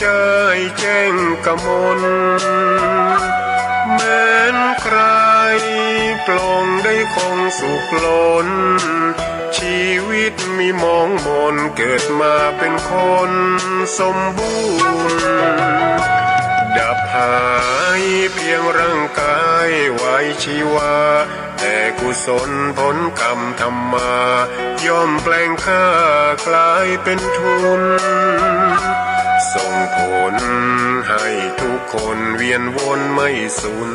ได้แจ้งกมลแม้นใครปลงได้คงสุขล้นชีวิตมีมองมนเกิดมาเป็นคนสมบูรณ์ดับหายเพียงร่างกายไว้ชีวาแต่กุศลผลกรรมธรรมาย่อมแปลงค่ากลายเป็นทุนส่งผลให้ทุกคนเวียนวนไม่สูญ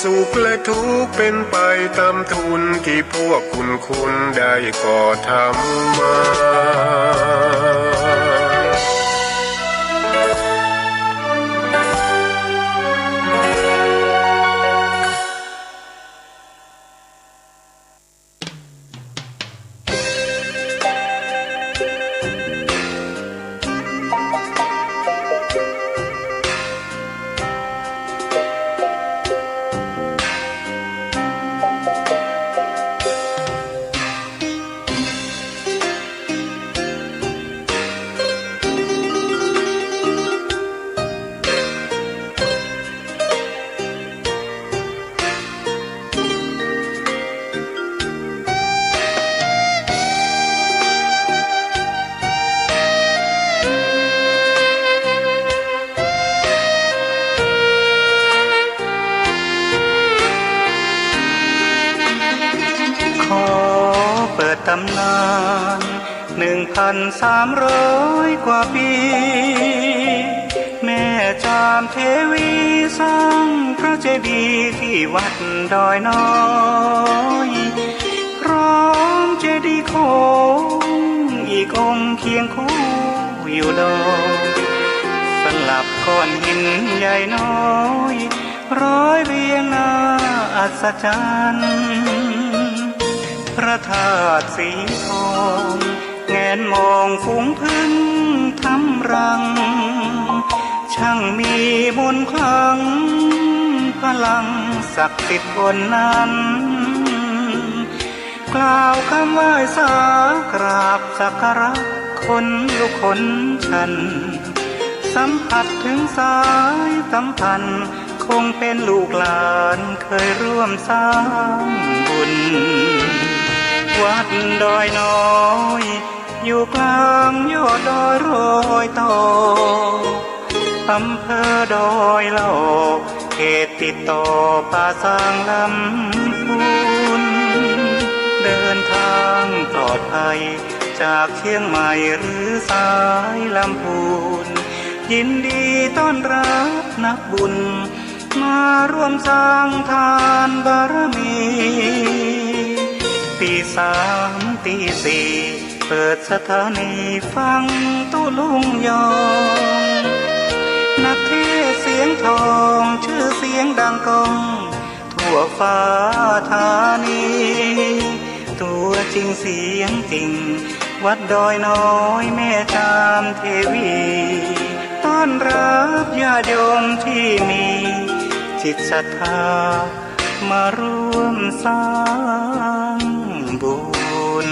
สุขและทุกข์เป็นไปตามทุนที่พวกคุณได้ก่อทำมาตำนาน1,300 กว่าปีแม่จามเทวีสร้างพระเจดีย์ที่วัดดอยน้อยพร้อมเจดีย์โค้งอีกองค์เคียงคู่อยู่ดอยสลับก้อนหินใหญ่น้อยร้อยเรียงหน้าอัศจรรย์พระธาตุสีทองแงนมองฝูงพึ่งทำรังช่างมีมนต์ขลังพลังศักดิ์สิทธิ์บนนั้นกล่าวคำไหว้สากราบสักการะคนลุกขนชันสัมผัสถึงสายสัมพันธ์คงเป็นลูกหลานเคยร่วมสร้างบุญวัดดอยน้อยอยู่กลางยอดดอยโรยต่ออำเภอดอยเหล่าเขตติดต่อป่าสางลำพูนเดินทางปลอดภัยจากเชียงใหม่หรือสายลำพูนยินดีต้อนรับนักบุญมาร่วมสร้างทานบารมีตี3 ตี 4เปิดสถานีฟังตุลุงยองนักเทศเสียงทองชื่อเสียงดังก้องทั่วฟ้าธานีตัวจริงเสียงจริงวัดดอยน้อยแม่จามเทวีต้อนรับญาติโยมที่มีจิตศรัทธามาร่วมสร้างบุญ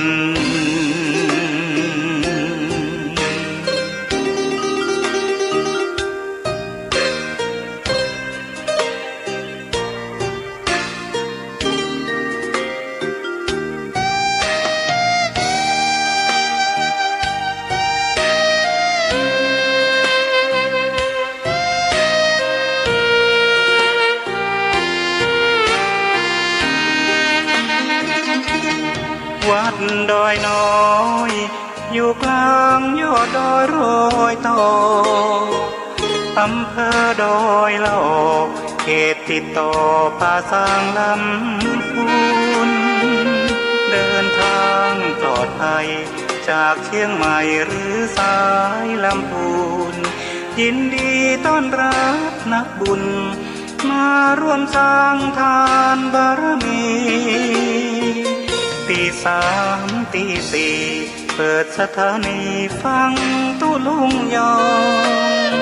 วัดดอยน้อยอยู่กลางยอดดอยโรยต่ออำเภอดอยเหล่าเขตติดต่อป่าสางลำพูนเดินทางปลอดภัยจากเชียงใหม่หรือสายลำพูนยินดีต้อนรับนักบุญมาร่วมสร้างทานบารมีตี3 ตี 4เปิดสถานีฟังตุลุงยอง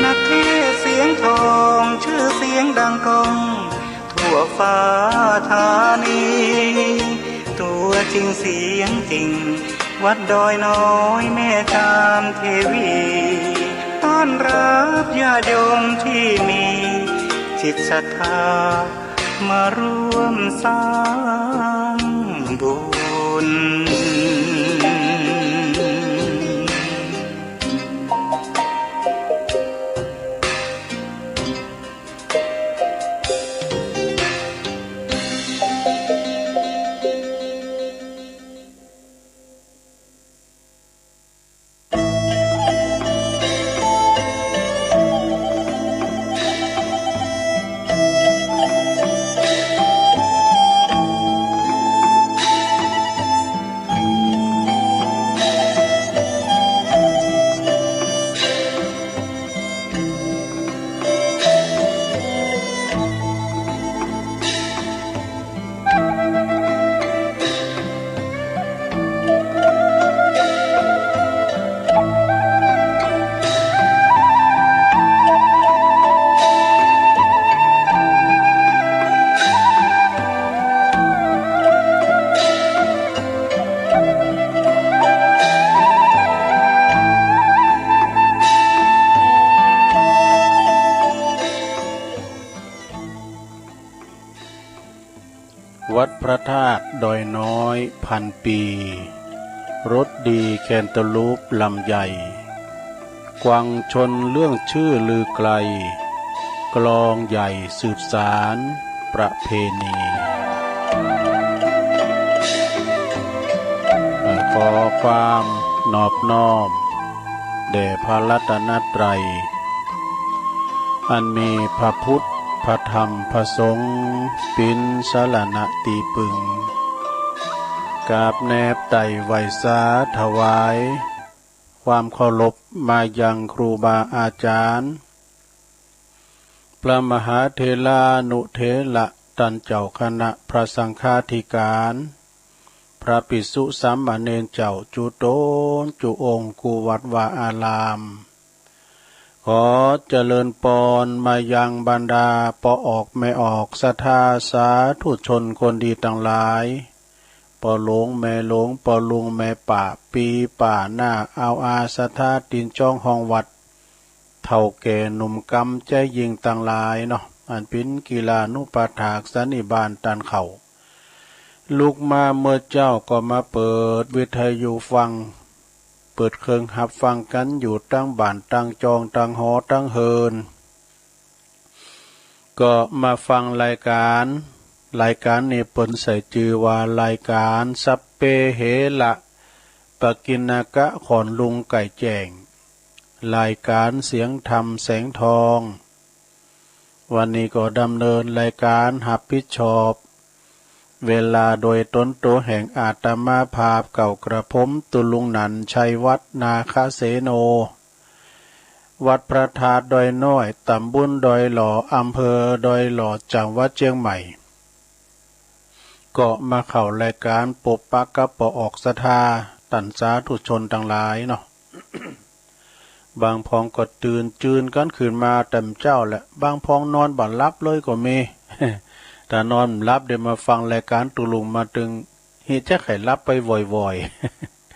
นักเทศเสียงทองชื่อเสียงดังก้องทั่วฟ้าธานีตัวจริงเสียงจริงวัดดอยน้อยแม่จามเทวีต้อน อนรับญาติโยมที่มีจิตศรัทธามาร่วมสร้างบุญวัดพระธาตุดอยน้อยพันปีรถดีแคนตาลูปลำใหญ่กวางชนเรื่องชื่อลือไกลกลองใหญ่สืบสารประเพณีขอความนอบน้อมแด่พระรัตนตรัยอันมีพระพุทธพระธรรมพระสงฆ์เป็นสรณะตีปึงกราบแนบไต่ไหวสาถวายความเคารพมายังครูบาอาจารย์พระมหาเถรานุเถระท่านเจ้าคณะพระสังฆาธิการพระภิกษุสามเณรเจ้าจุโตนจุองค์กุวัดวาอารามขอเจริญปอนมายังบรรดาปออกไม่ออกศรัทธาสาธุชนคนดีทั้งหลายปอหลงแม่หลงปอลุงแม่ป่าปีป่าหน้าเอาอาศรัทธาตินจ้องห้องวัดเท่าแก่หนุ่มกำใจยิงต่างหลายเนาะอันเป็นกีฬานุปถากสันนิบาตตันเขาลูกมาเมื่อเจ้าก็มาเปิดวิทยุฟังเปิดเครื่องหับฟังกันอยู่ตั้งบ้านตั้งจองตั้งหอตั้งเฮินก็มาฟังรายการนี้เปิ้นใส่ชื่อว่ารายการสัพเพเหระปกิณกะขอนลุงไก่แจ้งรายการเสียงธรรมแสงทองวันนี้ก็ดำเนินรายการรับผิดชอบเวลาโดยต้นโตแห่งอาตมาภาพเก่ากระผมตุลุงนันชัยวัฒนาคเสโนวัดพระธาตุดอยน้อยตำบลดอยหล่ออำเภอดอยหล่อจังหวัดเชียงใหม่ก็มาเข้ารายการปบปักกะปอออกศรัทธาตันสาธุชนทั้งหลายเนาะ บางพองก็ตื่นจืนกันขึ้นมาเต็มเจ้าแหละบางพองนอนบ่หลับเลยก็มี แต่นอนรับเดี๋ยวมาฟังรายการตุลุงมาตึงเฮ็ดจะไขรับไปบ่อย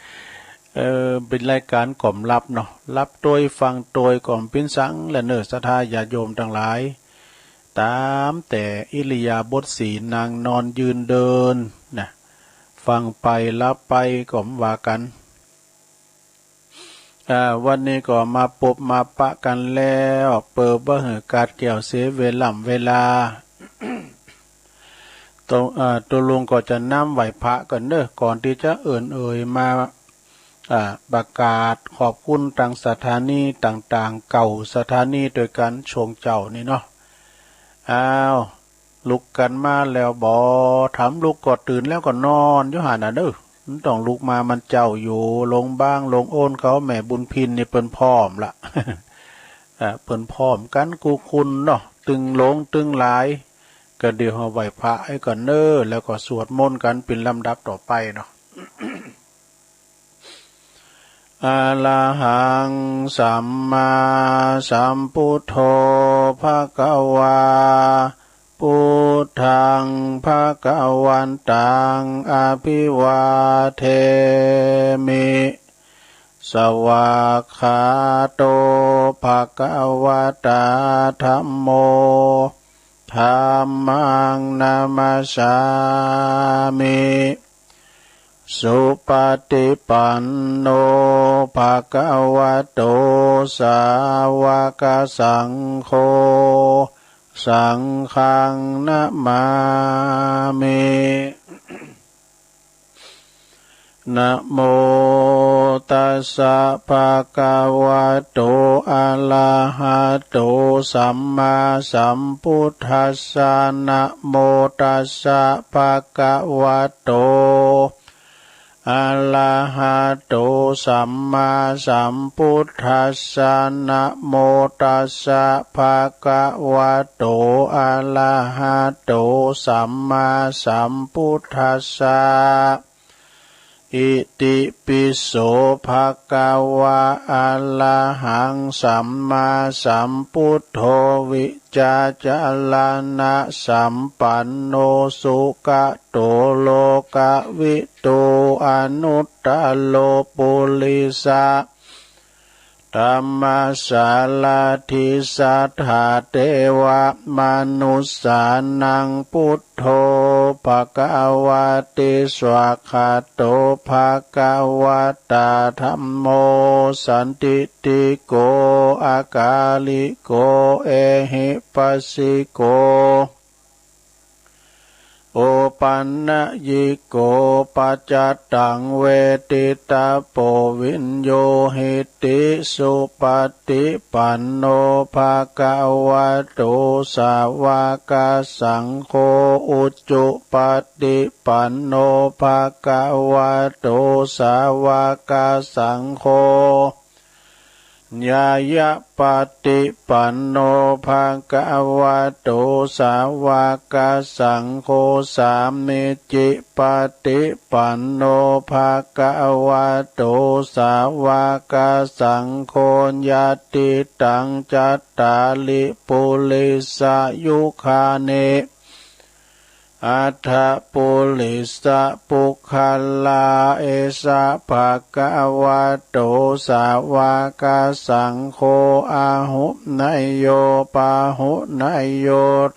ๆ เป็นรายการกล่อมรับเนาะรับโดยฟังโดยกล่อมปิ้นสังและเนื้อศรัทธาญาติโยมทั้งหลายตามแต่อิริยาบถสีนางนอนยืนเดินนะฟังไปรับไปกล่อมว่ากันวันนี้ก็มาปบมาปะกันแล้วเปิดบ่เหกาดแก้วเสเวลา ตัวลุงก็จะนำไหวพระกันเด้อก่อนที่จะมาประกาศขอบคุณทางสถานีต่างๆเก่าสถานีโดยการชงเจ้านี่เนาะลุกกันมาแล้วบ่ถามลุกก็ตื่นแล้วก็นอนอยู่หั่นน่ะเด้อมันต้องลุกมามันเจ้าอยู่ลงบ้างลงโอนเขาแม่บุญพินนี่เปิ้นพร้อมละ เปิ้นพร้อมกันกูคุณเนาะตึงลงตึงหลายก็เดี๋ยวเอาไหว้พระให้ก่อนเน้อแล้วก็สวดมนต์กันเป็นลำดับต่อไปเนาะ อะระหังสัมมาสัมพุทโธภคะวาพุทธังภคะวันตังอภิวาเทมิ สวากขาโตภะคะวะตาธัมโมธัมมังนามัสสามิสุปฏิปันโนภะคะวะโตสาวกสังโฆสังฆังนะมามินะโมตัสสะภะคะวะโตอะระหะโตสัมมาสัมพุทธัสสะนะโมตัสสะภะคะวะโตอะระหะโตสัมมาสัมพุทธัสสะนะโมตัสสะภะคะวะโตอะระหะโตสัมมาสัมพุทธัสสะอิติปิโสภะคะวะอะระหังสัมมาสัมพุทโธวิจาจารณะสัมปันโนสุขโตโลกวิทูอนุตตโลปุริสะธัมมาสาลาธิสัทธาเทวมนุสสานังพุทโธภคะวะติสวากขาโตภคะวะตาธัมโมสันติติโกอากาลิโกเอหิปัสสิโกโอปันนะยิโกปัจจตังเวทิตาโปวินโยหิติสุปฏิปันโนภะคะวะโตสาวกสังโฆอุจจุปฏิปันโนภะคะวะโตสาวกสังโฆญายะปฏิปันโนภะคะวะโตสาวกสังโฆสามิจิปฏิปันโนภะคะวะโตสาวกสังโฆญาติตังจัตตาลิปุริสายุคาเนอัฏฐปุริสปุคคลาเอสะภะคะวะโตสาวกสังโฆอาหุนายโยปาหุนายโย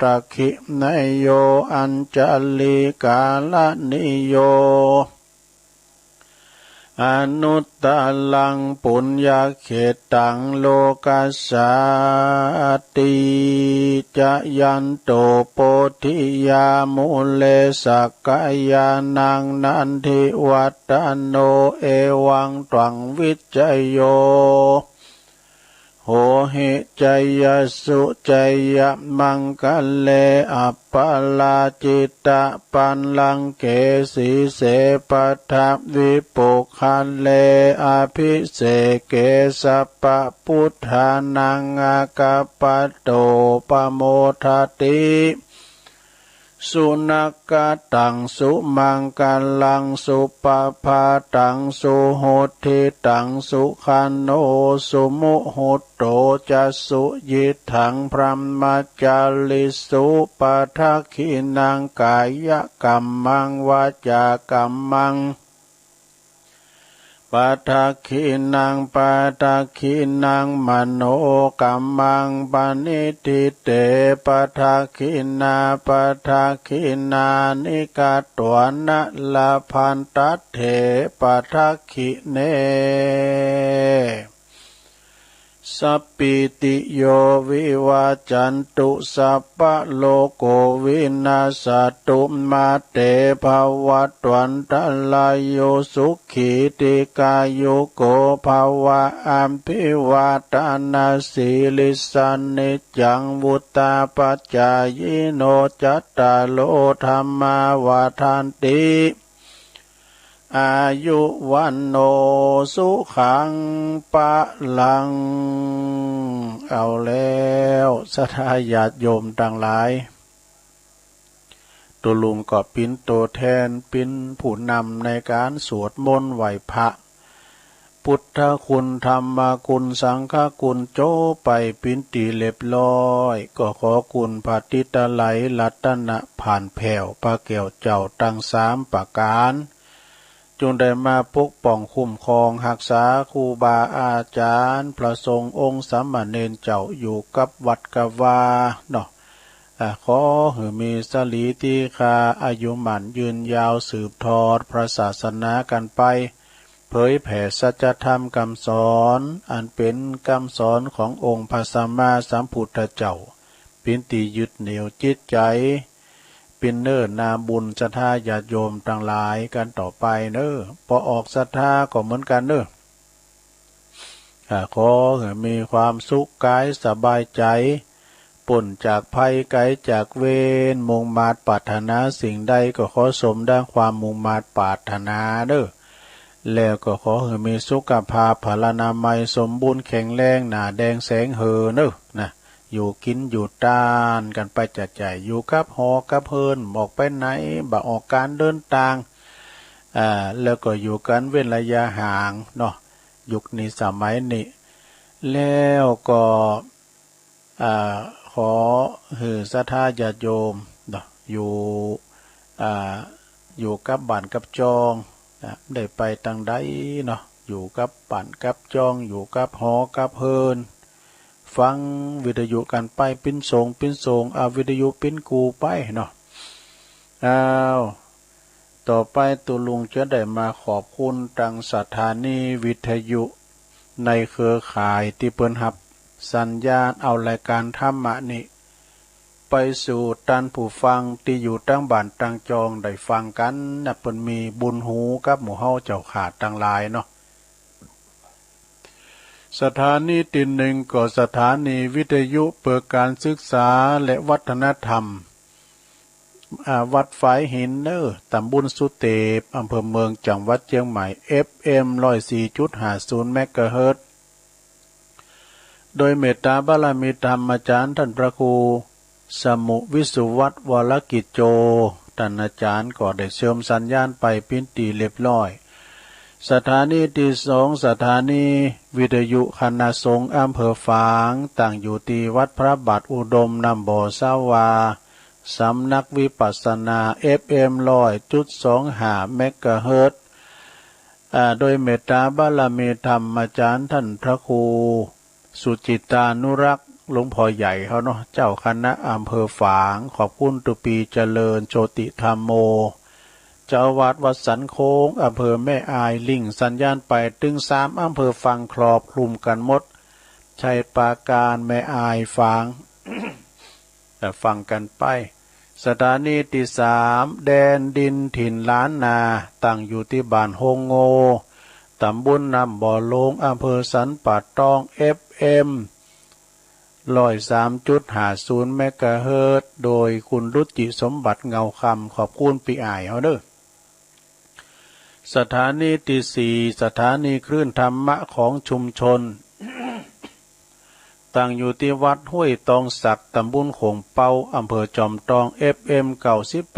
ตักขินายโยอัญจลิกาลนิโยอนุตตลังปุญญเขตังโลกัสสาติจะยันโตโพธิยามุเลสักกายานังนันทิวัตตโนเอวังตวังวิจัยโยโหหิจยสุจยมังคะเลอัปปลาจิตตปันลังเกสีเสปทัพวิปุคันเลอภิเสเกสัปปะพุทธานังอากาปโตปโมทติสุนักกตังสุมังกัลลังสุปภาตังสุโหติตังสุขันโนสุมุหุตโตจัสสุยิทังพรหมจาริสุปทักขินังกายกัมมังวาจากัมมังปัทขินังปัทขินังมโนกัมมังปณิทิเตปัทขินาปัทขินานิกาตวนะลาพันตัตเถปัทขิเนสัพพิติโยวิวาจันตุสัพพะโลกโกวินาศตุมาเตภวัตวันตลายโยสุขีติกายุโกภวะอัมภิวาตานาสีลิสันนิจังวุตตาปัจจายโนจัตตาโลธรรมาวาทันติอายุวันโนสุขังปะลังเอาแล้วศรัทธาญาติโยมต่างหลายตัวลุงก็เป็นตัวแทนเป็นผู้นำในการสวดมนต์ไหว้พระพุทธคุณธรรมคุณสังฆคุณโจไปปินตีเรียบร้อยก็ขอคุณพระติตไลรัตนะผ่านแผ่วพระแก้วเจ้าตั้ง3 ประการ จงได้มาปกป้องคุ้มครองรักษาครูบาอาจารย์พระสงฆ์องค์สามเณรเจ้าอยู่กับวัดกับวาเนาะขอให้มีสลีติคาอายุหมันยืนยาวสืบทอดพระศาสนากันไปเผยแผ่สัจธรรมคำสอนอันเป็นคำสอนขององค์พระสัมมาสัมพุทธเจ้าเป็นที่ยึดเหนี่ยวจิตใจเป็นเนิ่นนาบุญศรัทธาญาติโยมทั้งหลายกันต่อไปเน้อพอออกศรัทธาก็เหมือนกันเน้อขอให้มีความสุขกายสบายใจพ้นจากภัยไกลจากเวรมุ่งมาตรปรารถนาสิ่งใดก็ขอสมดังความมุ่งมาตรปรารถนาเด้อแล้วก็ขอให้มีสุขภาพพลานามัยสมบูรณ์แข็งแรงหน้าแดงแสงเฮอเด้อนะอยู่กินอยู่ต้านกันไปจัดใจอยู่กับหอกับเฮินออกไปไหนบ่ออกการเดินทางแล้วก็อยู่กันเว้นระยะห่างเนาะยุคนี้สมัยนี้แล้วก็ขอให้ศรัทธาญาติโยมเนาะอยู่กับบ้านกับจองได้ไปทางใดเนาะอยู่กับบ้านกับจองอยู่กับหอกับเฮินฟังวิทยุกันไปปิ้นส่งเอาวิทยุปิ้นกูไปเนาะต่อไปตัวลุงจะได้มาขอบคุณทางสถานีวิทยุในเครือข่ายที่เปิ้นรับสัญญาณเอารายการธรรมะนี้ไปสู่ท่านผู้ฟังที่อยู่ตั้งบ้านตั้งจองได้ฟังกันนะเปิ้นมีบุญหูกับหมู่เฮาเจ้าขาดทั้งหลายเนาะสถานีที่หนึ่งก็สถานีวิทยุเปิดการศึกษาและวัฒนธรรมวัดฝายหินเนอตำบลสุเตปอำเภอเมืองจังหวัดเชียงใหม่ FM 104.50 เมกะเฮิรตซ์โดยเมตตาบารมีธรรมอาจารย์ท่านพระครูสมุวิสุวัตวรกิจโจท่านอาจารย์ก็ได้เชื่อมสัญญาณไปเป็นที่เรียบร้อยสถานีที่สองสถานีวิทยุคณะสงฆ์อำเภอฝางตั้งอยู่ที่วัดพระบาทอุดมนำบ่อสาวาสำนักวิปัสสนา FM 100.25 เมกะเฮิรตซ์โดยเมตตาบารมีธรรมอาจารย์ท่านพระครูสุจิตานุรักษ์หลวงพ่อใหญ่เขาเนาะเจ้าคณะอำเภอฝางขอบคุณตุปีเจริญโชติธรรมโมเจ้าวัดวัดสันโค้งอำเภอแม่อายลิงสัญญาณไปถึง3อำเภอฟังครอบคลุมกันหมดชัยปราการแม่อายฝาง แต่ฟังกันไปสถานีที่3แดนดินถิ่นล้านนาตั้งอยู่ที่บ้านโฮงโงตำบลนำบ่อโลงอำเภอสันป่าตอง FM 103.50 เมกะเฮิรตซ์โดยคุณรุจิสมบัติเงาคำขอบคุณปีอ้ายเฮาเด้อสถานีที่4สถานีคลื่นธรรมะของชุมชน ตั้งอยู่ที่วัดห้วยตองสักตำบลโขงเปาอำเภอจอมทอง FM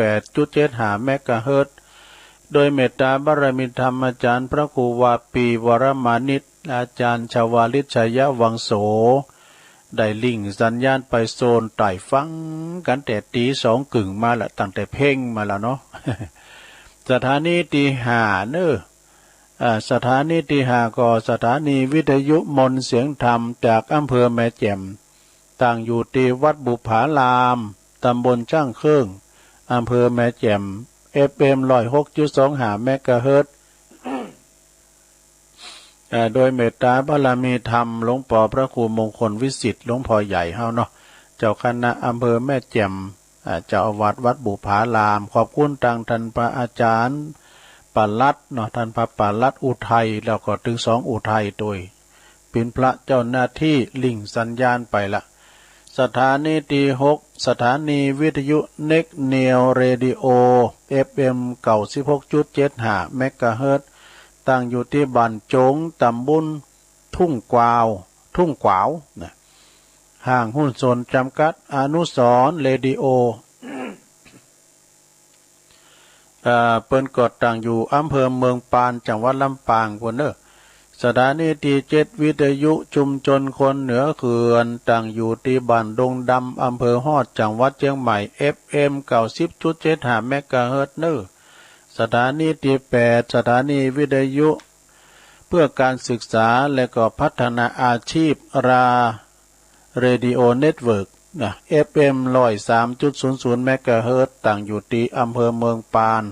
98.75 เมกะเฮิรตซ์โดยเมตตาบารมีธรรมอาจารย์พระครูวาปีวรมานิตอาจารย์ชวาลิชัยวังโสได้ลิงสัญญาณไปโซนไต่ฟังกันแต่ตี2 กึ่งมาละตั้งแต่เพ่งมาแล้วเนาะ สถานีที่5เนอสถานีที่5ก็สถานีวิทยุมนต์เสียงธรรมจากอำเภอแม่แจ่มตั้งอยู่ที่วัดบุภารามตำบลช่างเครื่องอำเภอแม่แจ่ม FM 106.25 เมกะเฮิรตซ์โดยเมตตาบารมีธรรมหลวงพ่อพระครูมงคลวิสิทธิ์หลวงพ่อใหญ่เฮาเนาะเจ้าคณะอำเภอแม่แจ่มเจ้าอาวาสวัดบุภารามขอบคุณทางท่านพระอาจารย์ปลัดเนาะท่านพระปลัดอุทัยแล้วก็ถึง2อุทัยโดยเป็นพระเจ้าหน้าที่ลิงสัญญาณไปละสถานีที่6สถานีวิทยุเน็กเนียวเรดิโอ FM 96.75 เมกะเฮิรตซ์ตั้งอยู่ที่บ้านโจงตำบลทุ่งกวาวนะห้างหุ้นส่วนจำกัดอนุสรณ์เรดิโอเปิ้นกดตั้งอยู่อำเภอเมืองปานจังหวัดลำปางพุ่นเด้อสถานีที่7วิทยุชุมชนคนเหนือเขื่อนตั้งอยู่ที่บ้านดงดำอำเภอฮอดจังหวัดเชียงใหม่ FM 90.75 เมกะเฮิรตซ์เด้อ สถานีที่8สถานีวิทยุเพื่อการศึกษาและก็พัฒนาอาชีพเรดิโอเน็ตเวิร์กนะ FM 103.00 เมกะเฮิรตซ์ตั้งอยู่ที่อำเภอเมืองปาน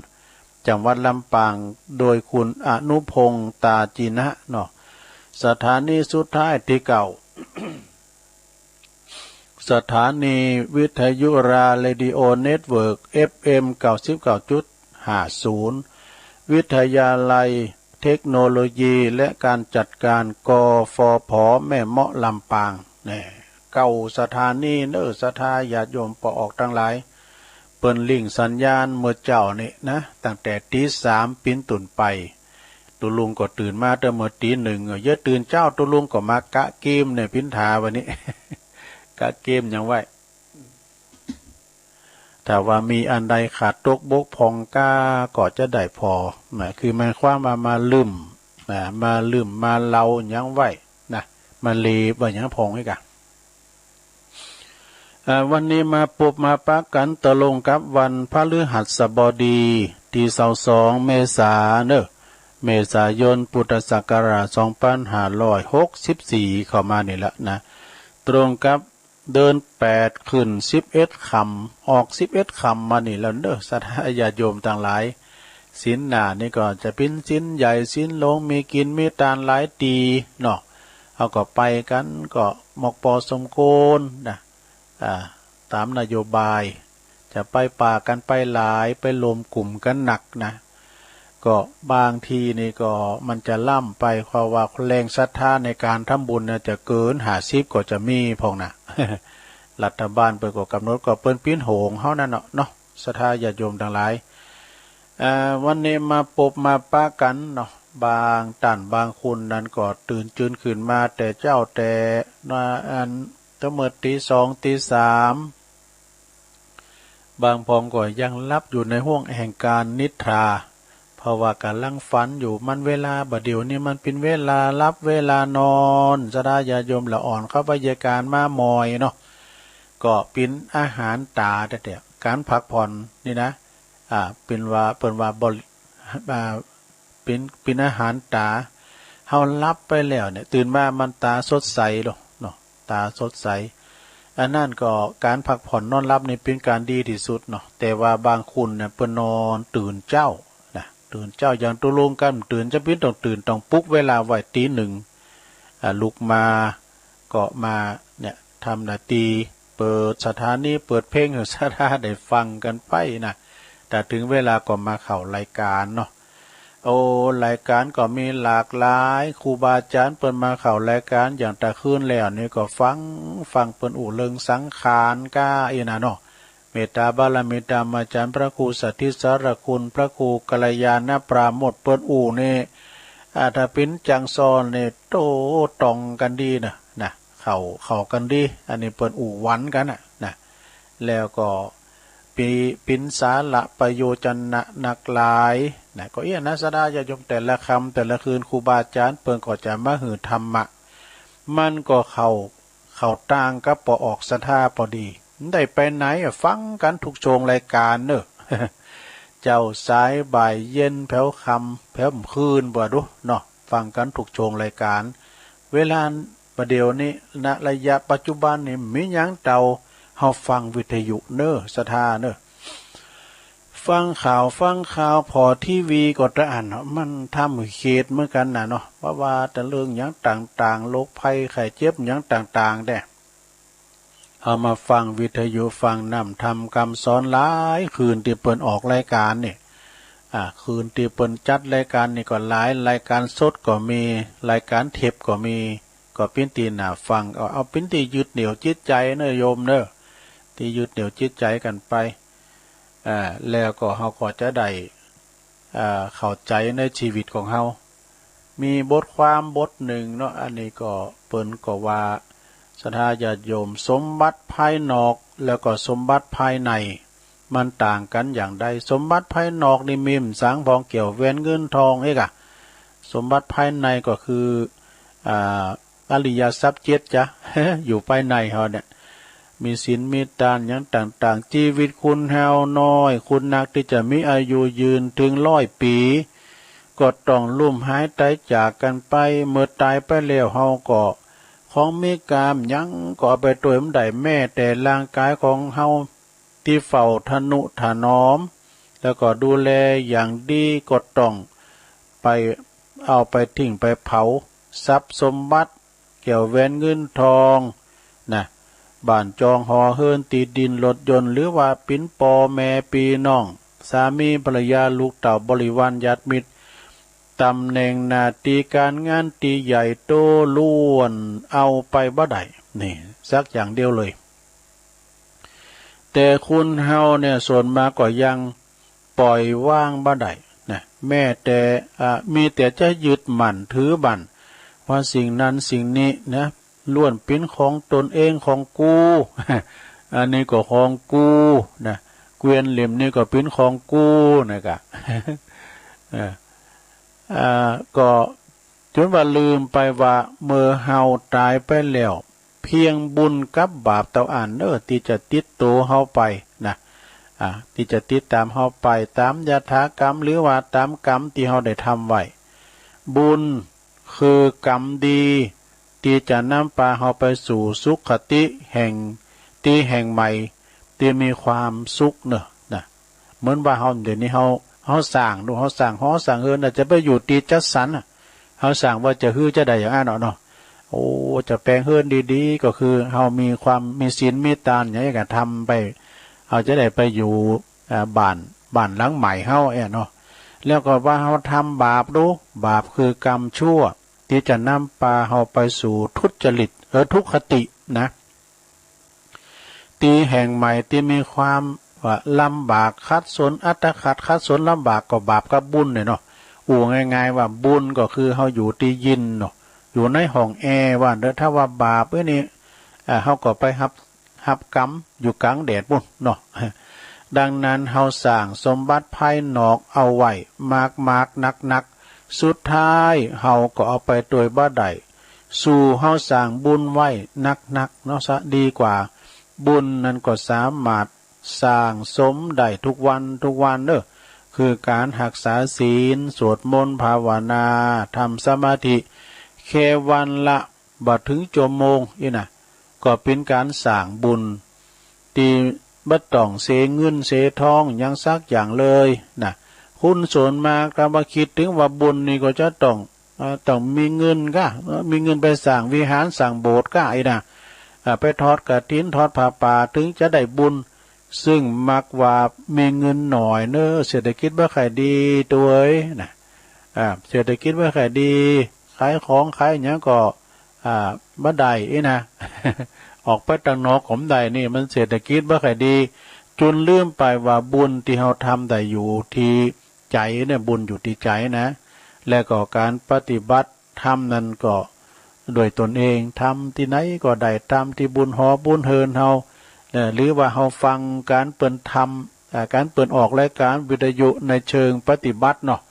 จังหวัดลำปางโดยคุณอนุพงษ์ตาจีนะเนาะสถานีสุดท้ายที่เก่า สถานีวิทยุเรดิโอเน็ตเวิร์ก FM 99.50 วิทยาลัยเทคโนโลยีและการจัดการกฟผ.แม่เมาะลำปางเนี่ยเก่าสถานีสถาญาติโยมปออกทั้งหลายเปิ้นลิงสัญญาณเมื่อเจ้านี่นะตั้งแต่ตี3ปิ้นตุ่นไปตุลุงก็ตื่นมาแต่เมื่อตี1เยอะตื่นเจ้าตุลุงก็มากะเกมเนี่ยพินทาวันนี้ กะเกมยังไว้แต่ว่ามีอันใดขาดตกบกพร่องก็จะได้พอคือมันความมาลืมมาเล่ายังไว้นะมาลีบ่ยังพองให้กันวันนี้มาปุบมาปะกันตะลงกับวันพฤหัสบดีที่22เมษายนพุทธศักราช2564เข้ามานี่ละนะตรงกับเดิน8ขึ้น11ค่ำออก11ค่ำมานี่แล้วศรัทธาญาติโยมต่างหลายศีลหน้านี่ก็จะเป็นศีลใหญ่ศีลหลงมีกินมีทานหลายตีเนาะเอาก็ไปกันก็หมกปอสมโกนนะตามนโยบายจะไปป่ากันไปหลายไปรวมกลุ่มกันหนักนะก็บางทีนี่ก็มันจะล่ำไปเพราะว่าแรงศรัทธาในการทำบุญนะจะเกิน50ก็จะมีพองนะ รัฐบาลเปิดก็กำหนดก็เปิ้นปิ้นโหงเฮานั่นเนาะศรัทธาญาติโยมทั้งหลายวันนี้มาปบมาป้ากันเนาะบางต่านบางคุณนั้นก็ตื่นจืนขึ้นมาแต่เจ้าแต่อันตั้งเมื่อตี2ตี3บางพองก็ยังรับอยู่ในห้วงแห่งการนิทราเพราะว่าการลังฝันอยู่มันเวลาบัดเดี๋ยวนี้มันเป็นเวลารับเวลานอนศรัทธาญาติโยมละอ่อนเข้าไปยาการมามอยเนาะก็เป็นอาหารตาแต่การพักผ่อนนี่นะเป็นว่าเปิ้นว่าเป็นอาหารตาเฮารับไปแล้วเนี่ยตื่นมามันตาสดใสเนาะตาสดใสอันนั้นก็การพักผ่อนนอนรับนี่เป็นการดีที่สุดเนาะแต่ว่าบางคนเนี่ยเปิ้นนอนตื่นเจ้าตื่นเจ้าอย่างตุลุงกันตื่นจะพิ้นต้องตื่นต้องปลุกเวลาไว้ตี 1ลุกมาก็มาเนี่ยทำหน้าที่เปิดสถานีเปิดเพลงให้ศรัทธาได้ฟังกันไปนะแต่ถึงเวลาก็มาเข้ารายการเนาะรายการก็มีหลากหลายครูบาอาจารย์เปิ้นมาเข้ารายการอย่างตะคืนแล้วนี่ก็ฟังเปิ้นเรื่องสังขารก้าอีน่ะเนาะเมตตาบารมีธรรมอาจารย์พระครูสัทธิสารคุณพระครูกัลยาณปราโมทย์เปิ้นนี่ถ้าเป็นจังซอนนี่โตตองกันดีนะเข้ากันดีอันนี้เปิ้นหวันกันนะแล้วก็ปินสาระประโยชน์นะนักหลายนะก็นะศรัทธาญาติโยมแต่ละคำแต่ละคืนครูบาอาจารย์เปิ้นก็จะมาหือธรรมะมันก็เข้าต่างกับปออกศรัทธาพอดีได้ไปไหนฟังกันทุกโชงรายการเจ้าสายบ่ายเย็นแผ่วค่ำแผ่วคืนบ่ดูเนาะฟังกันทุกโชงรายการเวลาประเดี๋ยวนี้ณระยะปัจจุบันนี่มีหยังเตาเฮาฟังวิทยุศรัทธาฟังข่าวพอทีวีก็จะอ่านมันทำเขตเหมือนกันเนาะว่าแต่เรื่องหยังต่างๆโรคภัยไข้เจ็บหยังต่างๆได้เอามาฟังวิทยุฟังนำทำคำสอนหลายคืนที่เปิ้นออกรายการนี่คืนที่เปิ้นจัดรายการนี่ก็หลายรายการสดก็มีรายการเทปก็มีก็เป็นตีน่าฟังเอาเป็นที่ยึดเหนี่ยวจิตใจโยมที่ยึดเหนี่ยวจิตใจกันไปแล้วก็เฮาก็จะได้เข้าใจในชีวิตของเฮามีบทความบทหนึ่งเนาะอันนี้ก็เปิ้นก็ว่าศรัทธาญาติโยมสมบัติภายนอกแล้วก็สมบัติภายในมันต่างกันอย่างใดสมบัติภายนอกนี่มีสังพองเกี่ยวเว้นเงินทองสมบัติภายในก็คืออริยทรัพย์7จ้ะ อยู่ภายในเฮาเนี่ย มีศีลมีทานอย่างต่างๆชีวิตคุณเฮาน้อยคุณนักที่จะมีอายุยืนถึง100 ปีก็ต้องลุ่มหายตายจากกันไปเมื่อตายไปแล้วเฮาก็ของมีกามยังก็เอาไปตัวมันได้แม่แต่ร่างกายของเฮาที่เฝ้าทนุถนอมแล้วก็ดูแลอย่างดีก็ต้องไปเอาไปทิ้งไปเผาทรัพย์สมบัติเกี่ยวแหวนเงินทองนะบ้านจองหอเฮินตีดินรถยนต์หรือว่าปิ้นปอแม่ปีน้องสามีภรรยาลูกเต่าบริวารญาติมิตรตำแหน่งหน้าที่การงานตีใหญ่โตล้วนเอาไปบ่ได้นี่สักอย่างเดียวเลยแต่คุณเฮาเนี่ยส่วนมากก็ยังปล่อยว่างบ่ได้นะแม่แต่มีแต่จะยึดมั่นถือบั่นว่าสิ่งนั้นสิ่งนี้นะล้วนเป็นของตนเองของกูอันนี้ก็ของกูนะเกวียนเหลี่ยมนี่ก็เป็นของกูนะครับ ก็จนว่าลืมไปว่าเมื่อเฮาตายไปแล้วเพียงบุญกับบาปเต่าอ่านที่จะติดตัวเฮาไปนะที่จะติดตามเฮาไปตามยถากรรมหรือว่าตามกรรมที่เฮาได้ทำไว้บุญคือกรรมดีที่จะนำพาเฮาไปสู่สุขติแห่งใหม่ที่มีความสุขนะเหมือนว่าเฮาเดี๋ยวนี้เฮาสร้างดูเฮาสร้างหอสร้างเฮือนจะไปอยู่ตีจัดสรรเฮาสร้างว่าจะฮื้อจะได้อย่างนั้นเนาะโอ้จะแปลงเฮือนดีๆก็คือเฮามีศีลมีทานอย่างนี้ก็ทำไปเฮาจะได้ไปอยู่บ้านหลังใหม่เฮาเนาะแล้วก็ว่าเฮาทำบาปดูบาปคือกรรมชั่วที่จะนำพาเฮาไปสู่ทุจริตทุกขตินะตีแห่งใหม่ที่มีความว่าลำบากคัดสนอัตคัดคัดสนลำบากก็บาปกับบุญเนี่ยเนาะง่ายๆว่าบุญก็คือเฮาอยู่ที่ยินเนาะอยู่ในห้องแอร์ว่าเด้อถ้าว่าบาปนี่เฮาก็ไปรับกรรมอยู่กลางแดดปุ่นเนาะดังนั้นเฮาสร้างสมบัติภายนอกเอาไว้มากนักสุดท้ายเฮาก็เอาไปโดยบ่ได้สู่เฮาสร้างบุญไว้นักเนาะซะดีกว่าบุญนั้นก็สามารถสร้างสมได้ทุกวันคือการรักษาศีลสวดมนต์ภาวนาทำสมาธิแค่วันละบ่ถึงชั่วโมงนะก็เป็นการสร้างบุญที่บ่ต้องเสียเงินเสียทองยังสักอย่างเลยนะคุณส่วนมากถ้ามาคิดถึงว่าบุญนี่ก็จะต้องมีเงินก็มีเงินไปสร้างวิหารสร้างโบสถ์ก็นะไปทอดกฐินทอดผ้าป่าถึงจะได้บุญซึ่งมักว่ามีเงินหน่อยเศรษฐกิจบ่ค่อยดีตัวนะเศรษฐกิจบ่ค่อยดีขายของขายหยังก็บ่ได้นะ ออกไปทางนอกผมได้นี่มันเศรษฐกิจบ่ค่อยดีจนลืมไปว่าบุญที่เฮาทำได้อยู่ที่ใจเนี่ยบุญอยู่ที่ใจนะและก็การปฏิบัติธรรมนั้นก็โดยตนเองทำที่ไหนก็ได้ทำที่บุญหอบุญเฮินเฮาหรือว่าเฮาฟังการเปิ่นธรรมการเปิ่นออกรายการวิทยุในเชิงปฏิบัติเนาะ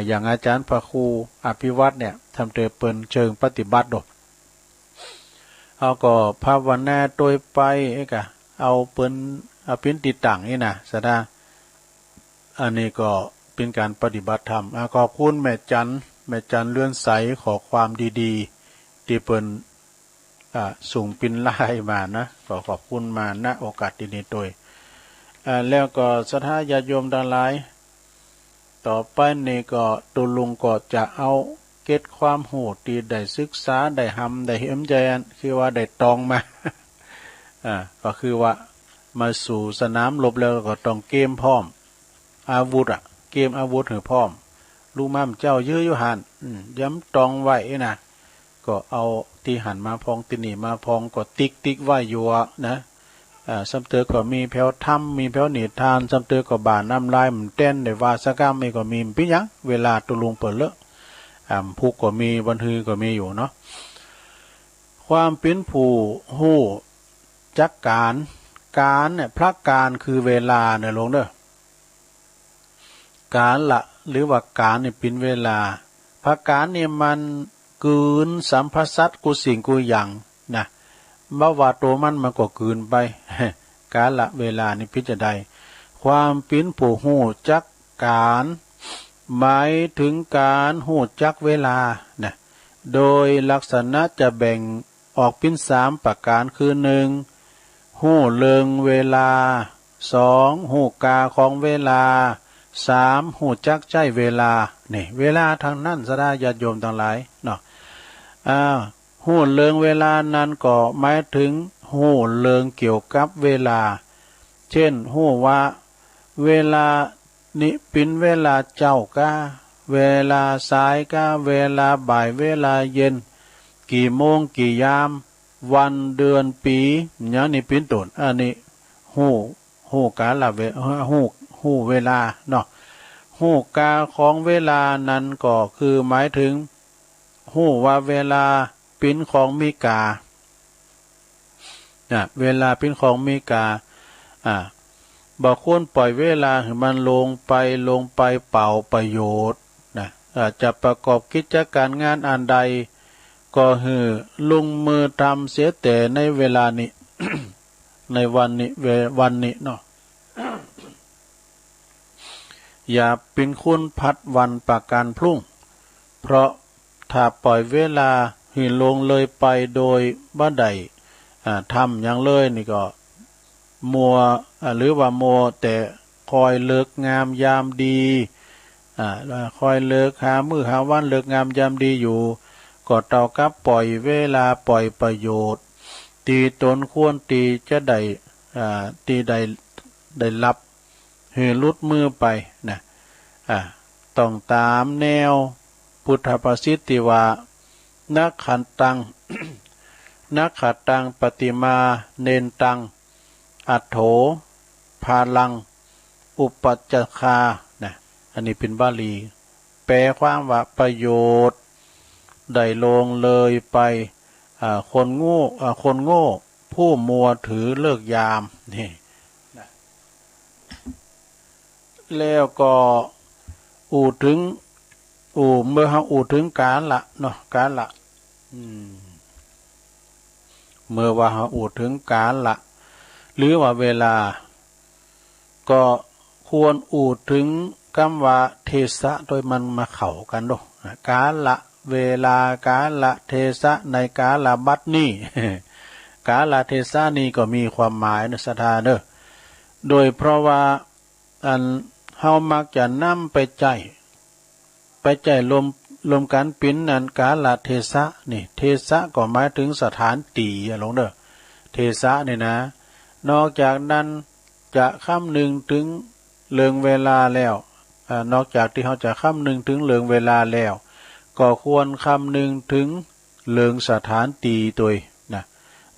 อย่างอาจารย์พระครูอภิวัตเนี่ยทำเปิ่นเชิงปฏิบัติเนาะเอาก็ภาวนาโดยไปก็เอาเปิ่นเป็นติดตั้งนี่นะสะดาอันนี้ก็เป็นการปฏิบัติธรรมขอบคุณแม่จันเลื่อนใสขอความดีๆที่เปิ่นส่งปินไล่มานะก็ขอบคุณมาณโอกาสนี้โดยแล้วก็ศรัทธาญาติโยมทั้งหลายต่อไปนี่ก็ตุลุงก็จะเอาเก็ดความโหดที่ได้ศึกษาได้ทำได้เห็นใจคือว่าได้ตองมาก็คือว่ามาสู่สนามรบแล้วก็ต้องเกมพร้อมอาวุธเกมอาวุธให้พร้อมลูกม้ามเจ้ายื้ออยู่หันย้ำตองไว้นะก็เอาที่หันมาพองติหนีมาพองก็ติ๊กไว้อยู่นะซ้ำเตอก็มีแผ่วถ้ำมีแผ่วหนีทานซ้ำเตอก็บานน้ำลายมันเต้นได้ว่าสักก้ามมีก็มีปิยังเวลาตุลุงเปิดเลอะพุกก็มีบันทือก็มีอยู่เนาะความเป็นผู้หู้จักการเนี่ยพระการคือเวลาเนี่ยลงเด้อการละหรือว่าการเนี่ยเป็นเวลาพระการเนี่ยมันกืนสัมภสัตกุสิ่งกุอย่างนะ บ่ว่าตัวมันก็คืนไป กาลเวลานี่พิจารณาความเป็นผู้หู้จักการหมายถึงการหู้จักเวลานะโดยลักษณะจะแบ่งออกเป็น3ประการคือ1หู้เลิงเวลา2หู้กาของเวลา3หู้จักใจเวลานี่เวลาทางนั้นสดาญาติโยมทั้งหลายเนาะหู้เลิงเวลานั้นก็หมายถึงหู้เลิงเกี่ยวกับเวลาเช่นหู้ว่าเวลานี้เป็นเวลาเจ้ากาเวลาสายกาเวลาบ่ายเวลาเย็นกี่โมงกี่ยามวันเดือนปีอย่างนี้เป็นต้นอันนี้หู้กาลหู้เวลาเนาะหู้กาของเวลานั้นก็คือหมายถึงหู้ว่าเวลาเป็นของมีกาเวลาเป็นของมีกาบ่ควรปล่อยเวลาให้มันลงไปเป่าประโยชน์นะจะประกอบกิจการงานอันใดก็คือลงมือทำเสียแต่ในเวลานี้ ในวันนี้เนาะ อย่าเป็นคุณพัดวันประกันพรุ่งเพราะถ้าปล่อยเวลาให้ลงเลยไปโดยบ่ได้ทำอย่างเลยนี่ก็มัวหรือว่ามัวแต่คอยเลิกงามยามดีคอยเลิกหามื้อหาวันเลิกงามยามดีอยู่ก็เท่ากับปล่อยเวลาปล่อยประโยชน์ตีตนควรตีจะตีได้รับให้ลุดมือไปนะต้องตามแนวพุทธประสิทธิว่านักขันตัง นักขัดตังปฏิมาเนนตังอัตโถภาลังอุปัจจคานะอันนี้เป็นบาลีแปลความว่าประโยชน์ได้ลงเลยไปคนโง่ผู้มัวถือเลิกยามนี่นะแล้วก็เมื่อเขาถึงกาลละเนาะกาลละเมื่อว่าเขาถึงกาลละหรือว่าเวลาก็ควรถึงคำว่าเทสะโดยมันมาเข้ากันด้วยกาลละเวลากาลเทสะในกาลบัดนี้ กาลเทสะนี้ก็มีความหมายนะศรัทธาเด้อโดยเพราะว่าเฮามักจะนำไปใจลมกันปิ้นนั้นกาลเทสะนี่เทสะก็หมายถึงสถานตีลงเด้อเทสะนี่นะนอกจากนั้นจะคำนึงถึงเรื่องเวลาแล้วนอกจากที่เขาจะคำนึงถึงเรื่องเวลาแล้วก็ควรคำนึงถึงเรื่องสถานตีตัวนะ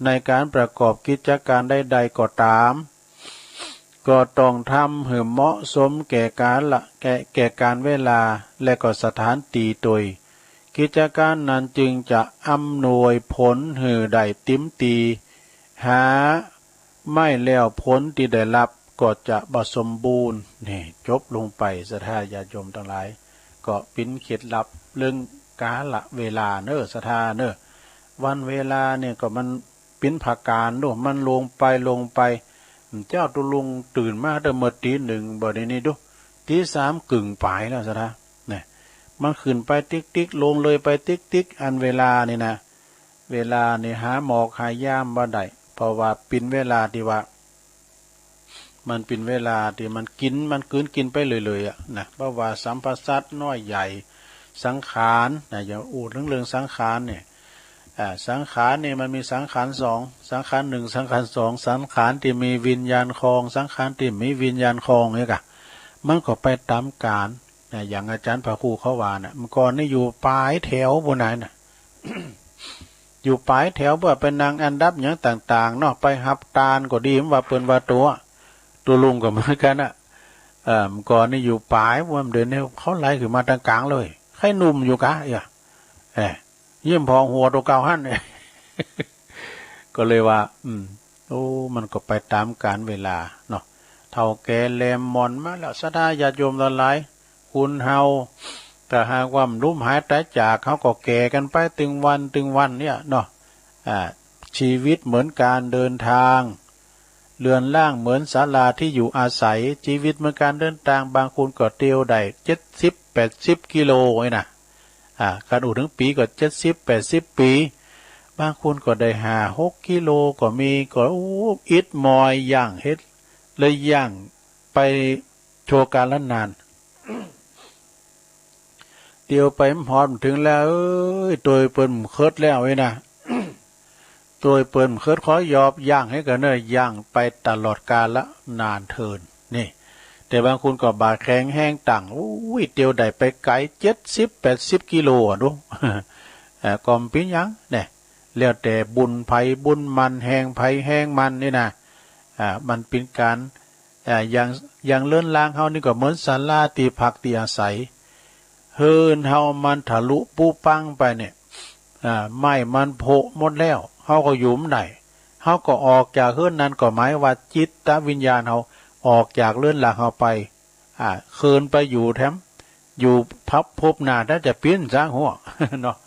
ในการประกอบกิจการใดๆก็ตามก็ต้องทำให้เหมาะสมแก่การเวลาและก็สถานตีตัวกิจการนั้นจึงจะอำนวยผลให้ได้ติมตีหาไม่แล้วผลที่ได้รับก็จะบ่สมบูรณ์นี่จบลงไปศรัทธาญาติโยมทั้งหลายก็เป็นเคล็ดลับเรื่องกาลเวลาเนอะศรัทธาเนอะวันเวลาเนี่ยก็มันเป็นผักการด้วยมันลงไปเจ้าตุลุงตื่นมาแต่เมื่อตี 1บ่ได้นี่ดูตี 3กึ่งปลายแล้วศรัทธาเนี่ยมันขึ้นไปติ๊กลงเลยไปติ๊กอันเวลานี่นะเวลานี่หาหมอกหายามบ่ได้เพราะว่าเป็นเวลาที่ว่ามันเป็นเวลาที่มันกินไปเลยนะเพราะว่าสัมปสัตน้อยใหญ่สังขารนะอย่างเรื่องสังขารเนี่ยสังขารเนี่ยมันมีสังขาร2สังขาร1สังขาร2สังขารที่มีวิญญาณครองสังขารที่ไม่วิญญาณครองเนี่ยกะมันก็ไปตามกาลนะอย่างอาจารย์พระครูเขาว่านะมันก่อนนี่อยู่ปลายแถวบนไหนนะ อยู่ปลายแถวเพื่อเป็นนางอันดับอย่างต่างๆเนาะไปหับตาลก็ดีมันว่าเปิ้นว่าตัวลุงก็เหมือนกันน่ะก่อนนี่อยู่ปลายว่าเดินเนี่ยเขาไล่ขึ้นมาทางกลางเลยใครหนุ่มอยู่กะเยี่ยมพองหัวตัวเก่าหั่นเนี่ย ก็เลยว่ามันก็ไปตามกาลเวลาเนาะเท่าแก่แลมมอนมาแล้วศรัทธาญาติโยมทั้งหลายคุณเฮาแต่หากว่าลุ่มหายแต่จากเขาก็แก่กันไปตึงวันเนี่ยเนาะ ชีวิตเหมือนการเดินทางเรือนร่างเหมือนศาลาที่อยู่อาศัยชีวิตเหมือนการเดินทางบางคนก็เที่ยวได้70-80 กิโลไว้นะการอู่ถึงปีก็70-80 ปีบางคนก็ได้5-6 กิโลก็มีก็อิดมอยย่างเฮ็ดเลยย่างไปโชว์การละนานเดียวไปพอถึงแล้วตัวเปิ้นเคิดแล้วไว้นะตัวเปิ้นเคิดขอยอบย่างให้กันเนยย่างไปตลอดกาลละนานเทินนี่แต่บางคนก็บาดแข็งแห้งต่างเดียวได้ไปไกล70-80 กิโลดูก็เป็นยังเนี่ยแล้วแต่บุญไผบุญมันแห้งไผแห้งมันนี่นะมันเป็นการอย่างเลื่อนล่างเฮานี่ก็เหมือนศาลาตีพักตีอาศัยเฮินเฮามันทะลุปูปังไปเนี่ยไม้มันโผล่หมดแล้วเฮาก็อยู่ได้เฮาก็ออกจากเฮินนั้นก็หมายว่าจิตวิญญาณเฮาออกจากเลื่อนล่างเฮาไปคืนไปอยู่แถมอยู่พับพบหน้าถ้าจะปิ้นจ้างหัวเนาะ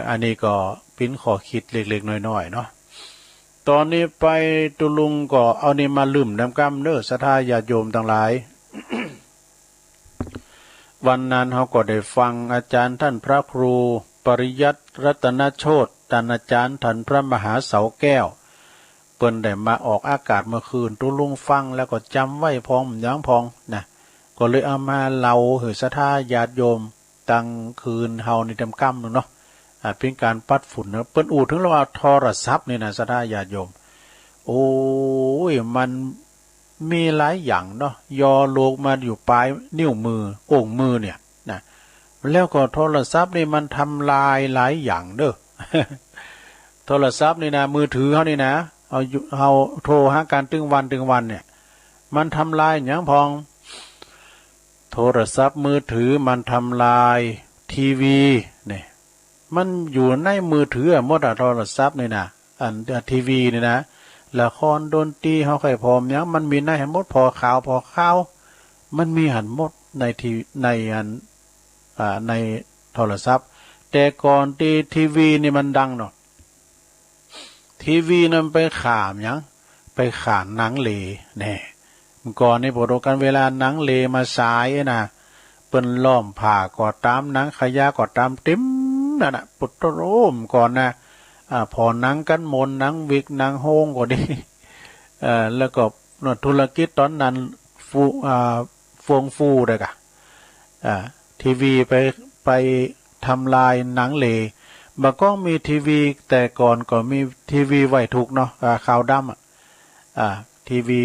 อันนี้ก็ปิ้นขอคิดเล็กๆน้อยๆเนาะตอนนี้ไปตุลุงก็เอานี่มาลืมนำกำเด้อศรัทธาญาติโยมทั้งหลาย วันนั้นเขาก็ได้ฟังอาจารย์ท่านพระครูปริยัติรัตนโชติท่านอาจารย์ท่านพระมหาเสาแก้วเปิ้นได้มาออกอากาศเมื่อคืนตุลุงฟังแล้วก็จำไว้พองยังพองนะก็เลยเอามาเล่าให้ศรัทธาญาติโยมตั้งคืนเฮาในจำกำเนาะเป็นการปัดฝุ่นนะเปิ้นอู่ถึงเราเอาโทรศัพท์นี่นะศรัทธาญาติโยมโอ้ยมันมีหลายอย่างเนาะยอโลกมาอยู่ปลายนิ้วมือโอ่งมือเนี่ยนะแล้วก็โทรศัพท์นี่มันทำลายหลายอย่างเด้อ โทรศัพท์นี่นะมือถือเฮานี่นะเอาโทรหาการตึงวันเนี่ยมันทำลายอย่างพองโทรศัพท์มือถือมันทำลายทีวีเนี่ยมันอยู่ในมือถือหมดโทรศัพท์นี่นะทีวีนี่นะละครดนตรีเฮาไข่พร้อมยังมันมีในหันหมดพอข่าวมันมีหันหมดในในโทรศัพท์แต่ก่อนที่ทีวีนี่มันดังเนาะทีวีนั้นไปข่ามยังไปข่ามหนังเลแน่เมื่อก่อนนี่พอโดกันเวลาหนังเลมาสายนะเปิ้นล้อมผ่าก็ตามหนังขยะก็ตามเต็มนั่นน่ะปุตโรมก่อนนะพอหนังกันมนหนังวิกหนังโฮงก็ดีแล้วก็ธุรกิจตอนนั้นฟูได้กะทีวีไปทำลายหนังเลบางก็มีทีวีแต่ก่อนก็มีทีวีไว้ถูกเนาะขาวดำทีวี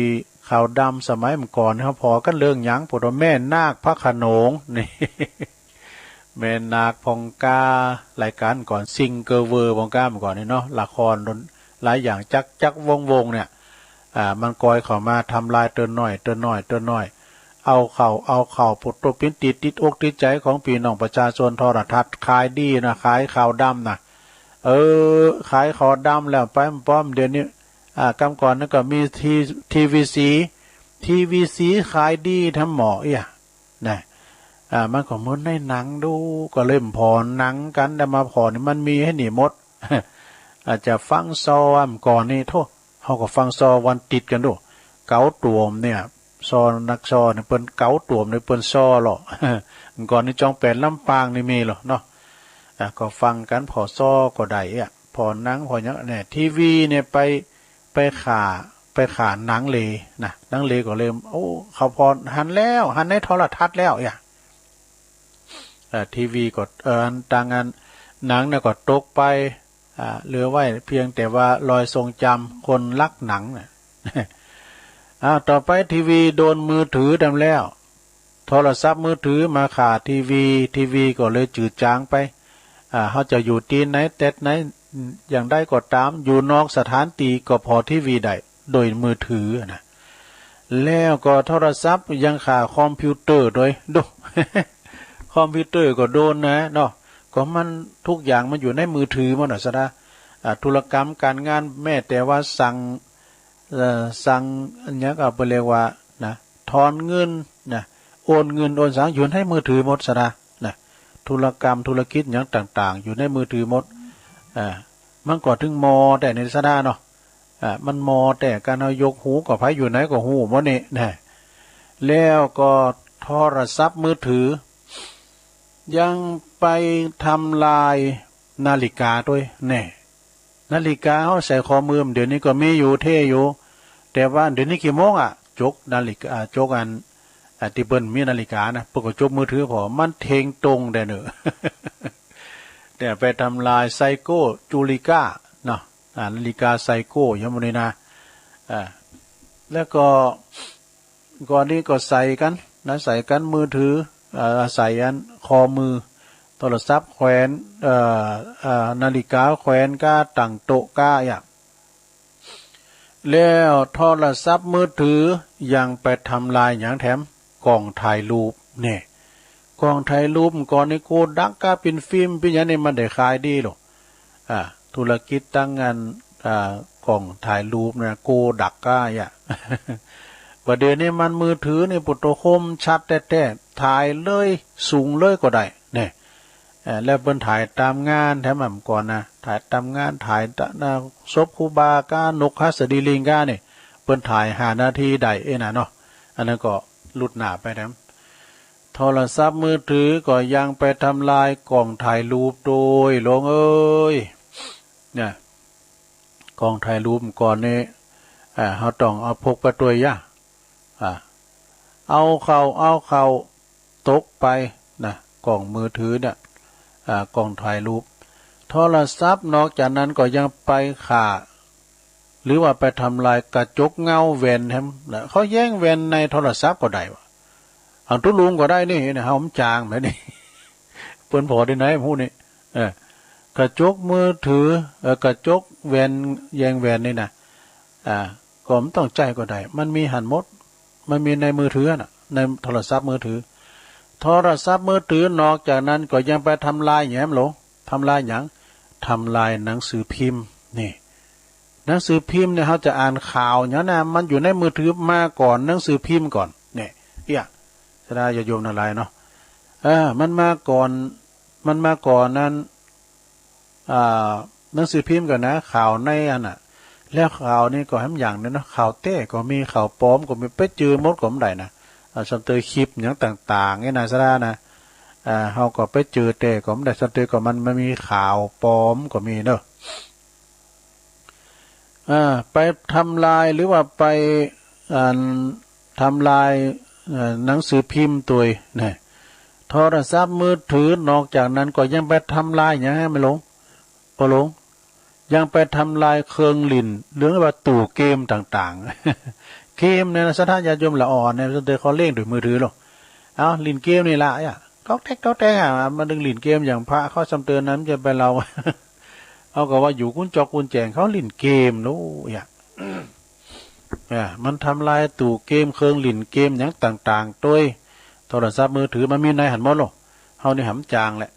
ขาวดำสมัยเมื่อก่อนเขาพอกันเรื่องหยังปวดแม่นาคพระโขนงนี่ แม่นาคพองการายการก่อนซิงเกอร์เวอร์พองกาเมื่อก่อนนี่เนาะละครหลายอย่างจักวงเนี่ยมันกอยเข้ามาทำลายเตือนน้อยเอาเข่าปุตโตปิ้นติดอกติดใจของพี่น้องประชาชนโทรทัศน์ขายดีนะขายข่าวดำนะขายข่าวดำแล้วไปป้อมเดี๋ยวนี้กำก่อนนั่นก็มีทีวีซีขายดีทำหมอนะมันก็เหมือนในหนังดูก็เล่มพอหนังกันแต่มาพอนี่มันมีให้หนีหมด อาจจะฟังซอมก่อนนี่โทษเขาก็ฟังซอวันติดกันดูเก๋าตัวมเนี่ยซอนักซอเนี่ยเปิ้นเก๋าตัวมเนี่ยเปิ้นซอหรอ ก่อนนี่จองแปดลำปางนี่มีหรอเนาะก็ฟังกันพอซอก็ได้พอหนังพอเนี้ยเนี่ยทีวีเนี่ยไปขาหนังเลนะหนังเลก็เลยเขาพอหันในโทรทัศน์แล้วทีวีก็ต่างกันหนังเนี่ยก็ตกไปเหลือไว้เพียงแต่ว่ารอยทรงจำคนรักหนังเนี่ย ต่อไปทีวีโดนมือถือดำแล้วโทรศัพท์มือถือมาขาดทีวีก็เลยจืดจางไปเขาจะอยู่ที่ไหนแต่ไหนอย่างได้ก็ตามอยู่นอกสถานที่ก็พอทีวีได้โดยมือถือนะแล้วก็โทรศัพท์ยังขาคอมพิวเตอร์โดยดู คอมพิวเตอร์ก็โดนนะเนาะก็มันทุกอย่างมันอยู่ในมือถือหมดน่ะซะนะธุรกรรมการงานแม้แต่ว่าสั่งอันนี้ก็เรียกว่านะถอนเงินนะโอนเงินโอนสั่งอยู่ในมือถือหมดซะนะธุรกรรมธุรกิจอย่างต่างๆอยู่ในมือถือหมด มันก็ถึงมอแต่ในสดาเนาะมันมอแต่การเอายกหูกับไผอยู่ไหนก็หูบ่นี่นะแล้วก็โทรศัพท์มือถือยังไปทำลายนาฬิกาด้วยแน่นาฬิกาเฮาใส่ข้อมือเดี๋ยวนี้ก็มีอยู่เท่อยู่แต่ว่าเดี๋ยวนี้กี่โมงจกนาฬิกาจกอันที่เปิ้นมีนาฬิกานะเปิ้นก็จกมือถือพอมันเทงตรงได้เนอะ แต่ไปทำลายไซโก้จูลิก้าเนาะนาฬิกาไซโก้ยังบ่ได้นะแล้วก็ก่อนนี้ก็ใส่กันนะใส่กันมือถือใส่อันคอมือโทรศัพท์แขวนนาฬิกาแขวนก้าตั้งโต๊ะก้าอย่างแล้วโทรศัพท์มือถือยังไปทำลายอย่างแถมกล้องถ่ายรูปเนี่ยกล้องถ่ายรูปก่อนนี้โกดักก็เป็นฟิล์มเป็นอย่างนี้มันได้ขายดีหรอกธุรกิจตั้งงานกล้องถ่ายรูปนะโกดักก็อย่างประเดี๋ยวนี้มันมือถือนี่ปุตโตคมชัดแต่ถ่ายเลยสูงเลยก็ได้เนี่ยแล้วเปิ้นถ่ายตามงานแถมก่อนนะถ่ายตามงานถ่ายศพครูบาก้านกฮัสดีลิงก้าเนี่ยเปิ้นถ่าย5 นาทีได้นะเนาะอันนั้นก็หลุดหน้าไปแถมโทรศัพท์มือถือก็ยังไปทำลายกล้องถ่ายรูปโดยลงเอ้ยเนี่ยกล้องถ่ายรูปก่อนนี่เฮาต้องเอาพกไปตัวยะเอาเข้าตกไปนะกล้องมือถือเนี่ยกล้องถ่ายรูปโทรศัพท์นอกจากนั้นก็ยังไปฆ่าหรือว่าไปทำลายกระจกเงาแว่นแฮมเขาแย่งแว่นในโทรศัพท์ก็ได้วะเอาตุลุงก็ได้นี่เนี่ยเฮาจางแบบนี้เปิ้นพอได้ไหนพูดนี่กระจกมือถือกระจกแว่นแย่งแว่นนี่นะก็ไม่ต้องใจก็ได้มันมีหันหมดมันมีในมือถือน่ะในโทรศัพท์มือถือโทรศัพท์มือถือนอกจากนั้นก็ยังไปทำลายแหมหลงทำลายหยังทำลายหนังสือพิมพ์นี่หนังสือพิมพ์เนี่ยเขาจะอ่านข่าวเนี่ยนะมันอยู่ในมือถือมาก่อนหนังสือพิมพ์ก่อนเนี่ยสดาโยมอะไรเนาะมันมาก่อนนั้นหนังสือพิมพ์ก่อนนะข่าวในอันน่ะแล้วข่าวนี่ก็ทำอย่างนึงเนาะข่าวเต้ก็มีข่าวปลอมก็มีไปจือมดก็ไม่ได้นะสันเตอคลิปอย่างต่างๆเนี่ยนะสดานะเฮาก็ไปเจอแต่ก็ไม่ได้สันเตอก็มันมีข่าวปลอมก็มีเนอะไปทำลายหรือว่าไปทำลายหนังสือพิมพ์ตัวนี่โทรศัพท์มือถือนอกจากนั้นก็ยังไปทำลายอย่างให้ไม่หลงบ่หลงยังไปทำลายเครื่องลิ้นเรื่องว่าตู้เกมต่างๆเกมเนี่ยสถานญาติโยมละอ่อนเนี่ยเดี๋ยวเขาเล่นด้วยมือถือหรอกเอาลิ้นเกมนี่ละก็แท็กมาดึงลิ้นเกมอย่างพระเขาจำเตือนนั้นจะไปเราเอาก็ว่าอยู่กุ้นจอกกุ้นแจงเขาลิ้นเกมนู้มันทำลายตู้เกมเครื่องลิ้นเกมอย่างต่างๆโดยโทรศัพท์มือถือมันมีในหันหมดหรอกเฮานี่หำจางแหละ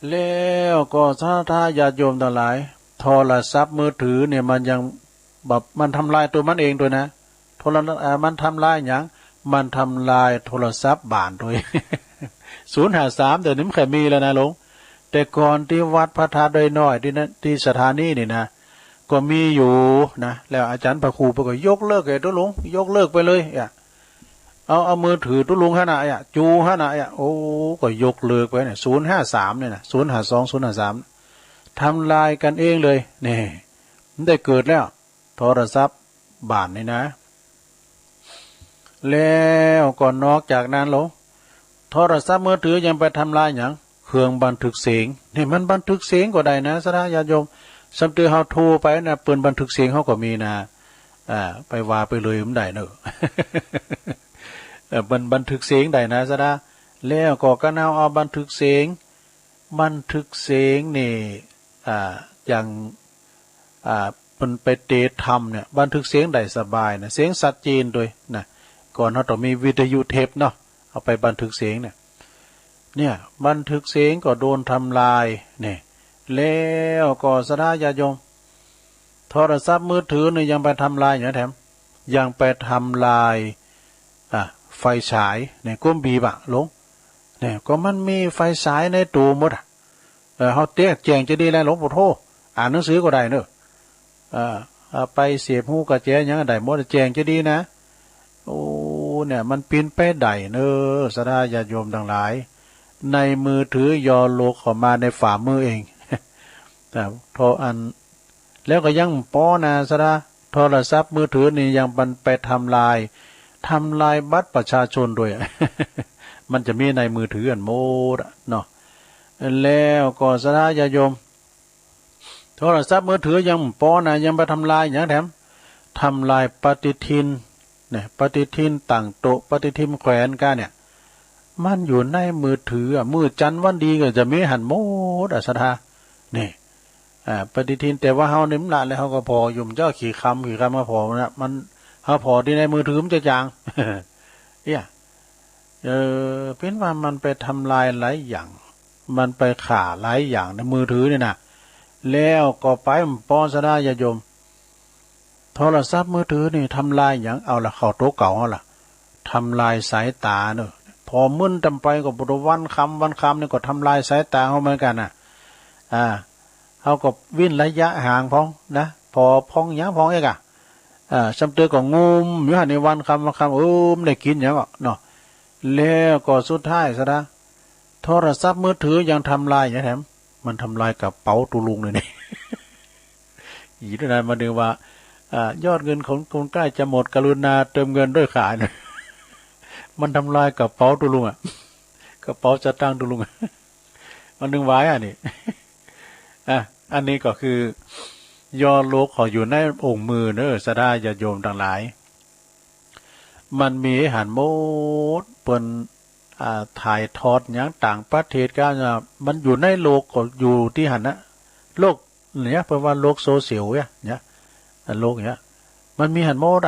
แล้วก็ถ้าญาติโยมทั้งหลายโทรศัพท์มือถือเนี่ยมันยังแบบมันทำลายตัวมันเองด้วยนะมันทำลายอย่างมันทำลายโทรศัพท์บ้านด้วย053เดี๋ยวนี้มันเคยมีแล้วนะหลวงแต่ก่อนที่วัดพระธาตุดอยน้อยที่สถานีนี่นะก็มีอยู่นะแล้วอาจารย์พระครูก็ยกเลิกไอ้ตัวหลวงยกเลิกไปเลยเอามือถือตัวลุงขนาดจูขนาดโอ้ก็ยกเลิกไปเนี่ย053เนี่ยนะ052 053ทำลายกันเองเลยนี่มันได้เกิดแล้วโทรศัพท์บ้านนี่นะแล้วก็นอกจากนั้นหลวงโทรศัพท์มือถือยังไปทำลายอย่างเครื่องบันทึกเสียงนี่มันบันทึกเสียงก็ได้นะสถานญาติโยมสัมตือเฮาโทรไปนะเปิ้นบันทึกเสียงเฮาก็มีนะไปว่าไปเลยมันได้เนอะบันทึกเสียงได้นะซะนะแล้วก็กะนเอาบันทึกเสียงนี่อย่างมันไปเตะทำเนี่ยบันทึกเสียงได้สบายนะเสียงชัดเจนด้วยนะก่อนเฮาต้องมีวิทยุเทปเนาะเอาไปบันทึกเสียงเนี่ยบันทึกเสียงก็โดนทำลายเนี่ยแล้วก็สดาญาติโยมโทรศัพท์มือถือเนี่ยยังไปทำลายอย่างแถมยังไปทำลายไฟฉายเนี่ยก้มบีบลงเนี่ยก็มันมีไฟฉายในตู้หมดเฮาเตี้ยแจงจะดีแล้วหลวงปู่โท อ่านหนังสือก็ได้เนอะไปเสียบหูกระแจยังได้หมดแจงจะดีนะโอ้เนี่ยมันปีนไปได้เนอะสดาญาติโยมทั้งหลายในมือถือยอโลกเข้ามาในฝ่ามือเองแต่โทรอันแล้วก็ยังป้อนะสดาโทรศัพท์มือถือนี่ยังมันไปทำลายบัตรประชาชนด้วย มันจะมีในมือถืออันโมดเนาะแล้วก็สดาญาติโยมโทรศัพท์มือถือยังป้อนะยังไปทำลายอย่างแถมทำลายปฏิทินเนี่ยปฏิทินต่างโตปฏิทินแขวนกันเนี่ยมันอยู่ในมือถือมือจันทร์วันดีก็จะมีหันโมดสดานี่ปฏิทินแต่ว่าเฮานิ่มละแล้วเฮาก็พอยุ่มเจ้าขี่คำก็พอนะมันเฮาพอที่ในมือถือมันจะจาง เนี่ยเป็นว่ามันไปทำลายหลายอย่างมันไปข่าหลายอย่างในมือถือเนี่ยนะแล้วก็ไปปอสดาญาโยมโทรศัพท์มือถือนี่ทำลายอย่างเอาละเข้าโต๊ะเก่าเอาล่ะทำลายสายตาเนอะพอมึนจำไปก็บริวันคำนี่ก็ทำลายสายตาเขาเหมือนกันน่ะเขาก็วิ่นระยะห่างพ้องนะพอพ้องยังพ้องเอกจำเตือก็งุมอยู่ในวันคำไม่ได้กินอย่างก็เนาะแล้วก็สุดท้ายซะนะโทรศัพท์มือถือยังทำลายอย่างแถมมันทำลายกับเป๋าตุลุงเลยนี่ อีกนานมาดูว่ายอดเงินของคนใกล้จะหมดกรุณาเติมเงินด้วยขายเนี่ยมันทำลายกับเป๋าตุลุงกระเป๋าจะตั้งตุลุง มันดึงไว้นี่อันนี้ก็คือยอโลกขออยู่ในองค์มือเนอะสดาญาติโยมทั้งหลายมันมีหันโมดเปิ้นถ่ายทอดอย่างต่างประเทศก็มันอยู่ในโลกก็อยู่ที่หันนะโลกเนี่ยเพราะว่าโลกโซเชียลเนี่ยโลกเนี่ยมันมีหันโมด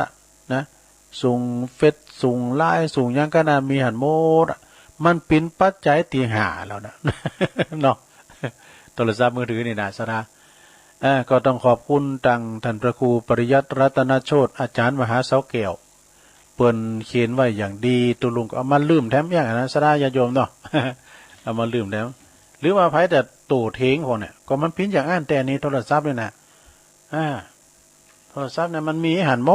นะส่งเฟซส่งไลน์ส่งยังก็น่ามีหันโมดมันเป็นปัจจัยตีหาแล้วนะ เนาะโทรศัพท์มือถือนี่นะสดาก็ต้องขอบคุณท่านพระครูปริยัติรัตนโชติอาจารย์มหาเสาแก้วเปิ้นเขียนไว้อย่างดีตุลุงก็เอามาลืมแถมอย่างนั้นสดาญาติโยมเนาะ เอามาลืมแถมหรือว่าไผแต่ตู่เทงพวกเนี่ยก็มันพินอย่างอ่านแต่นี้โทรศัพท์นี่นะโทรศัพท์เนี่ยมันมีหันโม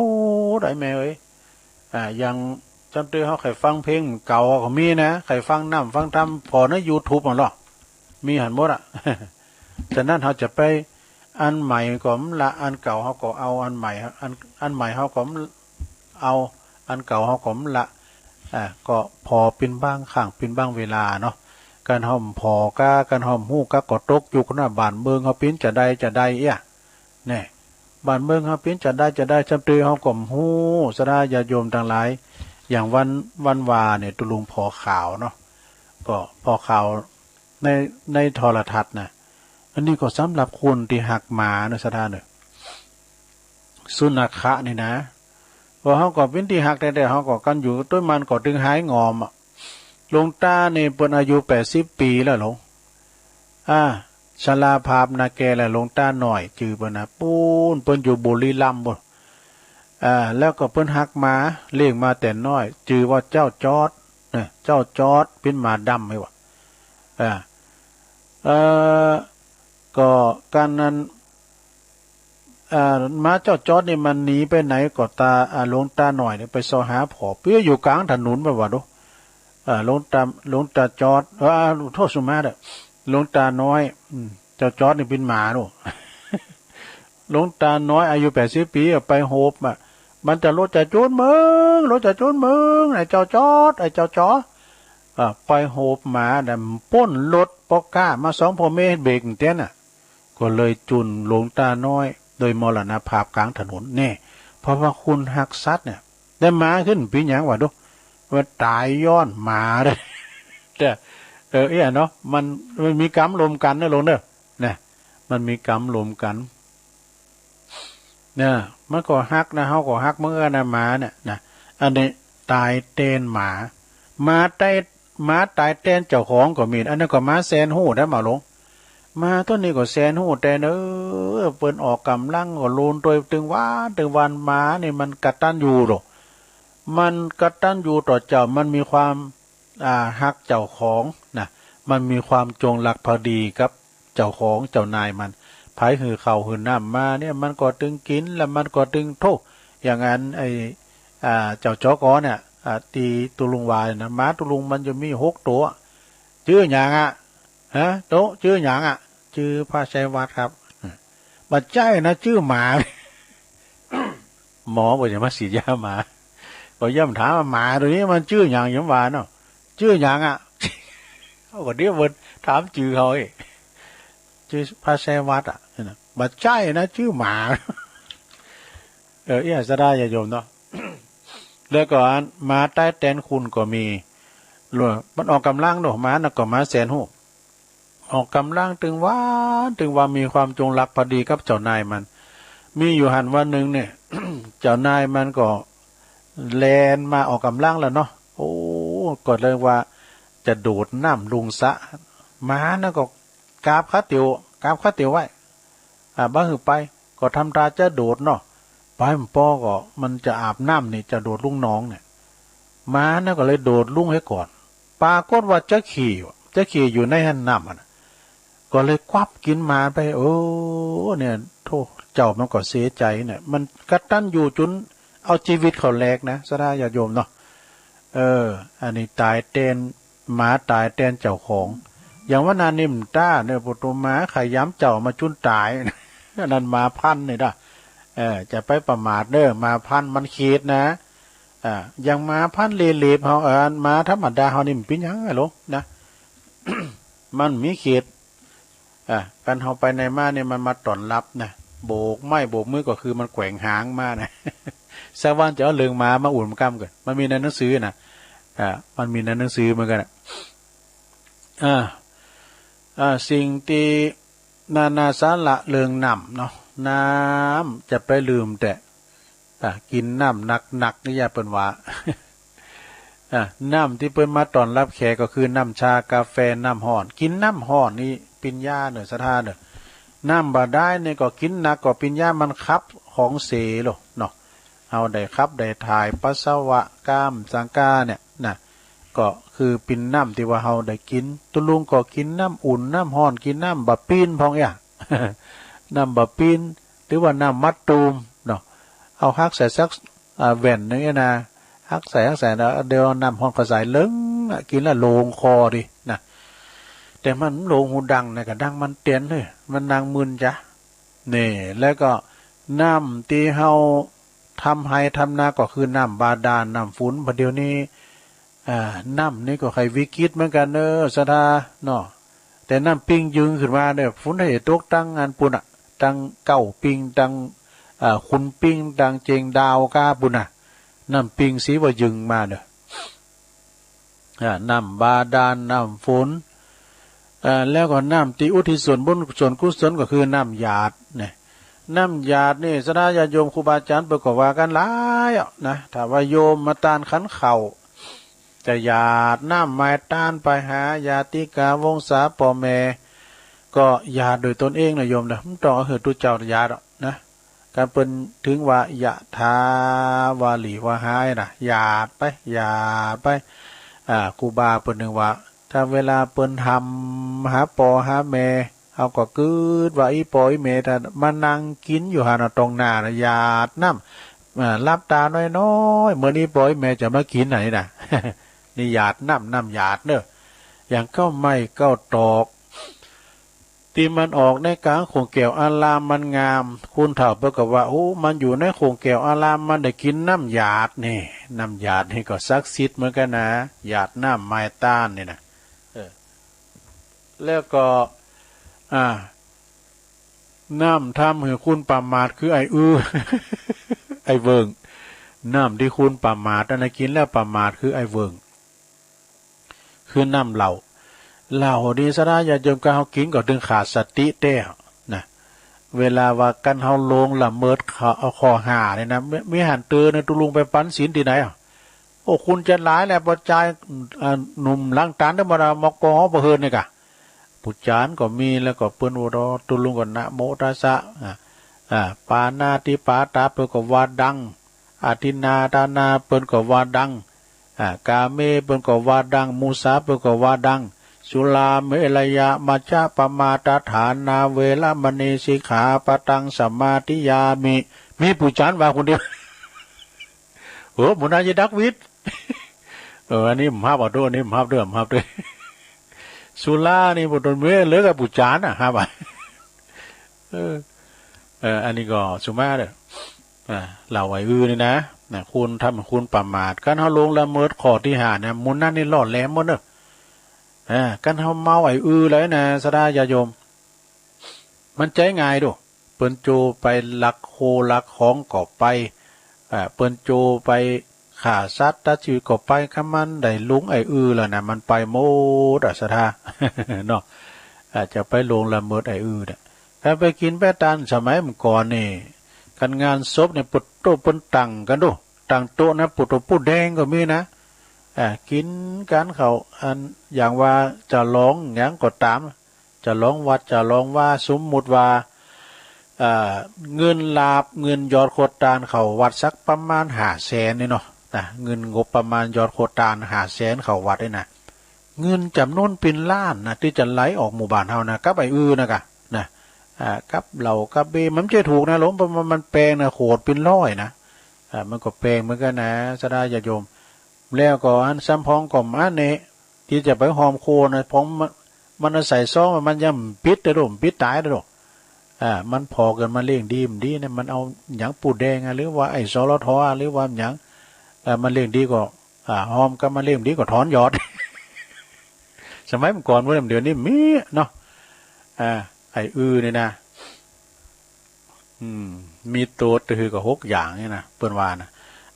ได้แม่เอ้ยอย่างจำตัวเขาใครฟังเพลงเก่าก็มีนะใครฟังน้ำฟังธรรมพอใน YouTube มันหรอมีหันหมดฉะนั้นเขาจะไปอันใหม่ก็ละอันเก่าเขาก็เอาอันใหม่อันใหม่เขาก็เอาอันเก่าเขาก็ละก็พอเป็นบ้างข้างเป็นบ้างเวลาเนาะการห่มพอการห่มหู้ก็ตกอยู่หน้าบ้านเมืองเขาปิ้นจะได้เนี่ยบ้านเมืองเขาปิ้นจะได้จำตัวเขาก็หู้สดาญาโยมทั้งหลายอย่างวันวาเนี่ยตุลุงพอข่าวเนาะก็พอข่าวในโทรทัศน์นะอันนี้ก็สำหรับคนที่หักหมาเนอะสถานเนอะสุนัขะนี่นะพอเขาก็เป็นที่หักแต่เขาก็กันอยู่ต้นมันก็ถึงหายงอมหลวงตาเนี่ยเป็นอายุ80 ปีแล้วหลวงชราภาพนาแกแหละหลวงตาหน่อยจือปนะปูนเปิ้นอยู่บุรีรัมย์บ่แล้วก็เปิ้นหักหมาเลี้ยงมาแต่น้อยจือว่าเจ้าจอดเนี่ยเจ้าจอดเป็นหมาดำไหมวะก็การนั้นม้าเจ้าจอดนี่มันหนีไปไหนก็ตาหลวงตาหน่อยเนี่ยไปซอหาผอเปี้ยอยู่กลางถนนไปว่าดูหลวงตาจอดโทษสุมาเด้อหลวงตาน้อยเจ้าจอดนี่เป็นหมาดู หลวงตาน้อยอายุ80 ปีไปโฮบมันจะรถจะจูนมึงไอ้เจ้าจอดไอ้เจ้าจอไปโฮบหมาแต่ป้นรถปอกก้ามา2พ่อแม่เบรกเต้นก็เลยจุนหลวงตาน้อยโดยมรณภาพกลางถนนแน่เพราะว่าคุณหักซัดเนี่ยได้หมาขึ้นปีหยังวะดูว่าตายย้อนหมาเลยแต่เนาะมันมีกรรมรวมกันนะลงเด้อเนี่ยมันมีกรรมรวมกันเนี่ยมันก็หักนะเฮาก็หักเมื่อนะหมาเนี่ยนะอันนี้ตายเต้นหมาตายเต้นเจ้าของก็มีอันนั้นก็หมาแสนหู้ได้มาลงมาต้นนี้ก็แสนหู้แต่เปิ้นออกกำลังก็ลูนตัวถึงวันหมานี่มันกตัญญูหรอกมันกตัญญูต่อเจ้ามันมีความฮักเจ้าของนะมันมีความจงรักภักดีกับเจ้าของเจ้านายมัน ไผหือข้าวหือน้ำมาเนี่ยมันก็ตึงกินแล้วมันก็ตึงโทอย่างนั้นไอ้เจ้าจอกอเนี่ยตีตุลุงวายนะม้าตุลุงมันจะมี6ตัวชื่อหยังอ่ะฮะโตชื่อหยังอ่ะชื่อพระชัยวัฒน์ครับบัดใจนะชื่อหมา หมอบอกจะมาฉีดยาหมาก็ย่ำถามว่าหมาตัวนี้มันชื่อหยังยังว่าเนาะชื่อหยังอ่ะ เขาก็เดี๋ยววันถามชื่อเขาเองชื่อพระชัยวัฒน์อ่ะบัดใจนะชื่อหมาจะได้อย่าโยมเนาะ แล้วก็ม้าใต้แตนคุณก็มีมันออกกำลังเนาะม้าน่ะก็ม้าแสนหูออกกำลังถึงว่ามีความจงรักภักดีกับเจ้านายมันมีอยู่หันวันหนึ่งเนี่ย เจ้านายมันก็แลนมาออกกำลังแล้วเนาะโอ้ก็เลยว่าจะโดดน้ำลุงสะม้าน่ะก็กราบข้าเตียวไว้บ้าหือไปก็ทำตาจะโดดเนาะไปมันป้อก็มันจะอาบน้ำนี่จะโดดลุงน้องเนี่ยม้าน่ะก็เลยโดดลุงให้ก่อนปรากฏว่าจะขี่อยู่ในหันน้ำอ่ะก็เลยควับกินมาไปโอ้เนี่ยโธ่เจ้ามันก็เสียใจเนี่ยมันกระตั้นอยู่จนเอาชีวิตเขาแลกนะสดาญาติโยมเนาะอันนี้ตายเต้นหมาตายเต้นเจ้าของอย่างว่านานิมต้าเนี่ยปุตุม้าขย้ำเจ้ามาจุนตายนั่นมาพันเนี่ยด่ะจะไปประมาทเด้อมาพันมันเขตนะอย่างมาพันเลบเฮามาธรรมดาเฮานี่มันเป็นหยังไงลูกนะ มันมีเขตกันเฮาไปในมาเนี่ยมันมาต้อนรับนะโบกไม้โบกมือก็คือมันแกว่งหางมานะ สักวันจะเอาเลืองมาอุ่นมากำกันมันมีในหนังสือนะมันมีในหนังสือเหมือนกันสิ่งที่นาสาระเลืองน้ำเนาะน้ำจะไปลืมแต่กินน้ำหนักนี่อย่าเปิ้นว่า น้ำที่เปิ้นมาต้อนรับแขกก็คือน้ำชากาแฟน้ำห่อนกินน้ำห่อนนี่ปิญญาเนอะสถานเนอะน้ำบาได้เนี่ยก็กินหนักก็ปิญญามันคับของเสหรอเนาะเอาได้คับได้ถ่ายปัสสาวะกามสังกาเนี่ยนะก็คือปินน้ำที่ว่าเฮาได้กินตุลุงก็กินน้ำอุ่นน้ำห่อนกินน้ำบะปีนพองอย่าง น้ำบะปีนหรือว่าน้ำมัดตูมเนาะเอาฮักใส่ซักแว่นนี่นะฮักใส่นะเดี๋ยวน้ำห่อนก็ใส่เลิ้งกินแล้วโลงคอดินะแต่มันโลงหูดังนะก็ดังมันเตียนเลยมันนางมึนจ้ะนี่แล้วก็น้ำที่เฮาทำให้ทำนาก็คือน้ำบาดาลน้ำฝนประเดี๋ยวนี้น้ำนี่ก็ใครวิกฤตเหมือนกันเนอะสถาเนาะแต่น้ำปิงยึงขึ้นมาเนี่ยฝนให้ตกตั้งงานปุ่นตั้งเก้าปิงตั้งคุณปิงตั้งเจงดาวกาปุ่นน้ำปิงสีว่ายึงมาเนอะน้ำบาดาลน้ำฝนแล้วก็น้ำที่อุทิศส่วนบุญส่วนกุศลก็คือน้ำหยาดเนี่ยน้ำหยาดนี่สดาญาโยมครูบาอาจารย์ประกอบว่ากันหลายนะถ้าว่าโยมมาตานขันเข่าจะหยาดน้ำไม้ต้านไปหาญาติกาวงศาพ่อแม่ก็หยาดโดยตนเองนะโยมนะไม่ต้องเอาเหตุตุเจ้าหยาดนะการเป็นถึงว่ายะทาวาลีวาหายนะหยาดไปหยาดไปครูบาเป็นหนึ่งว่าถ้าเวลาเปิ้นทำหาปอหาแม่เอาก็กึดว่าอีปออีแม่ถ้ามานั่งกินอยู่หาตรงหน้านะหยาดน้ำรับตาน้อยๆเหมือนอีปออีแม่จะมากินไหนน่ะ นี่หยาดน้ำหยาดเนอะอย่างเข้าไม่เข้าตอกที่มันออกในกลางโขงแก้วอารามมันงามคุณเถ่าเพื่อกับว่าโอ้มันอยู่ในโขงแก้วอารามมันได้กินน้ำหยาดนี่น้ำหยาดนี่ก็ซักซิดเหมือนกันนะหยาดน้ำไม้ต้านนี่นะแล้วก็น้ำทำให้คุณประมาทคือไอ้ไอ้เวิงน้ำที่คุณประมาทนะกินแล้วประมาทคือไอ้เวิงคือน้ำเหล่าดีสระอย่าจมกันเฮากินก็ถึงขาดสติแต้นะเวลาว่ากันเฮาลงละเมิดเอาคอหาเนี่ยนะมีหันเตือนตุลุงไปปั้นศีลที่ไหนโอ้คุณจะหลายแหละปัจจัยหนุ่มล้างตาได้มามอกอบ่เฮินนี่กะปุจจานก็มีแล้วก็เปิ้นอุดรตุลุงก็นะโมตัสสะปานาติปาตาเปิ้นก็ว่าดังอาทินาตานาเปิ้นก็ว่าดังกาเมเปิ้นก็ว่าดังมูสาเปิ้นก็ว่าดังโส สุราเมรยะมัจจปมาตฐานาเวรมณีสิกขาปตังสัมมาทิยามิมีผู้จานว่าคนเดียวโอ้หมุนาจะดักวิทย์อันนี้มหาบด้วยนี่มหาด้วยมหาด้วยสุรานี่บุตรเมื่อเลิกกับผู้จานฮะบ่อันนี้ก็สุมาเด้อเหล่าไอ้นี่นะคุณทำคุณประมาทกันเฮาลงละเมิดข้อที่5เนี่ยมุนนั่นนี่หลอดแหลมหมดเด้อกันเฮาเมาไอ้เลยนะสดาญาโยมมันใจง่ายดูเปิ้นโจไปลักโคลักของก็ไปเปิ้นโจไปฆ่าสัตว์ตัดชีวิตก็ไปคำมันได้ลุงไอ้แล้วนะมันไปโมดสดาเนาะอาจจะไปลงละเมิดไอ้น่ะถ้าไปกินไปตานสมัยเมื่อก่อนนี่กันงานศพเนี่ยปุดโตปุนตังกันดูตังโตนะปุดโตปุดแดงก็มีนะกินกันเขาอันอย่างว่าจะร้องอย่างก็ตามจะร้องวัดจะร้องว่าสมมุติว่าเงินลาบเงินยอดโคตานเขาวัดสักประมาณ500,000นี่เนาะเงินงบประมาณยอดโคตาน500,000เขาวัดได้นะเงินจำนวนเป็นล้านนะที่จะไหลออกหมู่บ้านเฮานะกับไอ้นะกะนะกับเหล่ากับเบมันจะถูกนะหลวงมันแปลงนะโขดเป็นร้อยนะมันก็แปลงเหมือนกันนะสดาญาโยมแล้วก็อันซ้ำพองก่อมอันนี้ที่จะไปหอมโคนะพองมันใส่ซองมันยังปิดได้ดมปิดตายได้ดมมันพอกันมาเลี้ยงดีมดีเนี่ยมันเอาหยังปูแดงหรือว่าไอ้สลทหรือว่าหยังมันเลี้ยงดีก็หอมก็มาเลี้ยงดีก็ถอนยอด สมัยก่อนเมื่อเดือนนี้มีเนาะไอ้นี่นะมีตัวตือก็6อย่างนี่นะเปิ้นว่านะ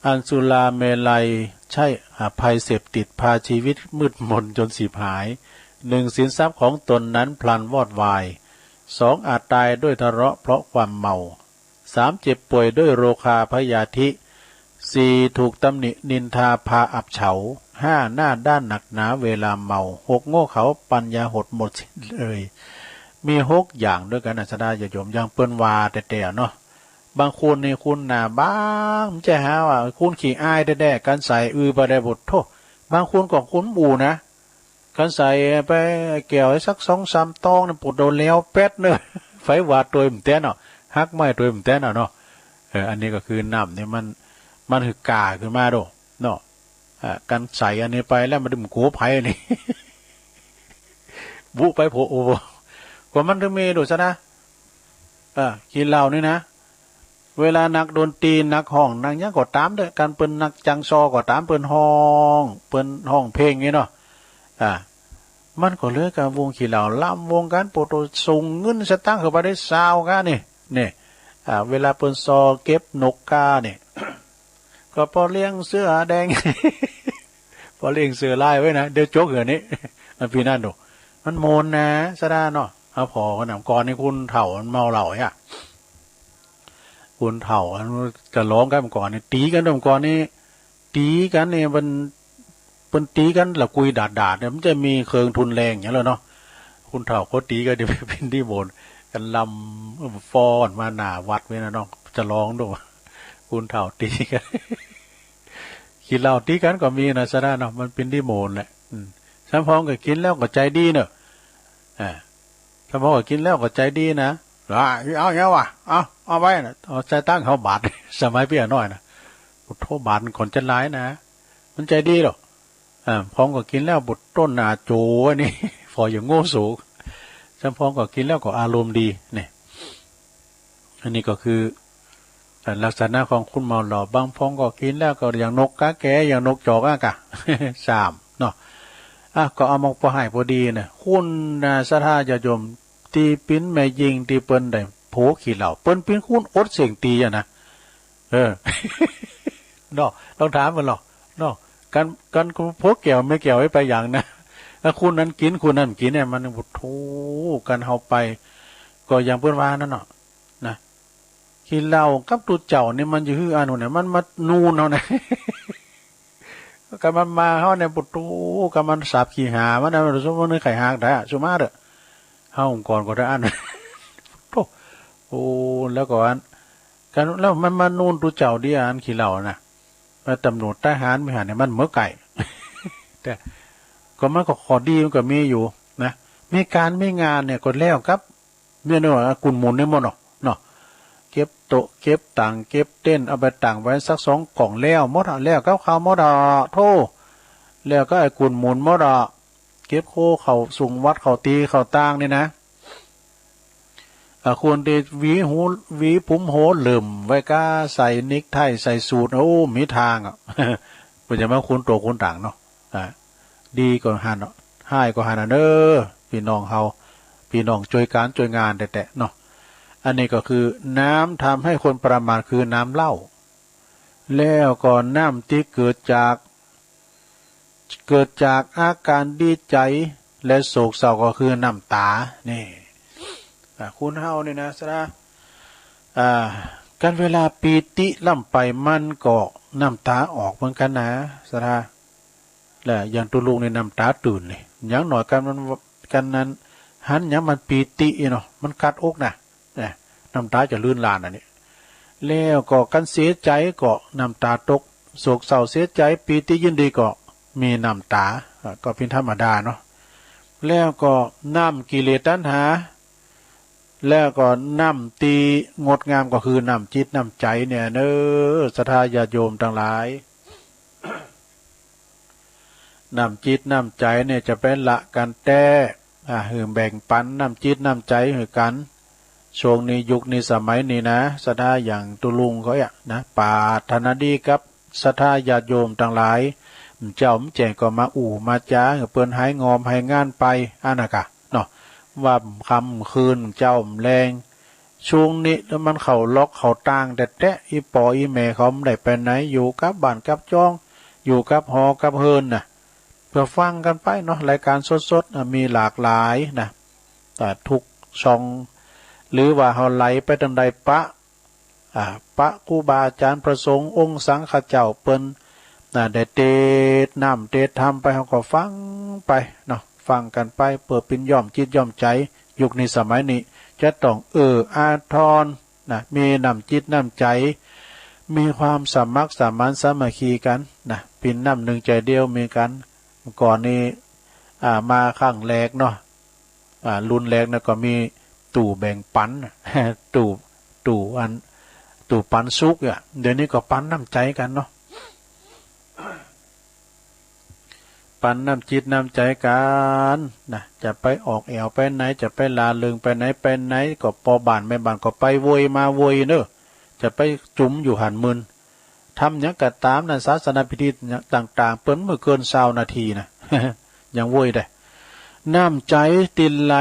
อันสุราเมลัยใช่ภัยเสพติดพาชีวิตมืดมนจนสิบหาย1สินทรัพย์ของตนนั้นพลันวอดวาย2อาจตายด้วยทะเลาะเพราะความเมา3เจ็บป่วยด้วยโรคาพยาธิ4ถูกตำหนินินทาพาอับเฉา5หน้าด้านหนักหนาเวลาเมา6โง่เขาปัญญาหดหมดสิ้นเลยมี6อย่างด้วยกันสดาญาโยมยังเปิ้นว่าแต่เนาะบางคนนี่คุณน่ะบ้างจะหาว่าคุณขี้อายแด่ๆกันใส่บ่ได้บทโทษบางคนก็คุณบูนะกันใส่ไปแก้วสัก2-3ตองนี่ปวดโดนแล้วเป็ดเนอะไฟวาดตัวมันแต้นเนาะฮักไม้ตัวมันแต้นเนาะอันนี้ก็คือน้ำเนี่ยมันคือกาขึ้นมาโดเนาะกันใส่อันนี้ไปแล้วมันดึงโขไผ่นี่ บุไปโผโอกว่ามันถึงมีดูซะนะกินเหล้านี่นะเวลานักดนตรีนักห้องนักยังก็ตามเด้อการเปิ้นนักจังซอก็ตามเปิ้นห้องเพลงนี่เนาะมันก็เลยกับวงขี้เหล้าล่ำวงการโปรโตส่งเงินสตางค์เข้าไปได้ซาวกันนี่เวลาเปิ้นซอเก็บนกกานี่ ก็พอเลี้ยงเสื้อแดง พอเลี้ยงเสื้อลายไว้นะเดี๋ยวโจกเหรอนี่มันพี่นั่นดูมันโมนนะซะด้าเนาะเอาพอกันก่อนนี่คุณเฒ่ามันเมาเหล้าคุณเฒ่ามันจะร้องกันก่อนนี่ตีกันก่อนนี่ตีกันนี่มันตีกันละกุยดาดเนี่ยมันจะมีเครื่องทุนแรงอย่างแล้วเนาะคุณเฒ่าเขาตีกันเดี๋ยวเป็นที่โบนกันลำฟ้อนมาหน้าวัดไว้นะน้องจะร้องด้วยคุณเฒ่าตีกันกินเหล้าตีกันก็มีนะซะด้าเนาะมันเป็นที่โมนแหละสัมพองก็กินแล้วก็ใจดีเนอะสัมพองก็กินแล้วก็ใจดีนะเอาเงี้ยวะเอาไว้นะเอาใจตั้งเขาบาทสมัยเปี้ยน้อยนะโทษบาทคนจะร้ายนะมันใจดีหรอกพองก็กินแล้วบุตรต้นนาโจนี่พออย่างโง่สูงสัมพองก็กินแล้วก็อารมณ์ดีเนี่ยอันนี้ก็คือลักษณะของคุณเมาหล่อบางพองก็กินแล้วก็อย่างนกกาแกอย่างนกจอกกะ3เนาะก็เอามาพอให้พอดีนะคุณสถาญาโยมตีปิ้นแม่ยิงตีเปิ้นได้โผขี้เหล่าเปิ้นปิ้นคุณอดเสียงตีนะเนาะต้องถามมันหรอกเนาะกันโผแก้วไม่แก้วให้ไปอย่างนะถ้าคุณนั้นกินคุณนั้นกินเนี่ยมันโธ่กันเฮาไปก็อย่างเปิ้นว่านั่นเนาะนะขี้เหล้ากับตุเจ้านี่มันอยู่อันนู้นเนี่ยมันมานูนเอาเนี่ยก็มันมาเฮาเนี่ยปุตโตก็มันสาบขี้หามันน่ะสมมุติไข่หากได้สุมาเด้อเฮาก่อนก็ได้อันโอ้แล้วก็อันกันแล้วมันมานูนตุเจ้าดิอันขี้เหล้าน่ะมาตำรวจทหารมีหาเนี่ยมันเหมือไก่แต่ก็มันก็ขอดีมันก็มีอยู่ มีการมีงานเนี่ยก็แล้วครับเมื่อเนาะกุนหมุนได้หมดเนาะเก็บโต๊ะเก็บต่างเก็บเต้นเอาไปต่างไว้สัก2กล่องแล้วหมดแล้วกับข้าวหมดโทแล้วก็ไอ้กุนหมุนหมดเก็บโคเขาสูงวัดเขาตีเขาต่างนี่นะควรได้หวีผมโหเหลิ่มไว้ก้าใส่นิกไทใส่สูทโอ้มีทางเป็นจะมาคุณตัวคุณต่างเนาะดีกว่าหันให้กว่าหันเด้อพี่น้องเฮาพี่น้องช่วยการช่วยงานแต่เนาะอันนี้ก็คือน้ำทำให้คนประมาทคือน้ำเหล้าแล้วก็น้ำที่เกิดจากอาการดีใจและโศกเศร้าก็คือน้ำตานี่คุณเฮานี่นะสระการเวลาปีติล่ำไปมันก็น้ำตาออกเหมือนกันนะสระและอย่างตัวลูกในน้ำตาตื่นเลยอย่างหน่อยกันนั้นหันอย่างมันปีติเนาะมันกัดอกนะน้ำตาจะลื่นลานอันนี้แล้วก็กันเสียใจก็น้ำตาตกโศกเศร้าเสียใจปีติยินดีก็มีน้ำตาก็เป็นธรรมดาเนาะแล้วก็น้ำกิเลสตัณหาแล้วก็น้ำตีงดงามก็คือน้ำจิตน้ำใจเนี่ยเน้อศรัทธาญาติโยมทั้งหลาย น้ำจิตน้ำใจเนี่ยจะเป็นละกันแต่หือแบ่งปันน้ำจิตน้ำใจหือกันช่วงนี้ยุคนี้สมัยนี้นะศรัทธาอย่างตุลุงเขานะปาถนาดีกับศรัทธาญาติโยมทั้งหลายเจ้าแจงก็มามาจ้าเปิ้นหายงอมให้งานไปน่ะเนาะว่าคำคืนเจ้าแรงช่วงนี้แล้วมันเขาล็อกเขาต่างแต่อีปออีแม่เขาไม่ได้ไปไหนอยู่กับบ้านกับจ้องอยู่กับหอกับเฮินน่ะเพื่อฟังกันไปเนาะรายการสดๆมีหลากหลายนะแต่ทุกช่องหรือว่าเขาไหลไปทางใดปะครูบาอาจารย์ประสงค์องค์สังฆเจ้าเปิ้นได้เทศน้ำเทศธรรมไปเขาก็ฟังไปเนาะฟังกันไปเปิดเป็นย่อมจิตย่อมใจยุคนี้สมัยนี้จะต้องอาทรนะมีน้ำจิตน้ำใจมีความสามัคคีสามัญสามัคคีกันนะเป็นน้ำหนึ่งใจเดียวมีกันก่อนนี้มาข้างแรกเนาะรุ่นแรกนะก็มีตู่แบ่งปันตู่ปันสุกเดี๋ยวนี้ก็ปันน้ำใจกันเนาะปันน้ำจิตน้ำใจกันนะจะไปออกแอวไปไหนจะไปลาเลิงไปไหนก็ปอบานไม่บานก็ไปโวยมาโวยเนอะจะไปจุ่มอยู่หันมึนทำอย่างกระตามนะศาสนาพิธีต่างๆเปิ้นเมื่อเกิน20 นาทีนะ ยังโวยได้น้ำใจตินไหล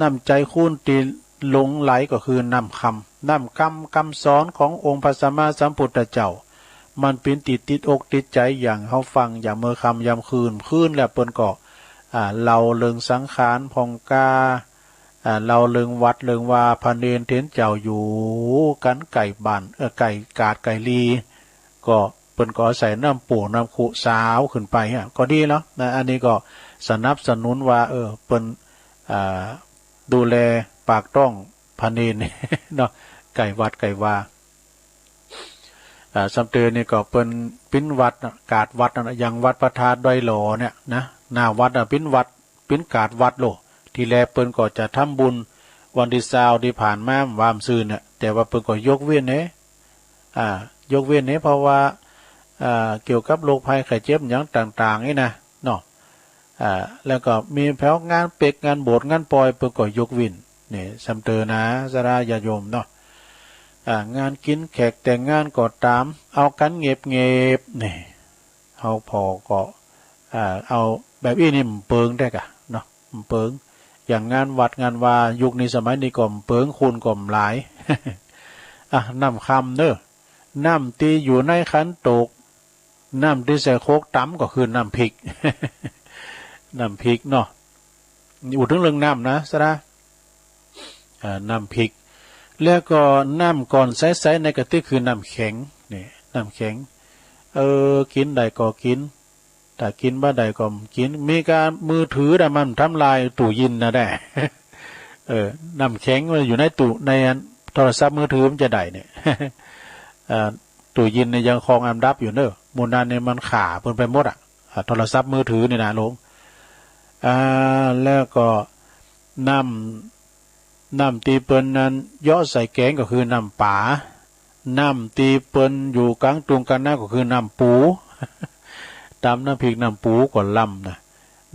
น้ำใจคูณตินหลงไหลก็คือน้ำคำสอนขององค์พระสัมมาสัมพุทธเจ้ามันเป็นติดอกติดใจอย่างเขาฟังอย่างเมื่อคำยำคืนแล้วเปิ้นก็เราเลิงสังขารพองกาเราเลิงวัดเลิงว่าพระเนรเทนเจ้าอยู่กันไก่บานไก่กาดไก่ลีก็เปิ้นก็ใส่น้ำปูน้ำขุสาวขึ้นไปก็ดีแล้วนะอันนี้ก็สนับสนุนว่าเปิ้นดูแลปากต้องพระเนรเนาะไก่วัดไก่ว่าสำเตอนี่ก็เป็นปิ้นวัดกาดวัดอย่างวัดพระธาตุดอยหล่อเนี่ยนะหน้าวัดปิ้นวัดปิ้นกาดวัดโลทีแรกเปิ้นก็จะทำบุญวันที่20ที่ผ่านมาวามซืนเนี่ยแต่ว่าเปิ้นก็ยกเว้นยกเว้นเพราะว่าเกี่ยวกับโรคภัยไข้เจ็บอย่างต่างๆนี่นะเนาะแล้วก็มีแผวงานเป็กงานโบสถ์งานปอยเปิ้นก็ยกเว้นนี่สำเตอนะสราญาโยมเนาะงานกินแขกแต่งงานก็ตามเอากันเงียบนี่เอาพอก็เอาแบบนี้นี่เปิงได้กะเนาะเปิงอย่างงานวัดงานวายุคนี้สมัยนี้ก็เปิงคูณก็หลาย น้ำคำเนอะน้ำตีอยู่ในขันโตกน้ำที่ใส่โคกตั้มก็คือน้ำพริก น้ำพริกเนาะอยู่ถึงเรื่องน้ำนะสระน้ำพริกแล้วก็น้ำก่อนใสๆในกระติกคือน้ำแข็งนี่น้ำแข็งกินได้ก็กินแต่กินบ่ได้ก็กินมีการมือถือแต่มันทำลายตู้เย็นนะได้ น้ำแข็งมันอยู่ในตู้ในโทรศัพท์มือถือมันจะได้เนี่ย ตู้เย็นเนี่ยยังคลองอันดับอยู่เนอะมูลนั้นเนี่ยมันขาเพิ่นไปหมดโทรศัพท์มือถือนี่นะลง แล้วก็น้ำตีเปิ้นนั้นย่อใส่แกงก็คือน้ำป่าน้ำตีเปิ้นอยู่กลางตุงกันหน้าก็คือน้ำปูตามน้ำพริกน้ำปูก็ล่ำนะ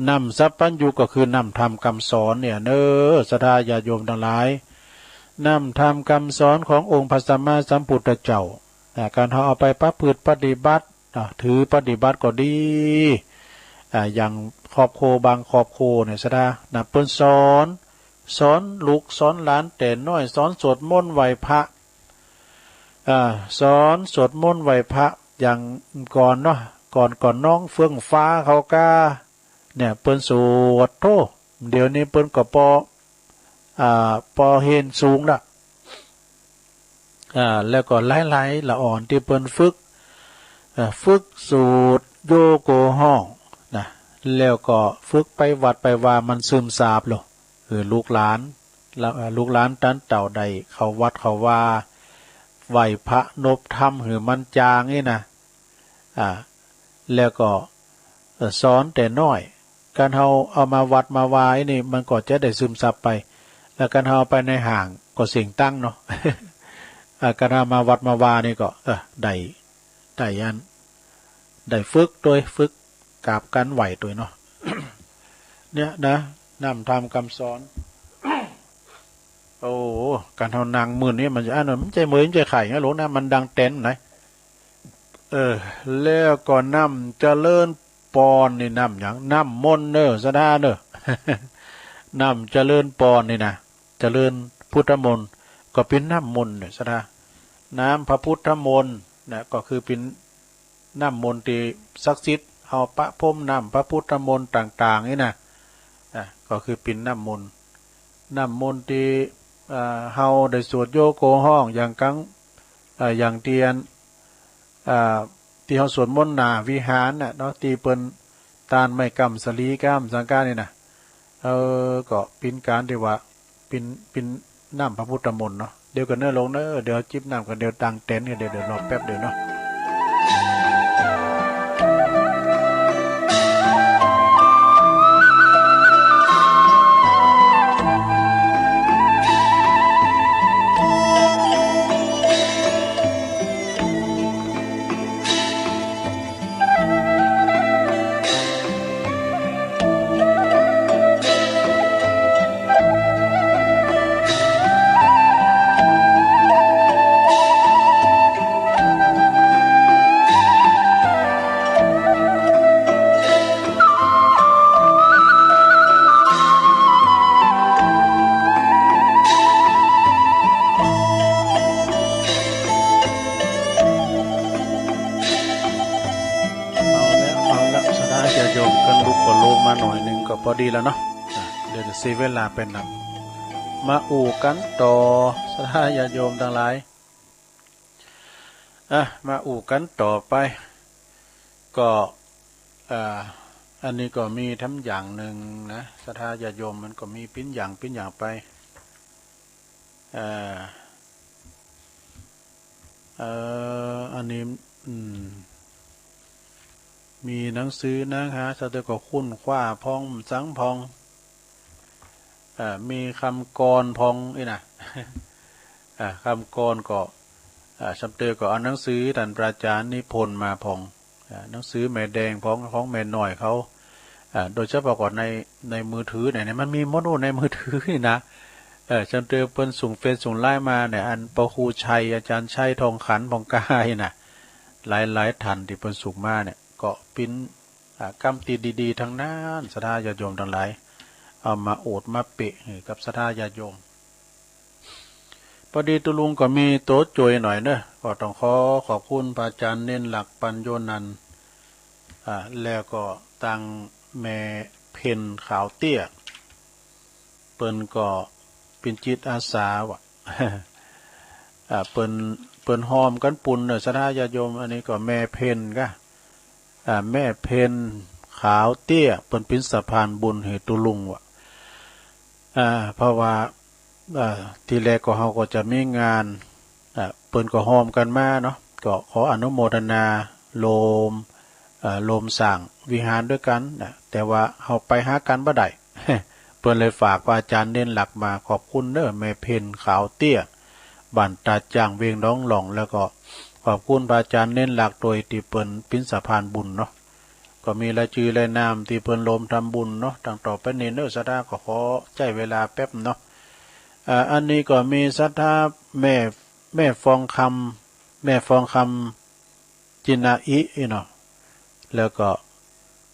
น้ำซับปันอยู่ก็คือน้ำธรรมคำสอนเนี่ยเนอศรัทธาญาติโยมทั้งหลายน้ำธรรมคำสอนขององค์พระสัมมาสัมพุทธเจ้าการเอาไปประพฤติปฏิบัติถือปฏิบัติก็ดีอย่างครอบครัวบางครอบครัวเนี่ยศรัทธาเปิ้นสอนลูกสอนหลานแต่น้อยสอนสวดมนต์ไหว้พระสอนสวดมนต์ไหว้พระอย่างก่อนเนาะก่อนน้องเฟื่องฟ้าเขาก้าเนี่ยเปิ้นสวดโธเดี๋ยวนี้เปิ้นก็ปอเห็นสูงละแล้วก็หลายๆละอ่อนที่เปิ้นฝึกสูตรโยโกห้องนะแล้วก็ฝึกไปวัดไปว่ามันซึมซาบหรอลูกหลานตันเต่าใดเขาวัดเขาว่าไหวพระนบธรรมหือมันจางนี่นะแล้วก็สอนแต่น้อยการเอามาวัดมาวายนี่มันก็จะได้ซึมซับไปแล้วการเอาไปในห่างก็เสียงตั้งเนาะ การเอามาวัดมาวานี่ก็ได้ยันได้ฝึกโดยฝึกกราบกันไหวตัวเนาะ เนี่ยนะนำทำคำสอน โอ้การเอานางมือนี่มันจะมันใจมือมันใจไข่นะหลวงนะมันดังเต้นไหนแล้วก็นำเจริญปอนนี่นำอย่างนำมนเนอสะดาเนอนำเจริญปอนนี่นะเจริญพุทธมนต์ก็เป็นน้ำมนต์เนี่ยสะดาน้ำพระพุทธมนต์นะก็คือเป็นน้ำมนต์ที่ศักดิ์สิทธิ์เอาพระพรหมน้ำพระพุทธมนต์ต่างๆนี่นะก็คือเป็นน้ำมนต์ที่เฮาได้สวดโยโกห้องอย่างครั้งอย่างเตียนที่เฮาสวดมนต์หน้าวิหารน่ะเนาะที่เปิ้นตานไม้กำสลีกำสังฆานี่นะก็เป็นการที่ว่าเป็นน้ำพระพุทธมนต์เนาะเดี๋ยวกันเด้อลงเด้อเดี๋ยวจิบน้ำกันเดี๋ยวตังเต็นกันเดี๋ยวรอแป๊บเดียวเนาะพอดีแล้วเนาะเดี๋ยวจะเสียเวลาเป็นนำมาอู่กันต่อสถาญาติโยมทั้งหลายมาอู่กันต่อไปก็อันนี้ก็มีทั้งอย่างหนึ่งนะสถาญาติโยมมันก็มีปิ้นอย่างไปอันนี้มีหนังสือนะคะสะเตก็คุ้นคว้าพองสังพองมีคำกรพองนี่นะคำกรก็สะเตก็เอาหนังสือท่านพระอาจารย์นิพนธ์มาพองหนังสือแม่แดงพองของแม่หน่อยเขาโดยเฉพาะก่อนในมือถือเนี่ยมันมีโมโนในมือถือนี่นะสะเตเปิ้นส่งเฟซส่งไลน์มาเนี่ยอันปะครูชัยอาจารย์ชัยทองขันพองกายน่ะหลายท่านที่เปิ้นส่งมาเนี่ยก็เป็นกรรมตีดีๆทั้งนั้นศรัทธาญาติโยมทั้งหลายเอามาโอดมาเปะกับศรัทธาญาติโยมพอดีตุลุงก็มีโต๊ะจวยหน่อยเนอะก็ต้องขอบคุณพระอาจารย์เน้นหลักปัญโยนันท์แล้วก็ตังแม่เพนขาวเตี้ยเปิ้นก็เป็นจิตอาสาวะเปิ้นหอมกันปุ่นเนอะศรัทธาญาติโยมอันนี้ก็แม่เพนก็แม่เพนขาวเตี้ยเปิ้นเป็นสะพานบุญให้ตุลุงวะเพราะว่าทีแรกก็เฮาก็จะมีงานเปิ้นก็หอมกันมาเนาะก็ขออนุโมทนาโลม โลมสร้างวิหารด้วยกันนะแต่ว่าเอาไปหากันบ่ได้ เพิ่นเลยฝากว่าอาจารย์เน้นหลักมาขอบคุณเด้อแม่เพ็ญขาวเตี้ยบ้านตาจ้างเวียงน้องหล่องแล้วก็ขอบคุณพระอาจารย์เน้นหลักโดยที่เปิ้นเป็นสะพานบุญเนาะก็มีรายชื่อรายนามที่เพิ่นโลมทำบุญเนาะตั้งต่อไปนี้เด้อศรัทธาก็ขอใจเวลาแป๊บเนาะอันนี้ก็มีศรัทธาแม่ฟองคำจินาอิเนาะแล้วก็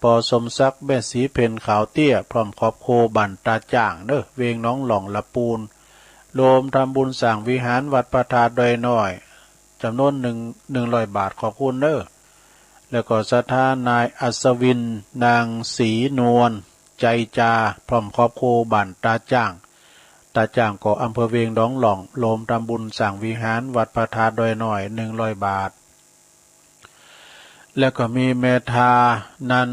ปอสมศักดิ์แม่สีเพ็ญขาวเตี้ยพร้อมครอบโคบันตาจ่างเด้อเวงน้องหล่องละปูนโลมทำบุญสร้างวิหารวัดประทาดอยน้อยจำนวน100 บาทขอบคุณเด้อแล้วก็ศรัทธานายอัศวินนางศรีนวลใจจาพร้อมครอบโคบันตาจ่างก็อำเภอเวียงน้องหล่องโลมทำบุญสร้างวิหารวัดประทาดอยน้อย100 บาทแล้วก็มีเมธานัน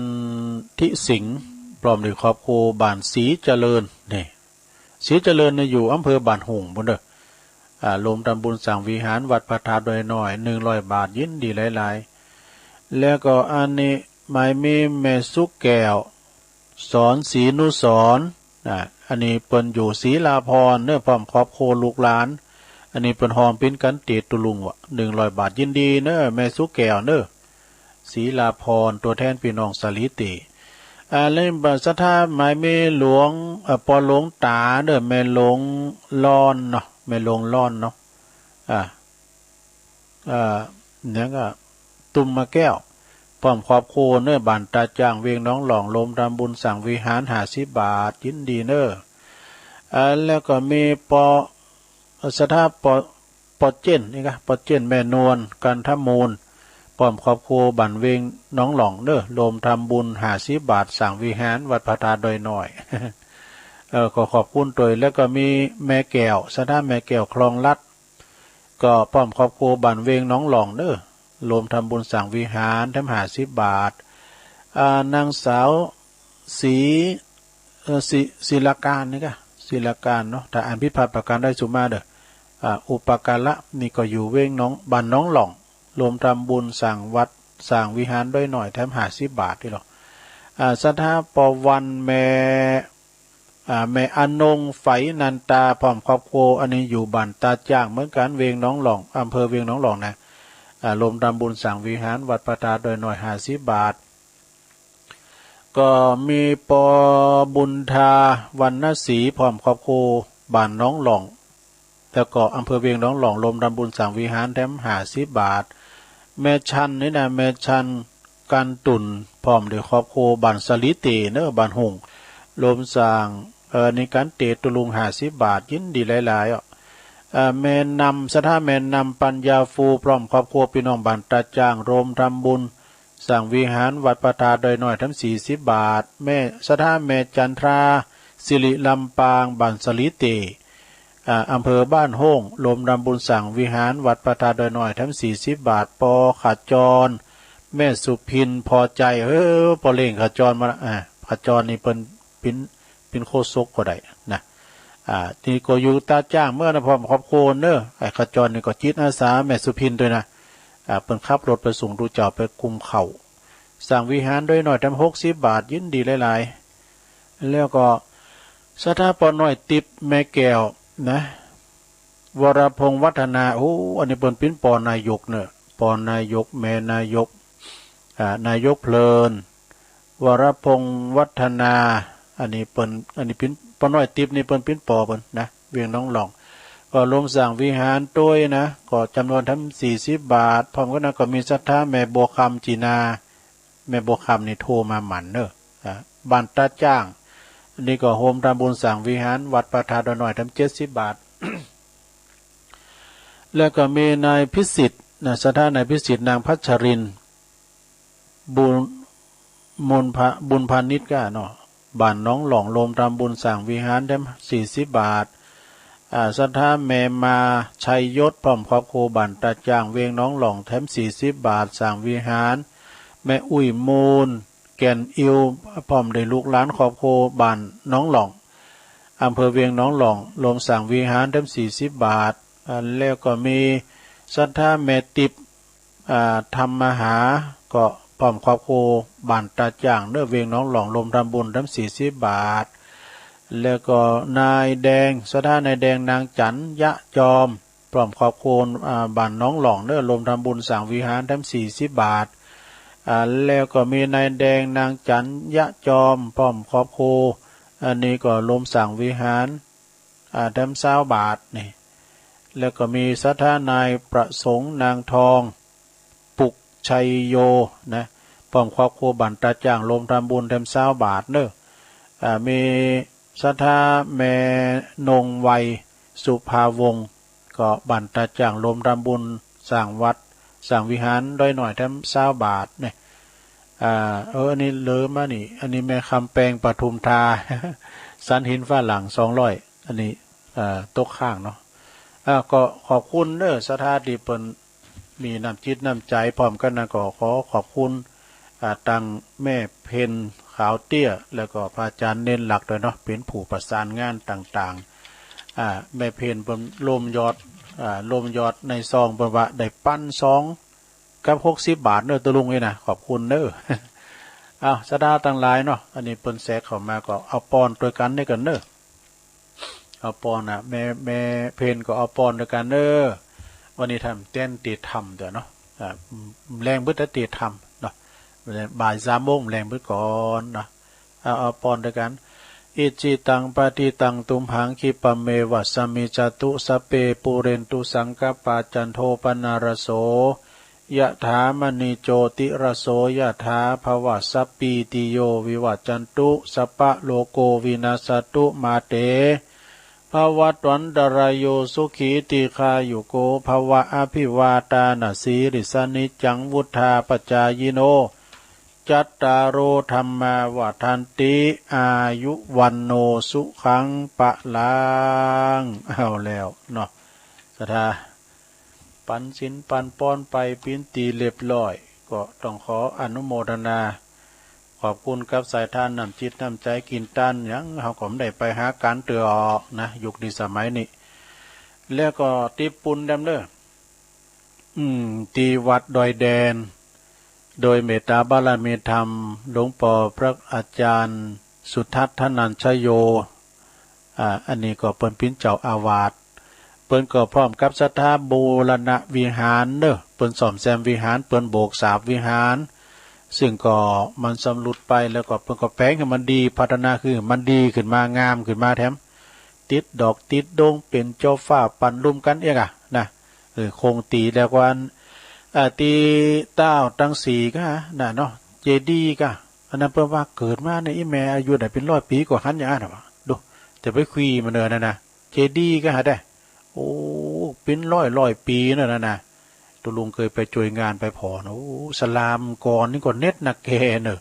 ทิสิงห์พร้อมด้วยครอบครัวบ้านศรีเจริญนี่ศรีเจริญอยู่อำเภอบ้านหงส์พุ่นเด้อรวมทำบุญสร้างวิหารวัดพระธาตุดอยน้อย100 บาทยินดีหลายๆแล้วก็อันนี้หมายมีแม่สุกแก้วสอนศรีนุสรอันนี้เปิ้นอยู่ศรีลาภรณ์เด้อพร้อมครอบครัวลูกหลานอันนี้เปิ้นหอมเป็นกันเตตุลุงวะ100 บาทยินดีเด้อแม่สุกแก้วเด้อศรีลาภรณ์ตัวแทนพี่น้องสาลิติเล่นบัศธาหมายเมหลวงปอหลวงตาเด้อแม่หลวงล่อนเนาะแม่หลวงล่อนเนาะเนี่ยก็ตุ่มมาแก้วพร้อมครอบครัวเน้อบ้านตาจ้างเวียงน้องหล่องลมทำบุญสั่งวิหาร50 บาทยินดีเน้อแล้วก็มีปอศรัทธาปอเจนนี่ก็ปอเจนแม่นวลกันทมูลพร้อมครอบครัวบ้านเวียงน้องหล่องเด้อรวมทำบุญ50 บาทสั่งวิหารวัดพระธาตุดอยน้อย ขอขอบคุณตัวแล้วก็มีแม่แก้วศรัทธาแม่แก้วคลองลัดก็พร้อมครอบครัวบ้านเวียงน้องหล่องเด้อรวมทำบุญสั่งวิหารทั้ง50 บาทนางสาวศิลาการนี่ก็ศิลาการเนาะถ้าอ่านผิดพลาดประการได้สุมาเด้ออุปการะนี่ก็อยู่เวียงน้องบ้านน้องหล่องรวมทำบุญสั่งวัดสั่งวิหารด้วยหน่อยแถม50 บาทที่หรอกศรัทธาปวันแม่อนงไฝนันตาพร้อมครอบครัวอันนี้อยู่บ้านตาจ้างเหมือนกันเวียงน้องหล่องอำเภอเวียงน้องหล่องนะรวมทำบุญสั่งวิหารวัดประทาดอยหน่อย50 บาทก็มีปอบุญทาวันนศรีพร้อมครอบครัวบ้านน้องหล่องแล้วก็อำเภอเวียงน้องหล่องรวมทำบุญสั่งวิหารแถม50 บาทแม่ชันนี่นะแม่ชันกันตุ่นพร้อมด้วยครอบครัวบ้านสลิเตเน้อบ้านหงรวมสั่งในการเตตุลุง50 บาทยินดีหลายๆแม่นำศรัทธาแม่นำปัญญาฟูพร้อมครอบครัวพี่น้องบ้านตาจ้างรวมทำบุญสั่งวิหารวัดประทาดอยน้อยทั้ง40 บาทแม่ศรัทธาแม่จันทราสิริลำปางบ้านสลิเตอำเภอบ้านโฮ่งรวมทำบุญสั่งวิหารวัดประทาดอยน้อยทั้ง40 บาทปอขาจรแม่สุพินพอใจปอเล่งขาจรมาขาจรนี่เป็นโคศกก็ได้นะที่ก็อยู่ตาจ้างเมื่อนะพร้อมครอบครัวเนอะไอ้ขจรนี่ก็จิตอาสาแม่สุพินด้วยนะเปิ้นขับรถไปส่งดูเจ้าไปกุมเข่าสั่งวิหารด้วยหน่อยทำ60 บาทยินดีหลายๆแล้วก็ศรัทธาปอน้อยติบแม่แก้วนะวรพงษ์วัฒนาอันนี้เปิ้นเป็นปอนายกเนอะปอนายกแม่นายกนายกเพลินวรพงษ์วัฒนาอันนี้เป็นปอน้อยติบนี่เปิ้นเป็นปอเปิ้นนะเวียงน้องหล่องก็รวมสั่งวิหารด้วยนะก็จำนวนทั้ง40 บาทพร้อมกันก็มีศรัทธาแม่บัวคำจีนาแม่บัวคำนี่โทรมาหมั่นเนอะบ้านตาจ้างอันนี้ก็โฮมทำบุญสั่งวิหารวัดประทาดอยน้อยทั้ง70 บาท แล้วก็มีนายพิสิทธิ์ศรัทธานายพิสิทธิ์นางพัชรินบุญพานิชก็เนาะบ้านน้องหล่องรวมทำบุญสั่งวิหารทั้ง40 บาทศรัทธาแม่มาชัยยศพร้อมครอบครัวบ้านตาจ้างเวียงน้องหล่องแถม40 บาทสั่งวิหารแม่อุ้ยมูลแก่นอิวพร้อมได้ลูกหลานครอบครัวบ้านน้องหล่องอำเภอเวียงน้องหล่องรวมสั่งวิหารแถม40 บาทแล้วก็มีศรัทธาแม่ติบธรรมมหาก็ พร้อมครอบครัวบ้านตาจ่างเนื้อเวียงน้องหลองลมทำบุญทั้ง40 บาทแล้วก็นายแดงสถานนายแดงนางจันยะจอมพร้อมครอบครัวบ้านน้องหลองเนื้อลมทำบุญสั่งวิหารทั้ง40 บาทแล้วก็มีนายแดงนางจันยะจอมพร้อมครอบครัวอันนี้ก็ลมสั่งวิหารทั้ง20 บาทนี่แล้วก็มีสถานนายประสงค์นางทองปุกชัยโยนะพร้อมครอบครัวบ้านตาจ่างลมทำบุญทั้ง20 บาทเนอะมีสถาแม่นงไวสุภาวงศ์ก็บ้านตาจ่างลมทำบุญสร้างวัดสร้างวิหารด้อยหน่อยทั้ง20 บาทเนี่ยอันนี้เลิมมานี่อันนี้แม่คำแปลงปทุมทา สันหินฝ้าหลัง200อันนี้ตกข้างเนาะก็ขอบคุณเด้อสถาดีเปิ้นมีน้ำจิตน้ำใจพร้อมกันนะก็ขอขอบคุณตังแม่เพ็ญขาวเตี้ยแล้วก็พระอาจารย์เน้นหลักด้วยเนาะเป็นผู้ประสานงานต่างๆแม่เพ็ญเปิ้นลมยอดในซองเปิ้นว่าได้ปั้น2กับ60 บาทเด้อตะลุงนี่นะขอบคุณเด้อสถาต่างหลายเนาะอันนี้เปิ้นแทรกเข้ามาก็เอาปอนด้วยกันได้กันเด้อเอาปอนแม่เพนก็เอาปอนด้วยกันเด้อวันนี้ทำเต้นตีทำเด้อเนาะแรงบึ้ดตีทำเนาะบ่าย3 โมงแรงบึ้ดก่อนเนาะเอาปอนด้วยกันอิจิตังปฏิตังตุมหังคิปะเมวัสสมิจตุสเปปุเรนตุสังกปาจันโทปนารโสยะถามณีโจติระโสยะถาภวัสสปีติโยวิวัจจันตุสัพพะโลโกวินาสตุมาเตภวัตวันดรายโยสุขีติคายุโกภวะอภิวาตานาสีริสนิจังวุธาปจายโนจัตตารโอธรรมาวาทันติอายุวันโนสุขังปะลังเอาแล้วเนาะสถาปันสินปันป้อนไปปิ้นตีเรียบร้อยก็ต้องขออนุโมทนาขอบคุณกับสายทานน้ำจิตน้ำใจกินตันยังเขาก็ไม่ได้ไปหาการเตือออกนะยุคนี้สมัยนี้แล้วก็ตีปุนดำเด้อตีวัดดอยแดนโดยเมตตาบารมีธรรมหลวงพ่อพระอาจารย์สุทัศน์ธนัญชโยอันนี้ก็เปิ้นปิ้นเจ้าอาวาสเปิ้นก็พร้อมกับสถาบูรณวิหารเด้อเปิ้นซ่อมแซมวิหารเปิ้นโบกสาบวิหารซึ่งก็มันสำรุดไปแล้วก็เปิ้นก็แปลงให้มันดีพัฒนาคือมันดีขึ้นมางามขึ้นมาแถมติดดอกติดดงเป็นเจ้าฟ้าปั่นรุมกันเองนะคงตีแล้วกว่าตีเต้าตั้ง4ก็น่ะเนาะเจดีย์ก็อันนั้นเปิ้นว่าเกิดมาในอีแม่อายุได้เป็น100 ปีกว่าหันอย่างนั้นน่ะดูแต่ไปคุยมันเด้อนะเจดีย์ก็หาได้โอ้เป็นร้อยปีนั่นน่ะตุลุงเคยไปช่วยงานไปพอโอ้สลามก่อนนี่ก็เน็ตนักแกเนอะ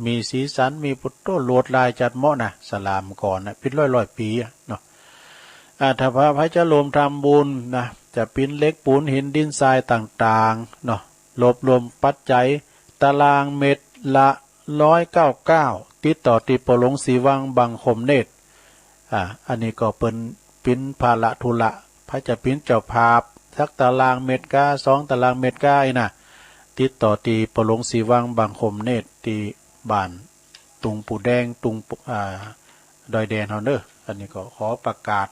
มีสีสันมีปุตโตโลดลายจัดเหมาะนะสลามก่อนนะเป็นร้อยปีเนาะถ้าพระพระจะรวมทำบุญนะจะปิ้นเล็กปูนหินดินทรายต่างๆเนาะรวบรวมปัจจัยตารางเมตรละ199ติดต่อติปลงสีวังบังคมเนตรอันนี้ก็เป็นปิ้นภาละทุละพระจะปิ้นเจ้าภาพสักตารางเมตรก้า2 ตารางเมตรก้านะติดต่อตีปลงสีวังบังคมเนตรตีบ้านตุงปูแดงตุงดอยแดนเฮาเด้ออันนี้ก็ขอประกาศ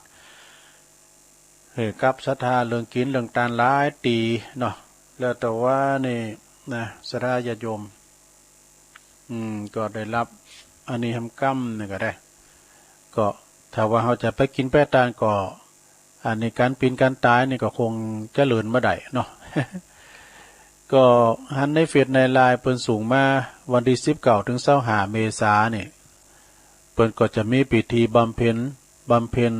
กับศรัทธาเรื่องกินเรื่องตาลหลายตีเนาะแล้วแต่ว่านี่นะศรัทธาญาติโยมก็ได้รับอันนี้ทำกรรมนี่ก็ได้ก็ถ้าว่าเขาจะไปกินแป้ตาลก็อันนี้การปีนการตายนี่ก็คงเจริญบ่ได้เนาะ ก็หันในเฟซในไลน์เปิ้นสูงมาวันที่19 ถึง 25 เมษายนนี่เปิ้นก็จะมีพิธีบำเพ็ญ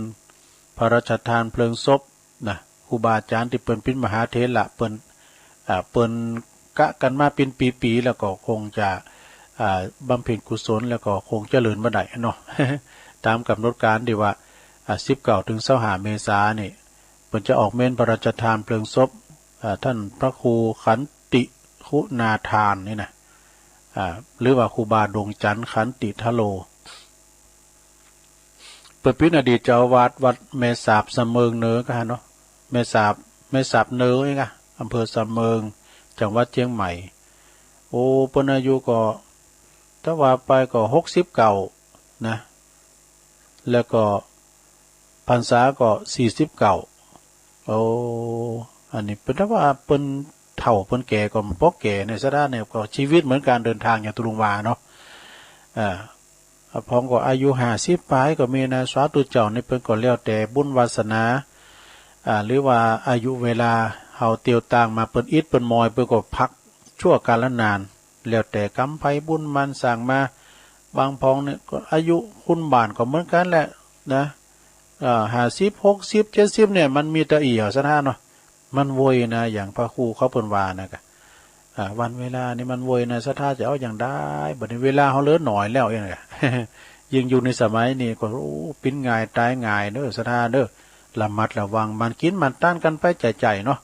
พระราชทานเพลิงศพนะครูบาอาจารย์ที่เปิ้นเป็นมหาเถระเปิ้นกะกันมาเป็นปีๆแล้วก็คงจะบำเพ็ญกุศลแล้วก็คงเจริญบ่ได้เนาะ ตามกำหนดการที่ว่า19 ถึง 25 เมษายนนี่เปิ้นจะออกเม่นพระราชทานเพลิงศพท่านพระครูขันติคุณาทานนี่นะหรือว่าครูบาดวงจันทร์ขันติทโลเปิดเป็นอดีตเจ้าอาวาสวัดแม่สาบสะเมิงเนื้อกันเนาะแม่สาบเนื้อเองอำเภอสะเมิงจังหวัดเชียงใหม่ โอ้เปิ้นอายุก็ถ้าว่าไปก็69นะแล้วก็พรรษาก็49โอ้อันนี้เป็นถ้าว่าเปิ้นเฒ่าเปิ้นแก่ก็บ่แก่ในซะด้านเนี่ยก็ชีวิตเหมือนการเดินทางอย่างตุลุงวาเนาะพร้อมก็อายุ50ปลายก็มีนะสาธุเจ้านี่เพิ่นก็แล้วแต่บุญวาสนาหรือว่าอายุเวลาเฮาเตียวต่างมาเปิ้นอิดเปิ้นมอยเปิ้นก็พักชั่วกาลนานแล้วแต่กรรมไผบุญมันสร้างมาบางพองเนี่ยก็อายุคุณบ้านก็เหมือนกันแหละนะ50 60 70เนี่ยมันมีแต่เอี่ยวซะนะเนาะมันโวยนะอย่างพระครูเขาเปิ้นว่านะกะวันเวลานี่มันโวยนะซะถ้าจะเอาอย่างได้บัดนี้เวลาเฮาเหลือน้อยแล้วเองน่ะ ยิ่งอยู่ในสมัยนี้ก็ปิ้นง่ายตายง่ายเด้อซะถ้าเด้อระมัดระวังมันกินมันต้านกันไปใจๆเนาะ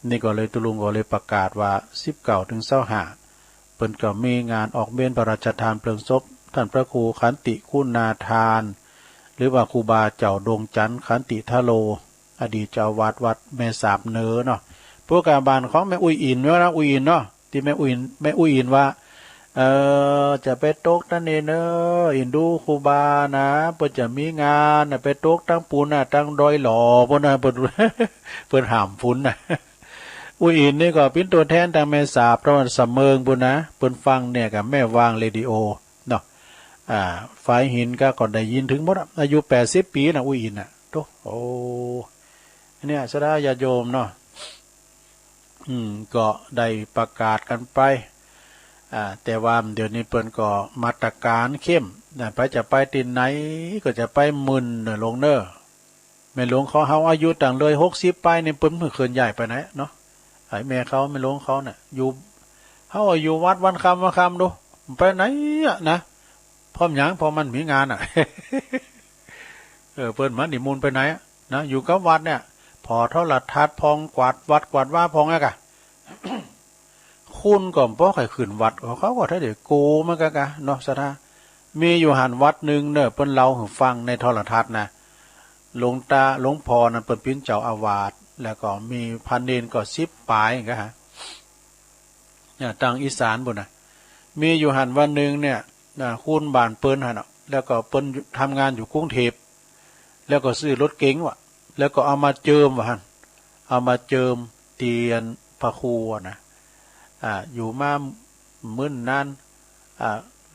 นี่ก็เลยตุลุงก็เลยประกาศว่า19ถึง25เปิ้นก็มีงานออกเมนพระราชทานเพลิงศพท่านพระครูขันติคุณาทานหรือว่าครูบาเจ้าดวงจันทร์ขันติทโลอดีตเจ้าวาดวัดแม่สาบเนอเนาะพวกการบานของแม่อุ้ยอินเนาะอุ้ยอินเนาะที่แม่อุ้ยอินว่าจะไปตกนั่นเองเนออินดูครูบานะเพิ่นจะมีงานน่ะไปตกตั้งปูนน่ะตั้งดอยหล่อพุ่นน่ะเพิ่นห้ามฝุ่นน่ะอุ้ยอินนี่ก็เป็นตัวแทนทางแม่สาบตะวันสะเมิงพุ่นนะเพิ่นฟังเนี่ยกับแม่วางเรดิโอเนาะฝ่ายหินก็ได้ยินถึงหมดอายุ80ปีน่ะอุ้ยอินน่ะโตโอ้เนี่ยสดาญาโยมเนาะก็ได้ประกาศกันไปแต่ว่าเดี๋ยวนี้เปิ้นก็มาตรการเข้มไปจะไปตินไหนก็จะไปมึนลงเน้อแม่หลวงเขาเฮาอายุต่างเลย60ไปนี่เปิ้นเพิ่นเคลื่อนย้ายไปไหนเนาะไอ้แม่เขาแม่หลวงเขาน่ะอยู่เฮาอยู่วัดวันคำดูไปไหนอ่ะนะพร้อมหยังพอมันมีงานอ่ะ เปิ้นมานิมนต์ไปไหนนะอยู่กับวัดเนี่ยพอโทรทัศน์พองกวาดวัดกวาดว่าพองอ่ะกะ คุณก็บ่ค่อยขึ้นวัดเขาก็ถ้าเดี๋ยวโกมันกะเนาะซะท่ามีอยู่หันวัดนึงเด้อเปิ้นเล่าให้ฟังในโทรทัศน์นะหลวงพ่อนั่นเปิ้นเป็นเจ้าอาวาสแล้วก็มีพันเณรก็10ปลายกะฮะเนี่ยทางอีสานพุ่นน่ะมีอยู่หันวันนึงเนี่ยคุณบ้านเปิ้นหั่นแล้วก็เปิ้นทำงานอยู่กรุงเทพแล้วก็ซื้อรถเก๋งว่ะแล้วก็เอามาเจิมว่ะหั่นเอามาเจิมเตียนพระครูนะอยู่มามื้นนั้น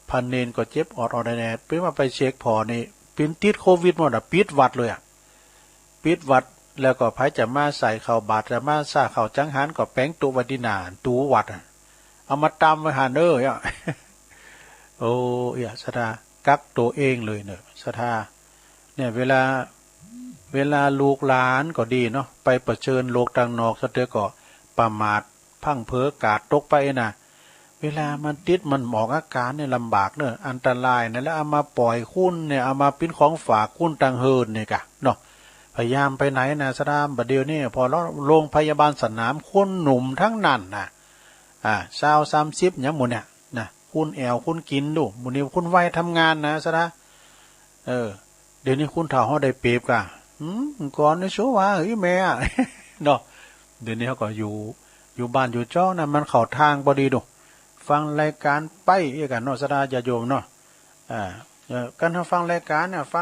พันเณรก็เจ็บออดแน่ๆเพิ่นมาไปเช็คพอนี่เป็นติดโควิดหมดปิดวัดเลยปิดวัดแล้วก็ไผจะมาใส่เข้าบาตรจะมาซ่าเข้าจังหันก็แป้งตุวัดดินาตูวัดเอามาตำไว้หั่นเด้อโอ้สถากักตัวเองเลยเนอะสถาเนี่ยเวลาลูกหลานก็ดีเนาะไปเผชิญโลกต่างนอกซะเด้อก็ประมาทพังเพ้อกาดตกไปน่ะเวลามันติดมันหมอกอาการเนี่ยลำบากเนอะอันตรายนะแล้วเอามาปล่อยคุณเนี่ยเอามาเป็นของฝากคุณต่างเฮินเนี่ยกะเนาะพยายามไปไหนนะสะดามบัดเดียวนี่พอโรงพยาบาลสนามคนหนุ่มทั้งนั้นน่ะ20-30หยังหมู่เนี่ยนะคุณแอวคุณกินดูหมู่นี้คุณไว้ทำงานนะสะดาเดี๋ยวนี้คุณเฒ่าเฮาได้เปรียบกะก่อนนี่ชัวว่าเฮ้ยแม่เนาะเดี๋ยวนี้เฮาก็อยู่บ้านอยู่จ้อนะมันเข้าทางบ่ดีดูฟังรายการไปกันเนาะสดาญาโยมเนาะกันถ้าฟังรายการเนี่ยฟั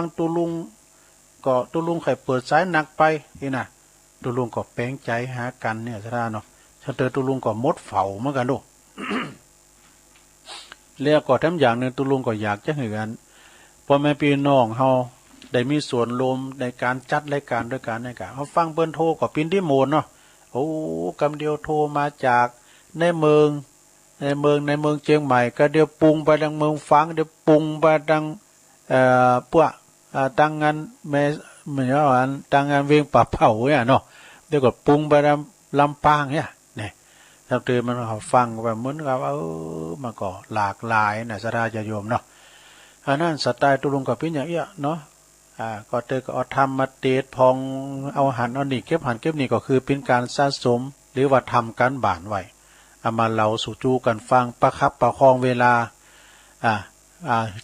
งตุลุงก็ตุลุงไข่เปิดสายหนักไปนี่น่ะตุลุงก็แปลงใจหากันเนี่ยสดาเนาะถ้าเจอตุลุงก็มดเฝ้าเหมือนกันดู แล้วก็แถมอย่างนึงตุลุงก็อยากจะให้กันพ่อแม่พี่น้องเฮาได้มีส่วนร่วมในการจัดรายการด้วยกันในการเฮาฟังเปิ้นโทรก็ปินที่โมนเนาะโอ้กำเดียวโทรมาจากในเมืองเชียงใหม่ก็เดี๋ยวปรุงไปทางเมืองฝางเดี๋ยวปรุงไปทางพวกตั้งงานแม่เหมือนว่าตั้งงานเวียงป่าเผาเนี่ยเนาะเดี๋ยวก็ปรุงไปลำปางเนี่ยนี่ถ้าเตือนมันเขาฟังแบบเหมือนกับมันก็หลากหลายนะสดาญาโยมเนาะอันนั้นสไตล์ตุลุงกับพี่อย่างเงี้ยเนาะก็เตก็เอาทำมาเตดพองเอาหันเอานี่เก็บหันเก็บนี่ก็คือเป็นการสะสมหรือว่าทำการบ้านไว้เอามาเล่าสู่จูกันฟังประคับประคองเวลา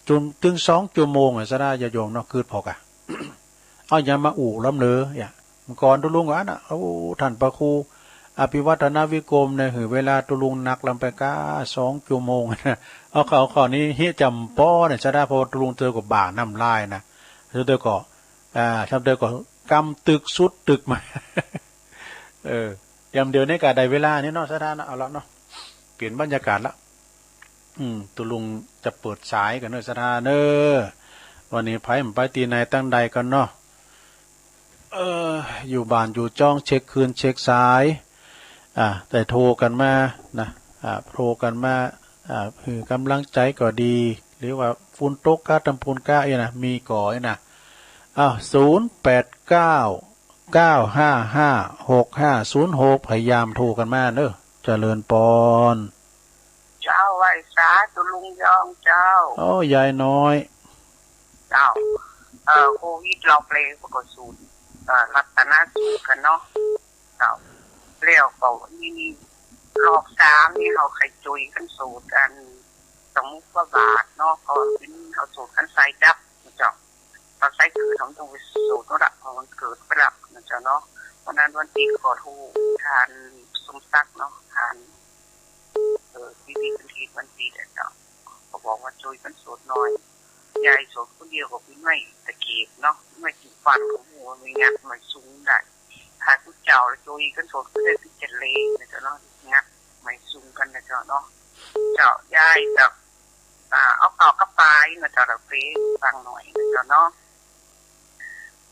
จนถึง2 ชั่วโมงสดาญาโยมเนาะคือพอกะ เอาอย่ามาอู่ล้ำเลอก่อนตุลุงว่าน่ะท่านพระครู อภิวัฒนวิกรมเนี่ยหือเวลาตุลุงนักลำไปก้า2 ชั่วโมงนะเอาข้อนี้เฮียจำป้อเนี่ยจะได้พอตุลุงเจอกับบ่าน้ำลายนะเจอก็ทำเจอก็กำตึกสุดตึกมายามเดียวในกาได้เวลานี่เนาะสถานะเอาละเนาะเปลี่ยนบรรยากาศละตุลุงจะเปิดสายกันเนอะสถานะวันนี้ไพ่ไปตีในตั้งใดกันเนาะอยู่บ้านอยู่จ้องเช็คคืนเช็คสายแต่โทรกันมานะโทรกันมาคือกำลังใจก็ดีหรือว่าฝุ่นตกก้าตำปูนก้านะมีก่อยนะ0899556506พยายามโทรกันมาเนอะเจริญปอนเจ้าไหวสาตุลุงยองเจ้ายายน้อยเจ้าโควิดเราเปลปกติสูตรรัตนสูตรกันเนาะเจ้าเรียวก็นี่รอบ3นี่เขาไข่จุยกันสูตรกันสมมุติว่าบาทเนาะพอเป็นเขาสูตรกันใส่ดับเจ้าเราใส่คือทำตรงสูตรนั่นแหละพอมันเกิดไปแล้วนะเจ้าเนาะวันนั้นวันที่ขอทูทานสมศักดิ์เนาะทานที่วันที่เจ้าเขาบอกว่าจุยกันสูตรน้อยยายสูตรคนเดียวกับพี่ไม่ตะเกียบเนาะไม่กินฟันของหัวไม่งัดไม่สูงได้ถ้าทุกเจ้าจุยกันสูตรก็ได้ที่จะเละนะเจ้าเนาะงัดไม่สูงกันนะเจ้าเนาะเจ้ายายแบบเอาเก่ากระปายนะเจ้าเราเฟ้ฟังหน่อยนะเจ้าเนาะ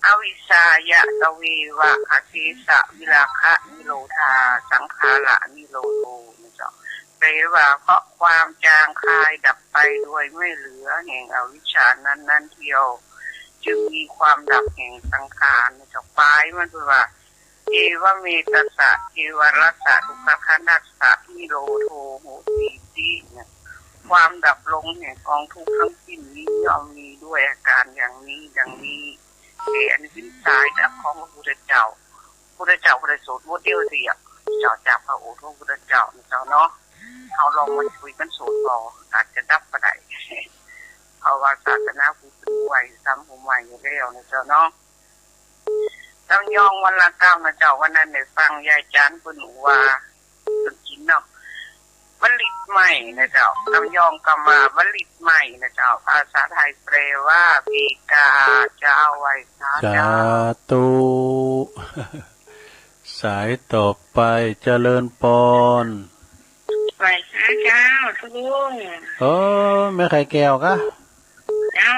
อวิชายะตวีวะอาทิสะวิราคะนิโรธาสังขาระนิโรโธนะเจ้าแปลว่าเพราะความจางคายดับไปโดยไม่เหลือแห่งอวิชชานั้นเที่ยวจึงมีความดับแห่งสังขารนะเจ้าปลายมันคือว่าเอวเมตสะเอวรัสสะทุกขนัสสะนิโรโธโหติเนี่ยความดับลงแห่งกองทุกข์ทั้งสิ้นนี้ย่อมมีด้วยอาการอย่างนี้อันนี้เป็นสายดับของพระพุทธเจ้าพระโสดโมเดลสิเจ้าจากพระโอษฐ์พระพุทธเจ้าเจ้าเนาะเขาลองมาคุยกันโสดรออาจจะดับก็ได้เพราะว่าศาสนาพุทธไหวซ้ำผมไหวอยู่แล้วนะเจ้าเนาะตำยองวันละ9นะเจ้าวันนั้นได้ฟังยายจันเพิ่นว่าสุดกินเนาะวลิตใหม่นะเจ้าตำยองกำมาวลิตใหม่นะเจ้าภาษาไทยแปลว่าปีกาเจ้าไหวสาเจ้าตุสายต่อไปเจริญปอนไหวสาเจ้าทุลุงแม่ไข่แก้วกะเจ้า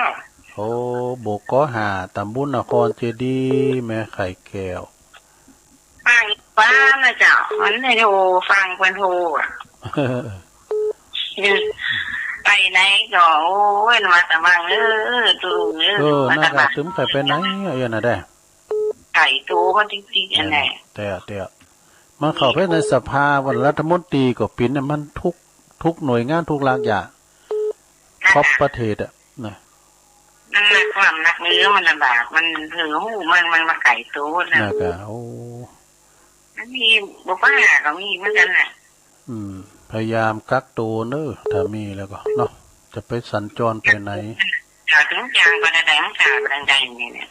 โบกก็หาตำบุญนครเจดีแม่ไข่แก้วฟังป้านะเจ้ามันในโทรฟังเป็นโทรไปไหนก็โอ้ยมาแต่บังตูน่าจะซึมไข่ไปไหนอย่างนั้นได้ไก่ตูก็จริงๆอันไหนแต่มันเข้าไปในสภาวันรัฐมนตรีก็ปิ่นเนี่ยมันทุกหน่วยงานทุกหลักอย่างครอบประเทศนะมันหนักความหนักเนื้อมันลำบากมันถือหูมันมาไก่ตูนะอันนี้บุป้าก็มีเหมือนกันน่ะพยายามกักตัวเนอะถ้ามีแล้วก็เนาะจะไปสัญจรไปไหนถึงจางไปไหนมันขาดไปไหนเนี่ย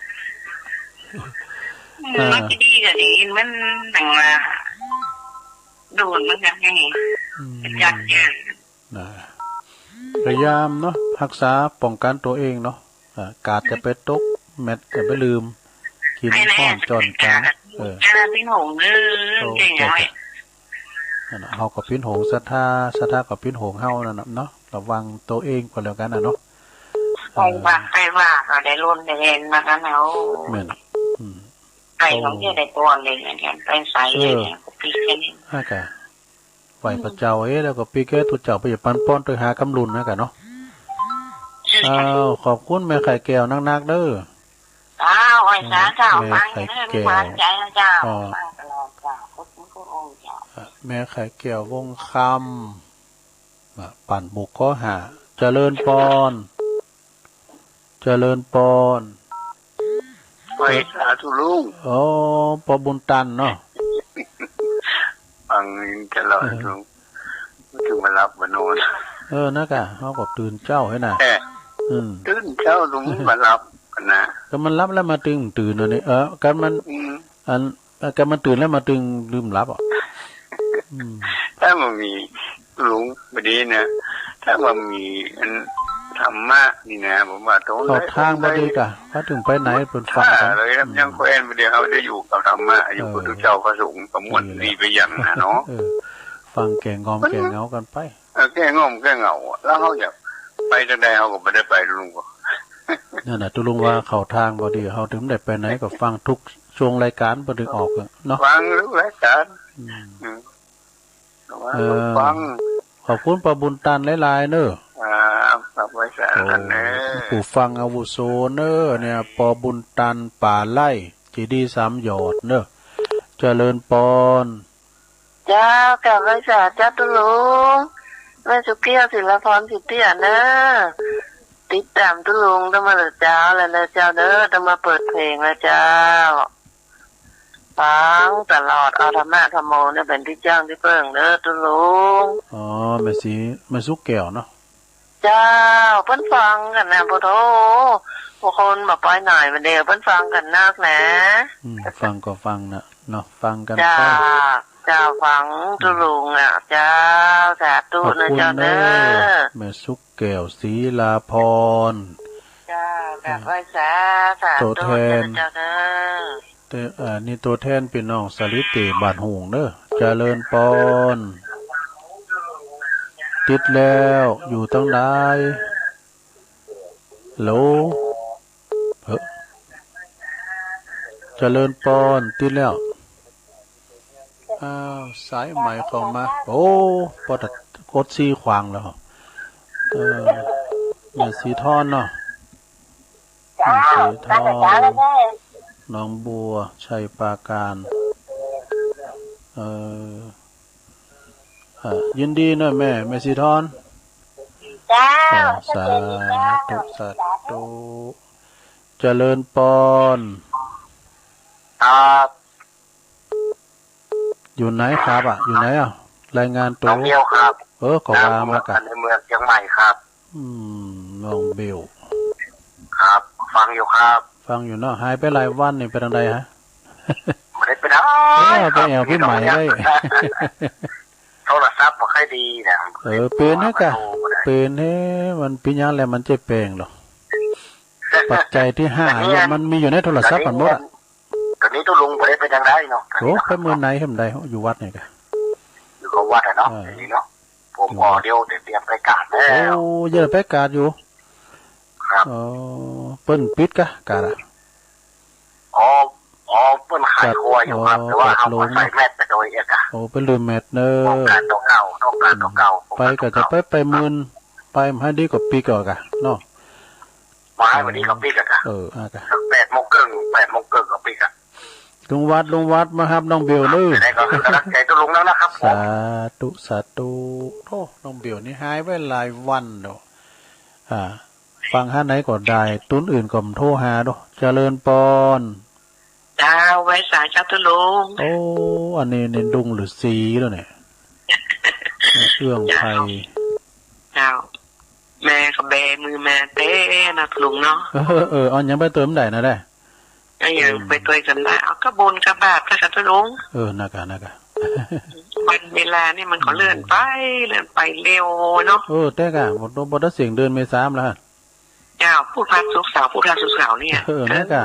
มันจะดีก็ดีมันต่างมาโดนมันกันยังไงจัดการพยายามเนาะรักษาป้องกันตัวเองเนาะกาดจะไปตกแมทจะไปลืมกินข้อนจอนกันพี่หงเก่งเลยเฮากับพินหงศรัทธากับพินหงเฮานั่นเนาะระวังตัวเองก็แล้วกันเนาะไปว่าก็ได้ล้นได้เห็นมากันเอาแม่นไก่ของที่ได้ตัวนึงกันไปใส่เลยปีแค่นี้กะไหวพระเจ้าแล้วก็ปีแก่ตุเจ้าไปปันป้อนโดยหากำลุนนะกะเนาะขอบคุณแม่ไข่แก้วนักๆเด้อไว้สาเจ้าฟังเด้อฟังใจเจ้าแม่ไข่แก้ววงคำปั่นบุกก็หาเจริญปอนไปสาธุลุงปอบุญตันเนาะฟังจะรอลุงถึงมารับมาโนนนะกะเขาก็ตื่นเจ้าให้น่ะตื่นเจ้าลุงมารับกันนะก็มันรับแล้วมาตื่นอันนี้กันมันกันมันตื่นแล้วมาตื่นลืมรับ ถ้ามันมีลุงบดีนะถ้ามันมีธรรมะนี่นะผมว่าตรงเขาทางบดีกะเขาถึงไปไหนเป็นฟังกันเลยยังแคว้นเดียวเขาได้อยู่กับธรรมะอยู่กับทุกเจ้าพระสงฆ์กับมวลดีไปอย่างนะเนาะฟังแก่งอมแก่เงากันไปแก่งอมแก่เงาแล้วเขาอยากไปจังใดเขาก็ไม่ได้ไปลุงก็นั่นแหละตุลุงว่าเขาทางบดีเขาถึงได้ไปไหนก็ฟังทุกช่วงรายการบดีออกเนาะฟังทุกรายการฟังขอบคุณประบุญตันหลายๆเนอะครับไว้สากันเนอะผู้ฟังอาวุโสเนอะเนี่ยปอบุญตันป่าไร่จีดีสามหยอดเนอะเจริญปอนเจ้ากับไว้สาเจ้าตุลุงแม่สุเกี้ยวศิลพรสิทธิเนอะติดตามตุลุงต้องมาเจ้าแล้วนะเจ้าเนอะต้องมาเปิดเพลงแล้วเจ้าฟังตลอดเอาธรรมะธรรมโมเนี่ยเป็นที่จ้างที่เพิ่งเนอะตุลุงอ๋อแม่สีแม่สุกแก้วเนาะเจ้าเพิ่นฟังกันนะพ่อโธพวกคนมาปล่อยหน่อยมาเดียวเพิ่นฟังกันนักนะฟังก็ฟังนะเนาะฟังกันไปเจ้าฟังตุลุงอ่ะเจ้าสาธุนะเจ้าเด้อแม่สุกแก้วศรีลาพรเจ้าแบบไว้สาธุนะเจ้าเด้อนี่ตัวแทนพี่น้องสลิติบาดหงเด้อเจริญปอนติดแล้วอยู่ตั้งได้โหลเจริญปอนติดแล้วสายใหม่เข้ามาโอ้พอตัดกดซีขวางแล้วเนี่ยสีทอนเนาะสีทอนน้องบัวชัยปราการยินดีนะแม่สีทอนสาธุสาธุเจริญปอนอยู่ไหนครับอยู่ไหนรายงานตัวน้องเบลครับขอมากะในเมืองเชียงใหม่ครับน้องเบลครับฟังอยู่ครับฟังอยู่เนาะหายไปหลายวันนี่เป็นอะไรฮะไม่ได้ไปไหนไปแอวพี่ใหม่ได้โทรศัพท์บ่ค่อยดีนะเป็นนะกะเป็นให้มันปีนี้แล้วมันจะแปลงหรอปัจจัยที่5มันมีอยู่ในโทรศัพท์มันหมดตอนนี้ตัวลุงบ่ได้ไปทางใดเนาะโอ้ไปเมืองไหนเฮ็ดได้อยู่วัดนี่กะอยู่กับวัดเนาะนี่เนาะผมก็เดี๋ยวเตรียมไปกาดแล้วโอ้ยังไปกาดอยู่ครับเปิ้นปิดกะกาดเปิ้นขายครัวอยู่ครับแต่ว่าเอาใส่แมสไปโดยเอกโอ้เป็นลืมแมสเนอะต้องการตัวเก่าไปก็จะไปหมื่นไปให้ดีกว่าปีก่อนกะเนาะมาให้วันนี้ก็ปีกะกะกะ8:30 ก็ปีกะลุงวัดมาครับน้องเบลเด้อได้ก็กำลังใจตัวลุงแล้วนะครับสาธุโอ้น้องเบลนี่หายไปหลายวันเด้อฟังหาไหนก็ได้ตุ้นอื่นก็โทรหาเด้อเจริญปอนเจ้าไว้สายชัตลุงโอ้อันนี้ในดุงหรือสีแล้วเนี่ยเอื้องไทยเจ้าแม่กับแบมือแม่เต้นะลุงเนาะเอายังไปเติมได้นะได้ยังไปตัวกันได้เอาก็บนกระบาดกระชัตลุงนักะวันเวลานี่มันก็เลื่อนไปเร็วเนาะแต่กะหมดเสียงเดินเมษาแล้วเจ้าพูดพัดสุกสาวเนี่ยนักะ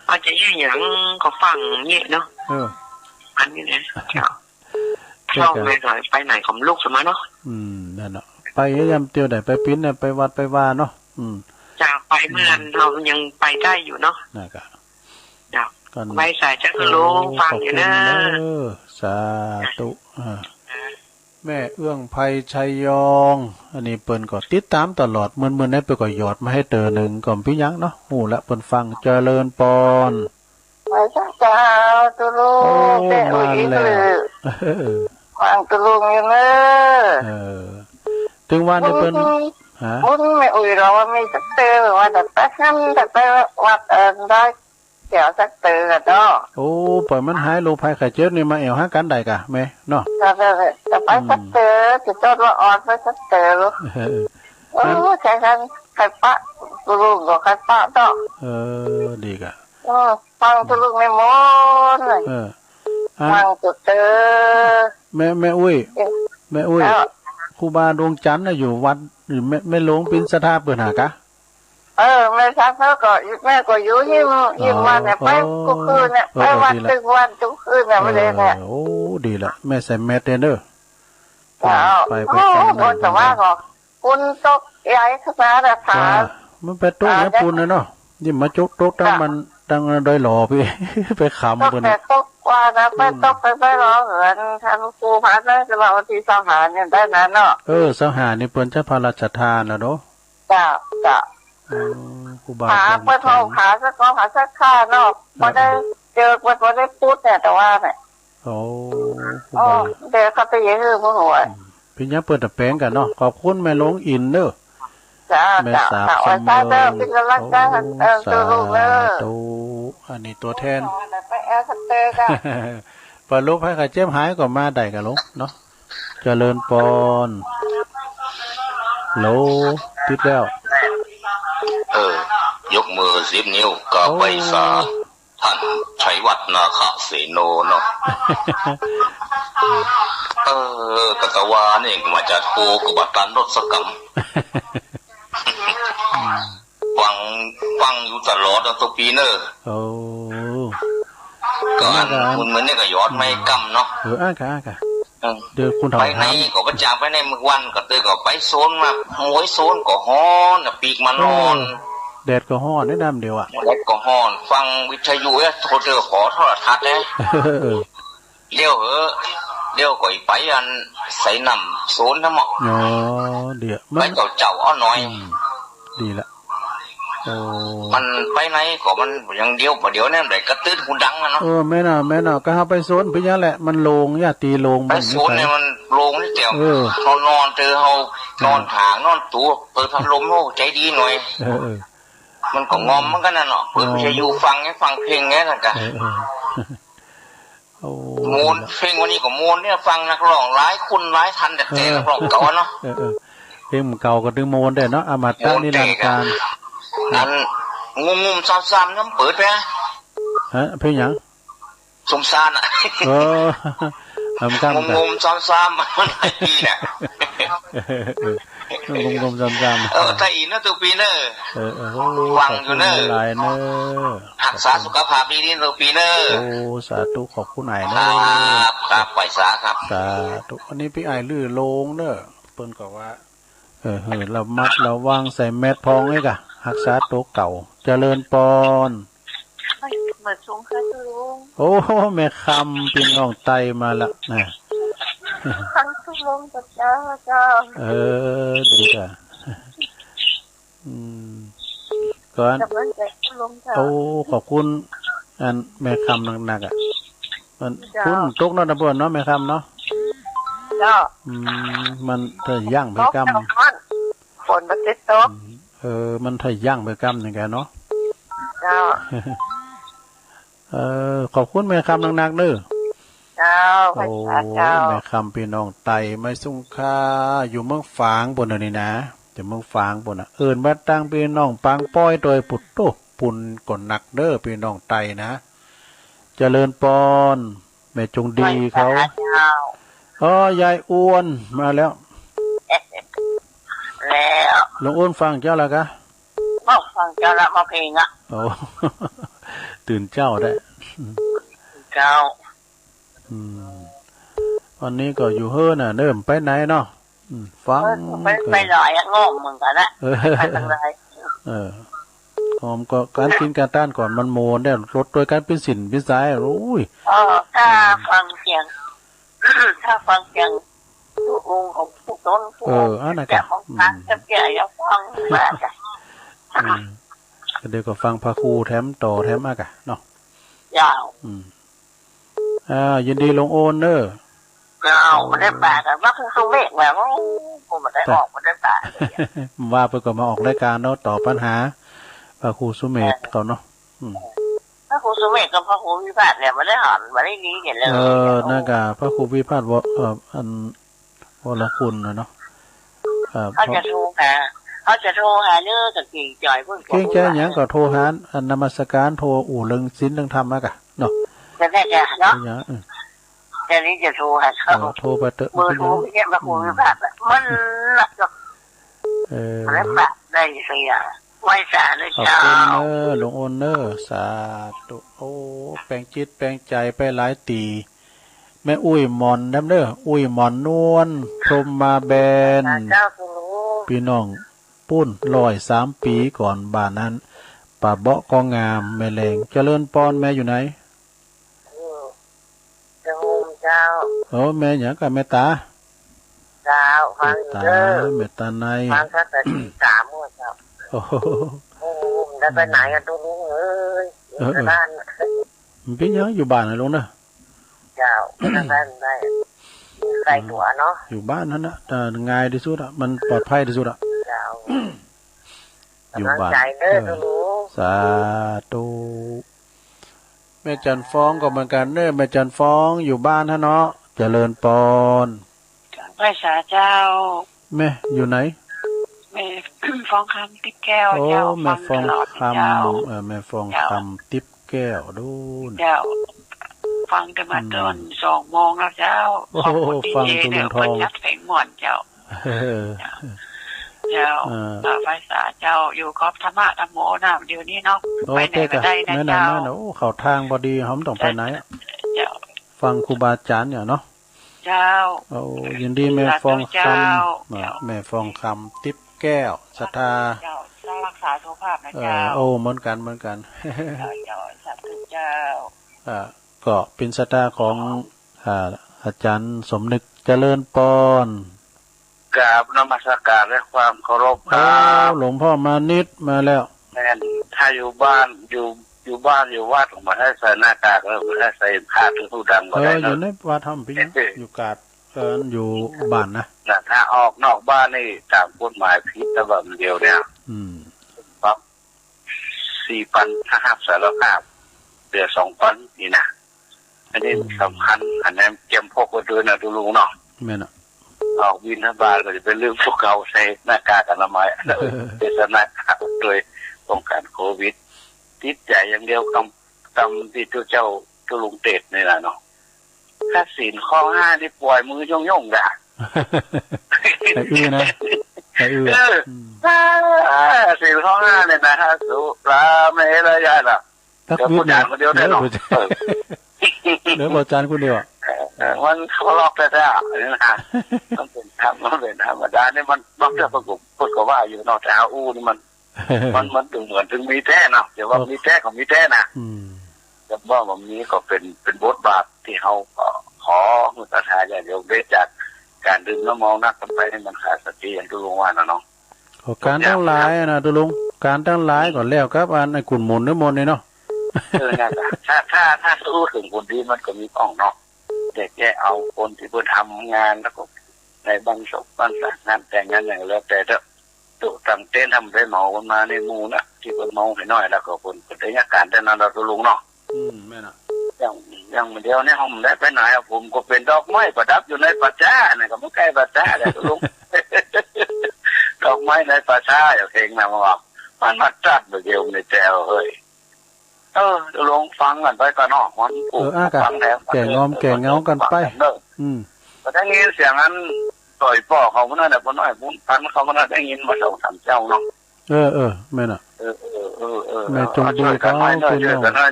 อาจจะแย่อย่างก็ฟังเงี้ยเนาะอันนี้นะเจ้าเข้าไปหน่อยไปไหนของลูกสมัยเนาะนั่นเนาะไปยามเตียวไหนไปปิ้นเนี่ยไปวัดไปว่าเนาะจะไปเมื่อเรายังไปได้อยู่เนาะนะครับไว้สายจักรลุงฟังอยู่นะสาธุแม่เอื้องไพชัยยองอันนี้เปิ้นก็ติดตามตลอดมื้อๆนี้เปิ้นก็หยอดมาให้เตอหนึ่งก่อนพี่ยังเนาะฮู้ละเปิ้นฟังเจริญปอนไว้จักเจ้าตุลุงแต่อุ้ยคือฟังตุลุงอยู่เนอะถึงวันนี้เปิ้นบุญไม่อุ้ยเราว่ามีสักเตอว่าแต่แป๊บนั้นแต่ไปวัดได้เกี่ยวสักเตอกันเนาะโอ้ปล่อยมันหายโรคภัยไข้เจ็บนี่มาแอวหากันได้กะแม่เนาะจะไปสักเตอจะจดว่าอ่อนไปสักเตอลูกใช่กันใครปะตุลุงก็ใครปะต่อดีกะฟังตุลุงไม่หมดเลย ฟังสุดเตอแม่อุ้ยครูบาดวงจันทร์น่ะอยู่วัดหรือแม่หลวงปินสถาเปิดหากะแม่ชักเขาก็แม่ก็อยู่ยิ้มมาเนี่ยไปทุกคืนเนี่ยไปวันทุกวันทุกคืนเนี่ยไม่ได้เนี่ยโอ้ดีละแม่ใส่แมสเด้อไปแต่ว่าก็คุณตกใหญ่ขึ้นมาแต่ขามันไปโต๊ะเนี่ยปูนเลยเนาะยิ่งมาจุกโต๊ะตั้งมันตั้งโดยหล่อพี่ไปขำบนแต่ตกว่านะไปตกไปรอเหินทำครูพัดเลยจะบอกว่าที่สหารเนี่ยได้นั้นเนาะสหารนี่เปิ้นจะพระราชทานนะเนาะจ้าครูบาขาเปิ้นเอาขาสักก้อนขาสักข้าเนาะพอได้เจอพอได้พูดเนี่ยแต่ว่าเนี่ยครูบาเดี๋ยวเขาไปยื้อมือหัวพี่ยังเปิดตะแปงกันเนาะขอบคุณแม่หลวงอินเด้อแม่สาบสมเด้อเป็นกำลังใจตัวลูกเด้ออันนี้ตัวแทนไปแอลคัตเตอร์กันปลาลูกให้ใครเจ็บหายก็มาได้กันลงเนาะเจริญปอนโลติดแล้วยกมือ10 นิ้วก็ไปสาท่านชัยวัฒน์นาคเสโนเนาะกตวานี่มาจากโคกบัตตันรถกรรมฟังอยู่ตลอดตัวปีเนอร์ก็อันคุณเหมือนนี่ก็ยอดไม่กำเนาะค่ะเดี๋ยวคุณไปไหนก็ประจำไปในเมื่อวันก็เตยก็ไปโซนมาหวยโซนก็ฮ้อนปีกมันนอนแดดก็ฮ้อนได้ดำเดียวแดดก็ฮ้อนฟังวิทยุโทรเจอขอโทรทัศน์เลยเลี้ยวก็ไปอันใส่น้ำโซนทั้งหมดเดี๋ยวไปเจ้าอ้อน้อยดีละมันไปไหนก็มันอย่างเดียวพอเดี๋ยวเนี่ยได้กระตื้นหูดังนะเนาะแม่น่ะก็หาไปโซนไปยังแหละมันโลงญาติโลงไปโซนเนี่ยมันโลงนี่เดียวนอนเจอเฮานอนถางนอนตัวเปิดพัดลมโอ้ใจดีหน่อยมันก็งอมมันก็นั่นเนาะเปิดจะอยู่ฟังเพลงไงล่ะกันมูนเพลงวันนี้ก็มูนเนี่ยฟังนักร้องหลายคนหลายทันแต่นักร้องเก่าเนาะเพลงเก่าก็ดึงมูนได้เนาะอมตะนิรันดร์การนั้นงมซ้ำๆน้ำเปิดไปฮะเพลงยังสมสารอ่ะงมซ้ำๆมันไอ้ปีเนี่ยงมซ้ำไทยนะตัวปีเนอร์วังอยู่เนอร์รักษาสุขภาพดีๆตัวปีเนอร์สาธุขอบคุณไอ้เนอครับไหวสาครับสาธุอันนี้พี่ไอ้ลื่นลงเนอเปิ้นก็ว่าเรามัดเราวางใส่แมสพองให้กะรักษาตัวเก่าเจริญปอนเหมือนชงค่ะลุงโอ้แม่คำพี่น้องไตมาละนะทั้งทุลุงกับเจ้าดีจ้ะก่อนโอ้ขอบคุณอันแม่คำหนักๆอ่ะมันคุณตกนอนตะบนเนาะแม่คำเนาะมันเธอย่างไปกำฝนมันติดตกมันเธอย่างไปกำอย่างแกเนาะขอบคุณแม่คำหนักๆเด้อโอ้แม่คำพี่น้องไตไม่สุ่งค่าอยู่เมืองฝางบนนี่นะจะเมืองฝางบนเอิญบัดตั้งพี่น้องปังป้อยโดยปุตโตปุ่นก่อนหนักเด้อพี่น้องไตนะเจริญปอนแม่จงดีเขายายอ้วนมาแล้วหลวงอ้วนฟังเจ้าแล้วกะฟังเจ้าละมาเพลงอ่ะโอ้ตื่นเจ้าได้เจ้าวันนี้ก็อยู่เฮ้อน่ะเริ่มไปไหนเนาะฟังไปลอยงงเหมือนกันนะไปทางไหนผมก็การกินการต้านก่อนมันโมนได้ลดโดยการเป็นสินพิสัยรู้ถ้าฟังเสียงผู้องค์ของผู้ต้นผู้แก่ของท่านจะแก่ยังฟังมาจ้ะเดี๋ยวก็ฟังพระครูแถมต่อแถมมากะเนาะยาวยินดีลงโอนเนอมันได้ปากกันว่าคือเขาเมฆแบบว่าผมมันได้ออกมันได้ปากว่าไปก็มาออกรายการเนาะต่อปัญหาพระครูสุเมธเขาเนาะพระครูสุเมธกับพระครูวิพาทเนี่ยมันได้หันมันได้ดีเห็นเลยน่ากะพระครูวิพาทว่าอันวรคุณเนาะเขาจะโทรหาเนื้อกับกิ่งจ่อยเพิ่งเก่งใจอย่างก็โทรหานมัสการโทรเรื่องศีลเรื่องธรรมมากะเนาะแต่แค่เนาะ แต่นี้จะโทรหาเขาโทรไปเถอะเบอร์โทรไม่แค่มาคุยแบบมันละก็แล้วแบบได้เสียไหวสาเลยเจ้าขอบคุณหลวงโอนเนอร์สาธุโอ้แปลงจิตแปลงใจไปหลายตีแม่อุ้ยหมอนน้ำเด้ออุ้ยหมอนนวลพรมมาแบนพี่น้องปุ้น103 ปีก่อนบ้านนั้นป่าเบาะก็งามแม่แรงเจริญปอนแม่อยู่ไหนเจ้าโอ้แม่หยังกับแม่ตาเจ้าฟังเด้อแม่ตาในฟังตั้งแต่3มื้อเจ้าโอ้ได้ไปไหนกันตัวลุงเอ้ยอยู่บ้านมันเป็นยังอยู่บ้านนะลุงเด้อเจ้าได้ใส่ตัวเนาะอยู่บ้านนั่นนะแต่ง่ายที่สุดอ่ะมันปลอดภัยที่สุดอ่ะเจ้าอยู่บ้านสาธุแม่จันฟ้องก็เหมือนกันเด้อแม่จันฟ้องอยู่บ้านฮะเนาะเจริญปอนพระสาเจ้าแม่อยู่ไหนแม่ฟ้องคำติ๊บแก้วเจ้าแม่ฟ้องคำแม่ฟ้องคำติ๊บแก้วดูเจ้าฟังกันมาตอน2 โมงแล้วเจ้าขอบคุณที่เนี่ยคนยัดเพลงม่วนเจ้าเจ้าพระสาเจ้าอยู่ครอบธรรมะธรรมโมนะเดี๋ยวนี้เนาะไปไหนก็ได้นะเจ้าโอ้เข้าทางพอดีหอมต้องไปไหนฟังครูบาอาจารย์เนี่ยเนาะเจ้าโอ้ยินดีแม่ฟองคำแม่ฟองคำติ๊บแก้วศรัทธาเจ้ารักษาสุขภาพนะเจ้าโอ้เหมือนกันเจ้าสาธุเจ้าก็เป็นศรัทธาของอาจารย์สมนึกเจริญปอนกราบนมัสการและความเคารพครับหลวงพ่อมานิดมาแล้วแม่ถ้าอยู่บ้านอยู่บ้านอยู่วัดมาให้ใส่หน้ากากแล้วมาให้ใส่ผ้าทุกดำก็ได้อยู่ในวัดทำพี่อยู่กาดอยู่บ้านนะถ้าออกนอกบ้านนี่ตามกฎหมายผิดแต่แบบเดียวเนี่ยปั๊บ4,000ถ้าหักสารภาพเหลือ2,000นี่นะอันนี้สำคัญอันนั้นเตรียมพกไว้ด้วยนะทุลุงเนาะแม่น่ะออกวินทบาทก็จะเป็นเรื่องพวกเขาใส่หน้ากากอนามัยเป็นหน้ากากโดยป้องกันโควิดติดใจอย่างเดียวคำที่เจ้าทุลุงเตดนี่แหละเนาะถ้าศีลข้อ5ที่ปล่อยมือย่องๆด่าไอ้อื้อนะไอ้อื้อศีลข้อ5เนี่ยนะฮะสุราเมรยะน่ะเดี๋ยวผู้จานคนเดียวได้เนาะเดี๋ยวผู้จานคนเดียวมันเขาลอกแต่นี่นะมันเป็นธรรมดาเนี่ยมันบางเรื่องประกบพูดก็ว่าอยู่นอกจากอู้นี่มันถึงเหมือนถึงมีแท้เนาะเดี๋ยวว่ามีแท้ของมีแท้นะจะว่าแบบนี้ก็เป็นบทบาทที่เขาขอมุตตาญาโยมได้จากการดื่มน้ำมองนักกันไปให้มันขาดสติอย่างทุลุงว่านะเนาะการตั้งหลายนะทุลุงการตั้งหลายก่อนแล้วครับอันไอ้กุ่นหมุนน้ำมนต์นี่เนาะถ้าสู้ถึงคนที่มันก็มีป้องเนาะแต่แค่เอาคนที่เพื่อทำงานแล้วก็ในบางศพบางสถานแต่งงานอย่างแล้วแต่ตัวตั้งเต้นทำได้เมากันมาในมูนะที่คนเมาให้น้อยแล้วก็คนได้อาการแต่นั้นเราตัวลุงเนาะแม่น่ะอย่างเดียวเนี่ยผมได้ไปไหนผมก็เป็นดอกไม้ประดับอยู่ในป่าช้าเนี่ยก็ไม่ใกล้ป่าช้าเลยตัวลุงดอกไม้ในป่าช้าอย่างเพลงนะมันบอกมันมาจัดเดียวในแจวเฮ้ยลงฟังกันไปก่อนเนาะมันฟังแล้วแก่งอมแก่เงากันไปแต่ได้ยินเสียงนั้นต่อยป่อเขามันน่ะแต่คนน้อยบุญพันเขามันน่ะได้ยินมา2-3เจ้าเนาะแม่น่ะแม่จงดูเขาคุณ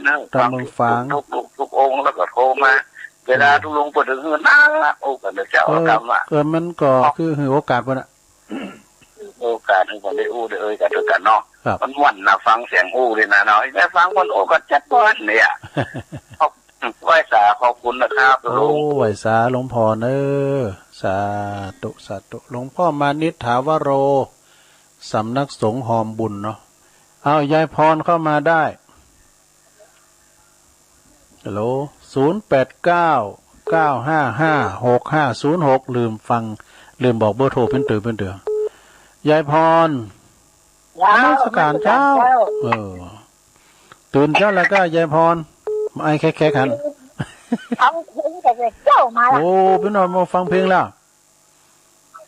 เนาะตามฟังทุกองค์แล้วก็โทรมาเวลาทุกลงเปิดถึงนะโอ้กันเจ้าทำอ่ะมันก็คือโอกาสป่ะน่ะโอกาสให้คนได้อู้ได้กันด้วยกันเนาะมันวันนะฟังเสียงอู้เลยนะเนาะแม่ฟังคนโอ้ก็จัดบ้านเนี่ยไหว้สาขอบคุณนะครับโอ้ไหว้สาหลวงพ่อเนอสาธุหลวงพ่อมานิษฐาวโรสำนักสงฆ์หอมบุญเนาะเอายายพรเข้ามาได้ฮัลโหล0899556506ลืมบอกเบอร์โทรเป็นเตือยายพรนมัสการเจ้าตื่นเช้าแล้วก็ยายพรไอ้แค่กันฟังเพลงแต่เจ้ามาโอ้พี่น้องมาฟังเพลงแล้ว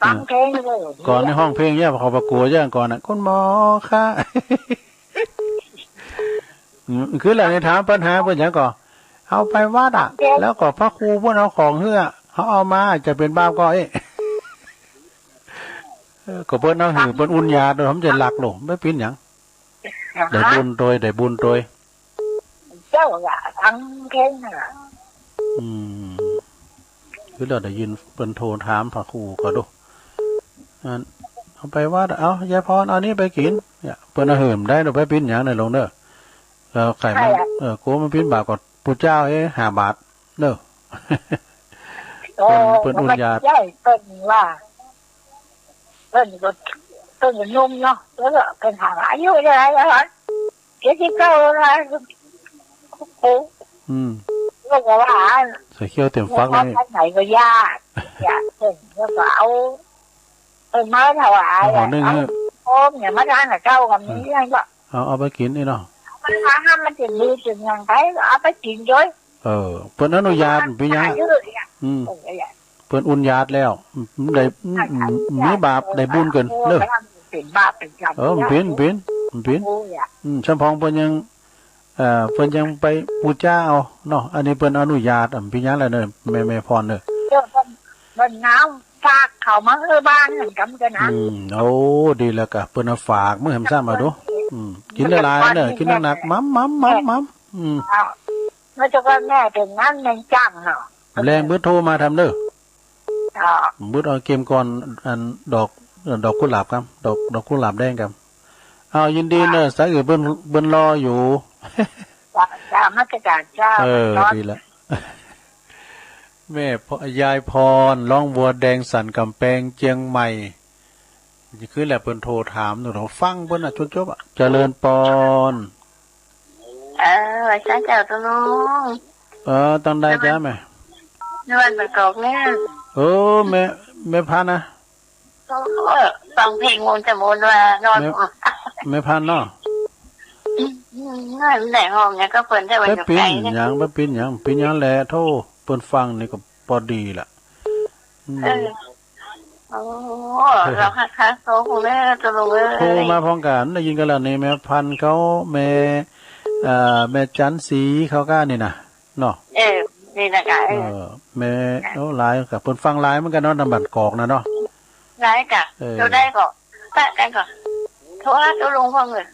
ฟังเพลงเลยก่อนในห้องเพลงเนี่ยเขาประกวดย่างก่อนน่ะคุณหมอค่ะ คือหลังในถามปัญหาเพิ่นหยังก่อน เอาไปวัดอ่ะแล้วก็พระครูพวกเอาของเฮือเขาเอามาจะเป็นบาปก็ก็เพิ่นเอาหือเพิ่นอุ่นยาโดยผมจะหลักลงไม่ปิ้นหยังได้บุญโดยเจ้าอย่าทั้งเข่งน่ะคือเราได้ยินเพิ่นโทรถามพระครูก็ดูเอาไปวัดเอายายพรเอานี้ไปกินเนี่ยเพิ่นเอาหืมได้เราไปปิ้นหยังในลงเด้อแล้วไข่มันกูมันปิ้นบาปกับปู่เจ้า5 บาทเด้อเพิ่นอุ่นยาใช่เพิ่นว่าเพิ่นก็นุ่มเนาะแล้วก็เป็นหาอายุได้แล้ว79แล้วโอ้ก็ว่าใส่เขี้ยวเต็มฟักเลยไหนก็ยากถึงแล้วก็เอามาถวายโอ้มเนี่ยมาทานกับเจ้ากับนี้ยังก็เอาไปกินนี่เนาะมันห้ามมันถึงดีถึงอย่างไรเอาไปกินด้วยเพิ่นอนุญาตปียังเพิ่นอุ่นญาติแล้วได้มีบาปได้บุญเกินเด้อเป็นบาปเป็นกรรมเป็นช่างพองเพิ่นยังเพิ่นยังไปบูชาเอาเนาะอันนี้เพิ่นอนุญาตปียังแล้วเด้อแม่พรเด้อเพิ่นน้ำฝากเข้ามาบ้านนั่นกำกันนะโอ้ดีแล้วก็เพิ่นฝากมื้อหำซ้ำมาดูกินหลายๆเด้อกินหนักๆมัมแล้วจะว่าแม่เป็นนั้นแม่จังเนาะแรงบึ้ดโทรมาทำเด้อบึ้ดเอาเกมก่อนอันดอกกุหลาบครับดอกกุหลาบแดงครับเอายินดีเนอะสักเบิ้นรออยู่จ้ามาตรการเจ้าดีละแม่ยายพรร้องบัวแดงสันกำแพงเจียงใหม่นี่คือแหละเพิ่นโทรถามหนูฟังเพิ่นจนจบเจริญปอนไว้เจ้าตัวน้องตอนใดจ้าแม่ในวันประกอบเนี่ยแม่พันนะฟังเพลงมนต์จะมนต์ว่านอนแม่พันเนาะง่ายแต่ห้องเนี่ยก็เปิดได้วันกับไก่เนี่ยยังไม่ปิ้นยังแหละโทษเปิดฟังนี่ก็พอดีล่ะเราคักโตของแม่ตัวลงเลยโทรมาพร้อมกันได้ยินกันแล้วนี่แม่พันเขาแม่จันสีเขาก้านี่นะเนาะนี่นะกะแม่ไลน์กับเปิดฟังไลน์เหมือนกันเนาะนำบัตรกอกนะเนาะไลน์กะเราได้ก่อนแปะกันก่อนโทรหาตัวลงพ่อเงิน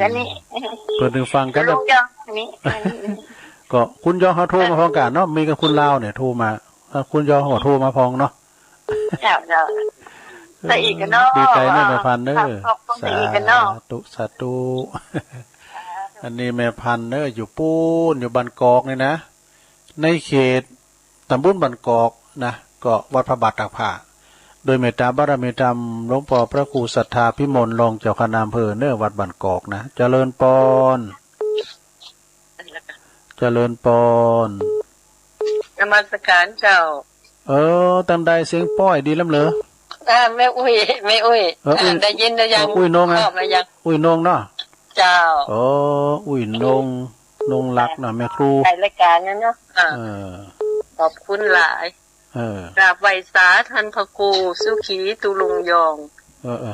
กันนี่เปิดถึงฟังกันแล้วก็คุณยอเขาโทรมาพร้อมกันเนาะมีกับคุณลาวเนี่ยโทรมาคุณยอเขาโทรมาพองเนาะแต่อีกกันเนาะดีใจแม่พันเด้อสาธุอันนี้แม่พันเด้ออยู่ปูนอยู่บันกอกนี่นะในเขตตำบลบันกอกนะก็วัดพระบาทตากผ้าโดยเมตตาบารมีธรรมหลวงพ่อพระครูศรัทธาพิมลรองเจ้าคณะอำเภอเนื้อวัดบันกอกนะเจริญปอนนมัสการเจ้าตามใดเสียงป้อยดีล้ำเหรอแม่อุ้ยได้ยินได้ยังอุ้ยนงนะอุ้ยนงเนาะเจ้าอุ้ยนงรักนะแม่ครูรายการนั้นเนาะขอบคุณหลายกราบไหว้สาท่านพระครูสุขีตุลุงยอง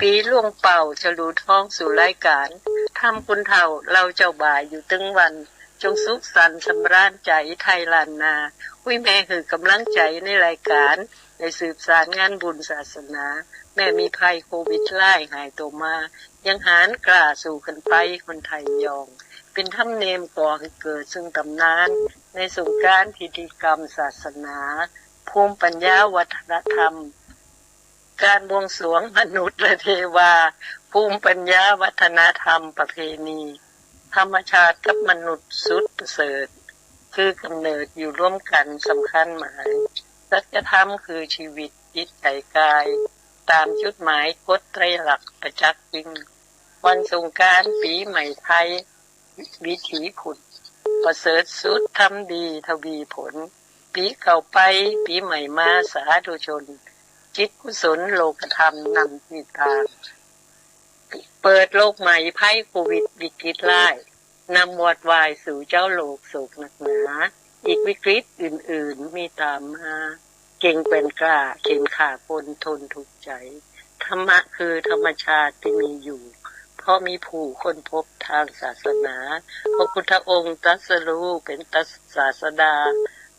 ปีล่วงเป่าฉลูท้องสู่รายการทำคุณเฒ่าเราเจ้าบ่ายอยู่ตึงวันจงสุขสันต์สำราญใจไทยล้านนาอุ้ยแม่คือกำลังใจในรายการในสืบสารงานบุญศาสนาแม่มีภัยโควิดไล่หายตัวมายังหารกล้าสู่กันไปคนไทยยองเป็นธรรมเนียมก่อให้เกิดซึ่งตำนานในสงกรานต์พิธีกรรมศาสนาภูมิปัญญาวัฒนธรรมการบวงสรวงมนุษย์และเทวาภูมิปัญญาวัฒนธรรมประเพณีธรรมชาติกับมนุษย์สุดประเสริฐคือกำเนิดอยู่ร่วมกันสำคัญหมายสัจธรรมคือชีวิตจิตใจกายตามจุดหมายกฎไตรลักษณ์ประจักษ์จริงวันสงกรานต์ปีใหม่ไทยวิถีผุดประเสริฐสุดทำดีทวีผลปีเก่าไปปีใหม่มาสาธุชนจิตกุศลโลกธรรมนำติดตามเปิดโลกใหม่ภัยโควิดวิกฤตร้ายนำวอดวายสู่เจ้าโลกโศกหนักหนาอีกวิกฤตอื่นๆมีตามมาเก่งเป็นกล้าเข็นขาคนทนทุกข์ใจธรรมะคือธรรมชาติที่มีอยู่พ เพราะมีผู้คนพบทางศาสนาพระพุทธองค์ตรัสรู้เป็นศาสดา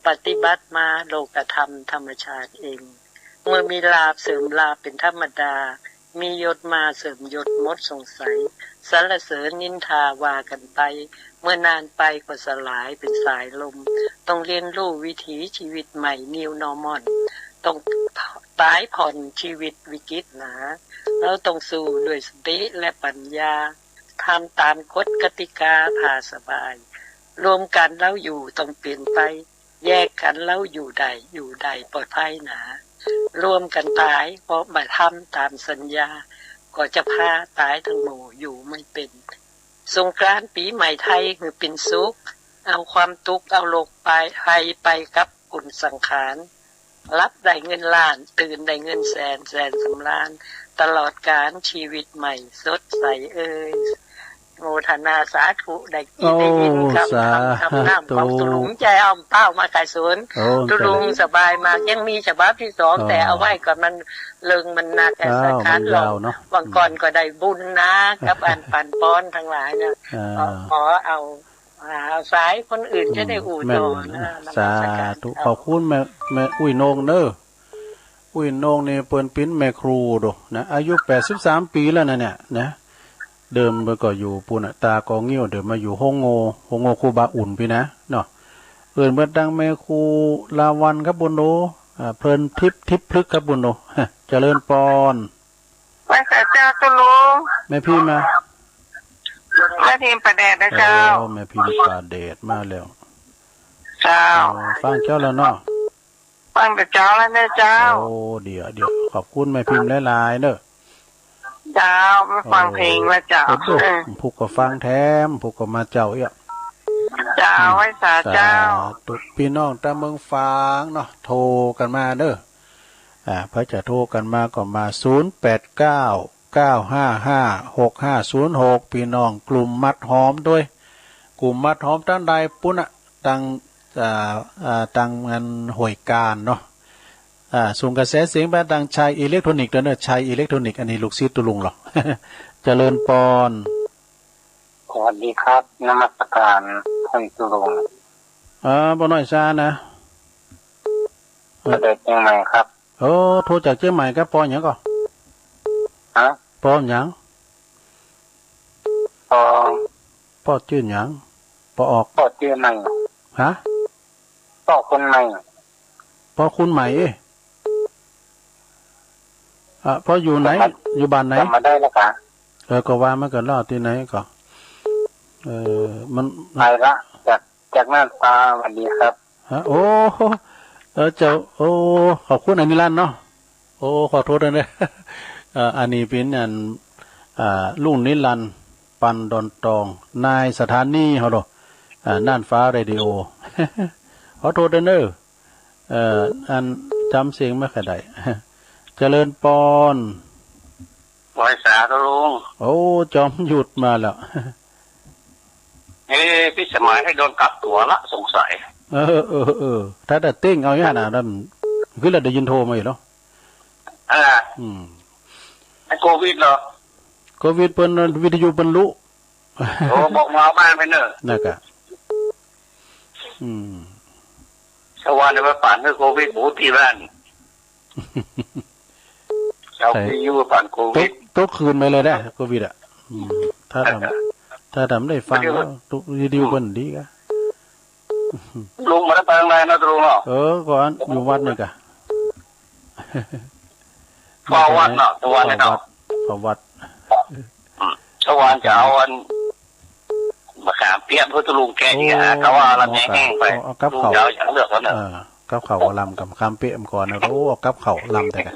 ปฏิบัติมาโลกธรรมธรรมชาติเองเมื่อมีลาภเสริมลาภเป็นธรรมดามียศมาเสริมยศหมดสงสัยสรรเสริญนินทาว่ากันไปเมื่อนานไปก็สลายเป็นสายลมต้องเรียนรู้วิถีชีวิตใหม่ New Normal ต้องตายผ่อนชีวิตวิกฤตนะเราต้องสู้ด้วยสติและปัญญาทำตามกฎกติกาพาสบายรวมกันแล้วอยู่ต้องเปลี่ยนไปแยกกันแล้วอยู่ใดปลอดภัยหนารวมกันตายเพราะมาทำตามสัญญาก็จะพาตายทั้งหมู่อยู่ไม่เป็นสงกรานต์ปีใหม่ไทยคือเป็นสุขเอาความทุกข์เอาโลกไปกับกุศลสังขารรับได้เงินล้านตื่นได้เงินแสนสำราญตลอดกาลชีวิตใหม่สดใสโมทนาสาธุได้ยินคำน้ำของตุลุงใจอ้อมเป้ามาไก่สวนตุลุงสบายมากยังมีฉบับที่2แต่เอาไว้ก่อนมันเลิงมันหนักแต่สถานเราวันก่อนก็ได้บุญนะกับอันปั่นป้อนทั้งหลายเนี่ยขอเอาสายคนอื่นจะได้อู่ต่อนะสาธุขอบคุณแม่อุ้ยนงเด้ออุ้ยนงนี่เปิ้นปิ้นแม่ครูดนะอายุ83ปีแล้วนะเนี่ยนะเดิมเมื่อก็อยู่ปูนตากองเงี้ยวเดิมมาอยู่ห้องโงครูบาอุ่นพี่นะเนาะเอิ้นเมื่อดังแม่ครูลาวันครับบุญโนเพลินทิพพลึกครับบุญโนเจริญปอนไปค่ะเจ้าตุลุงแม่พี่มาแม่พิมพ์ประเดชนะเจ้าแม่พิมพ์ประเดชมาแล้วเจ้าฟังเจ้าแล้วเนาะฟังแต่เจ้าแล้วนะเจ้าโอ้เดี๋ยวขอบคุณแม่พิมพ์หลายๆเด้อเจ้าไปฟังเพลงแล้วเจ้าผูกก็ฟังแถมผูกก็มาเจ้าเอ้เจ้าไว้สาเจ้าตุกพี่น้องตาเมืองฟางเนาะโทรกันมาเด้อเพื่อจะโทรกันมาก็มา0899556506พี่น้องกลุ่มมัดหอมด้วยกลุ่มมัดหอมตั้งใดปุ้นตั้งงานห่วยการเนาะส่งกระแสเสียงแบบดังชายอิเล็กทรอนิกส์เด้อชายอิเล็กทรอนิกส์อันนี้ลูกศิษย์ตุลุงหรอเจริญปอนสวัสดีครับนมัสการท่านตุลุงบ่น้อยซ่านะเด็กยังไงครับโทรจากเชียงใหม่ครับปอนหยังก่อปอนหยังปอชื่อหยังปอออกปอชื่อใหม่ฮะปอคนใหม่ปอคุณใหม่พออยู่ไหนอยู่บ้านไหนจำมาได้แล้วค่ะก็ว่ามันก็รอดที่ไหนก็มันไปละจากน่านฟ้าสวัสดีครับโอ้เจ้าโอ้ขอบคุณอันนี้ลั่นเนาะโอ้ขอโทษด้วยนะอันนี้เป็นอันลุงนิรันดร์ปันดอนตองนายสถานีเฮาดน่านฟ้าเรดิโอขอโทษด้วยเด้ออันจำเสียงไม่ค่อยได้เจริญปอนบอยสาตุลุงโอ้จอมหยุดมาแล้วพี่สมัยให้โดนกักตัวละสงสัยถ้าแต่เต้งเอาอย่างนั้นนั่นคือเราได้ยินโทรมาอยู่แล้วไอ้โควิดเหรอโควิดเปิ้นวิทยุเปิ้นรู้โอ้บอกมาบ้านไปเนอะนั่นก็ชาวบ้านในบ้านโควิดหมูที่บ้านชาวที่อยู่ผ่านโควิดตกคืนไปเลยได้โควิดอ่ะถ้าทำได้ฟังแล้วตุวิดีโอคนดีกะลุงมาได้ไปทางไหนนะลุงเนาะก่อนอยู่วัดนี่กะเข้าวัดเนาะตัววัดเนาะเข้าวัดชาวบ้านจะเอาอันมะขามเปียกเพื่อลุงแกนี่ฮะเขาว่าลำแห้งไปลุงเดี๋ยวอย่างเลือกเขาเนอะกับเขาลำกับคำเปียมก่อนนะโอ้กับเขาลำแต่กัน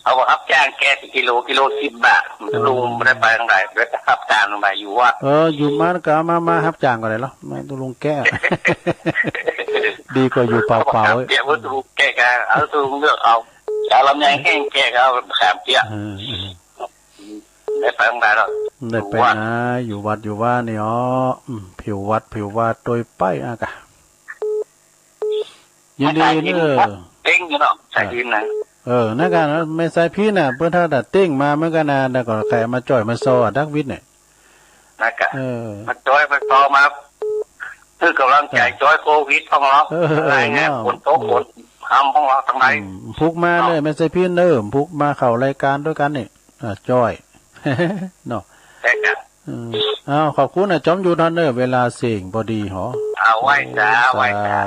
เอาครับจ้างแกกิโล10 บาทลุงไม่ได้ไปทางไหนไปรับจ้างลงไปอยู่ว่าอยู่มากะมารับจ้างก่อนเลยเหรอไม่ต้องลุงแก้ดีกว่าอยู่เปล่าๆเปียกเพื่อลุงแก้กันเอาลุงเลือกเอาจะลำแห้งแก้เอาขามเปียกได้ไปทางไหนหรอได้ไปนะอยู่วัดอยู่ว่านี่อ๋อผิววัดโดยไปอะกะยินดีเนอะเต็งอยู่เนาะใส่ดินนะ นั่นกันไม่ใส่พี่น่ะเพื่อถ้าดัดติ้งมาเมื่อกันนะแล้วก็ใครมาจ่อยมาซอดักวิทย์เนี่ยนั่นกันมาจ่อยมาซอมาคือกำลังใจจ่อยโควิดของเราอะไรเงี้ยฝนตกฝนทำของเราทำไมพุกมาเลยไม่ใส่พี่เนอพุกมาเข้ารายการด้วยกันนี่จ่อยเนาะแต่กันขอบคุณนะจอมอยู่ทันเนอเวลาเสี่ยงพอดีหรอเอาไว้จ้าไว้จ้า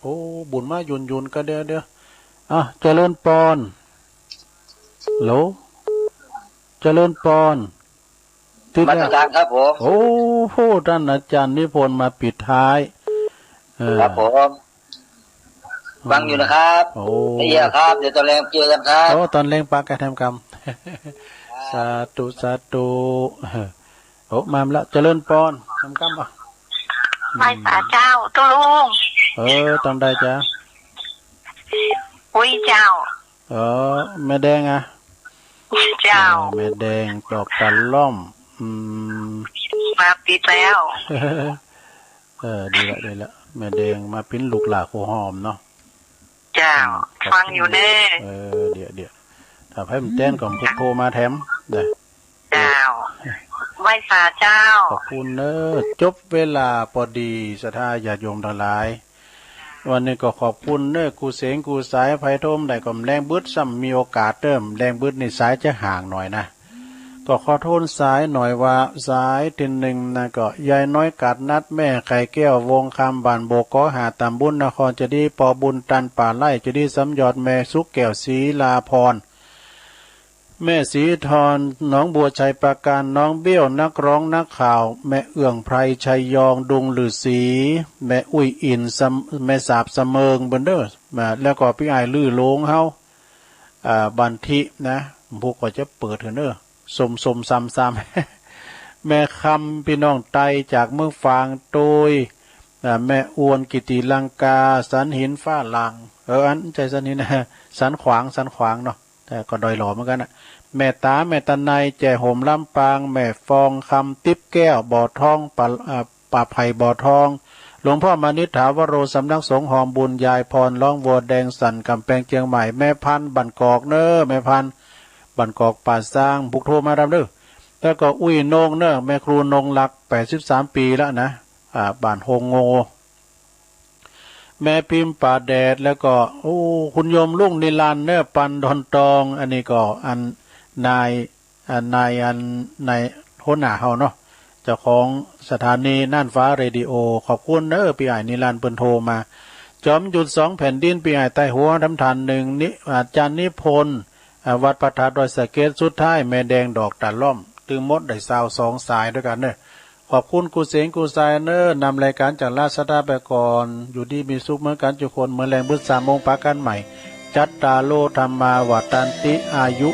โอ้บุญมายุนก็เดี๋ยวเจริญปอนโหลเจริญปอนมาตรการครับผมโอ้โหท่านอาจารย์นิพนธ์มาปิดท้ายครับผมฟังอยู่นะครับละเอียดครับเดี๋ยวตอนแรงเจอกันครับตอนแรงปากแกทำกรรมสาธุโอ้มาแล้วเจริญปอนทำกรรมป่ะไม่สาเจ้าตุลุงตอนได้จ้าอุ้ยเจ้าแม่แดงเจ้าแม่แดงดอกตะล่อมมาปิดแล้วดีละแม่แดงมาปิ้นลูกหลาโคหอมเนาะเจ้าฟังอยู่แน่เดี๋ยวถ้าให้มันเต้นก่อนพุทโธมาแถมเด้อเจ้าไหว้สาเจ้าขอบคุณจบเวลาพอดีศรัทธาญาติโยมทั้งหลายวันนี้ก็ขอบคุณกูเสงกูสายไผทมได้ก็แรงบึดซ้ำมีโอกาสแรงบึดในสายจะห่างหน่อยนะก็ขอโทษสายหน่อยว่าสายที่หนึ่งนะก็ยายน้อยกัดนัดแม่ไข่แก้ววงคำบ้านโบกหาตำบุญนครจะดีปอบุญตันป่าไร่จะดีสำยอดแม่สุกแก้วศรีลาพรแม่ศรีธรน้องบัวชัยประการน้องเบี้ยวนักร้องนักข่าวแม่เอื้องไพรชัยยองดุงฤาษีแม่อุ้ยอินแม่สาบเสมิงเบนเดอร์แล้วก็พี่ไอลื่อโลงเฮาบันทินะพวกก็จะเปิดเนอะสมซ้ำแม่คำพี่น้องไตจากเมืองฟางโดยแม่อวนกิติลังกาสันหินฟ้าลังอันใจสันหินนะสันขวางเนาะแต่ก็ดอยหล่อเหมือนกันนะแม่ตาแม่ตะไนแจ่ห่มลำปางแม่ฟองคำติ๊บแก้วบ่อทองป่าไผ่บ่อทองหลวงพ่อมานิษฐาวโรสำนักสงฆ์หอมบุญยายพรร้องวัวแดงสันกำแพงเชียงใหม่แม่พันบันกอกแม่พันบันกอกป่าสร้างบุกโทรมาดำแล้วก็อุ้ยนงแม่ครูนงหลัก83ปีแล้วนะบ้านโฮงโงแม่พิมพ์ป่าแดดแล้วก็คุณโยมลุงนิรันดร์ปันดอนตองอันนี้ก็อันนายหัวหน้าเฮาเนาะเจ้าของสถานีน่านฟ้าเรดิโอขอบคุณพี่ไอ้นิรันดร์เปิ้นโทรมาจอมหยุด2แผ่นดินพี่ไอ้ใต้หัวทำทาน1นี้อาจารย์นิพนธ์วัดพระธาตุดอยสะเก็ดสุดท้ายแม่แดงดอกตะล่อมตึงมดได้22สายด้วยกันขอบคุณกูเสงกูสายนำรายการจากราชดาไปก่อนอยู่ดีมีสุขเหมือนกันทุกคนเมื่อแรงบึ้ด3 โมงปากันใหม่จัตตาโลธรรมาวัฏันติอายุ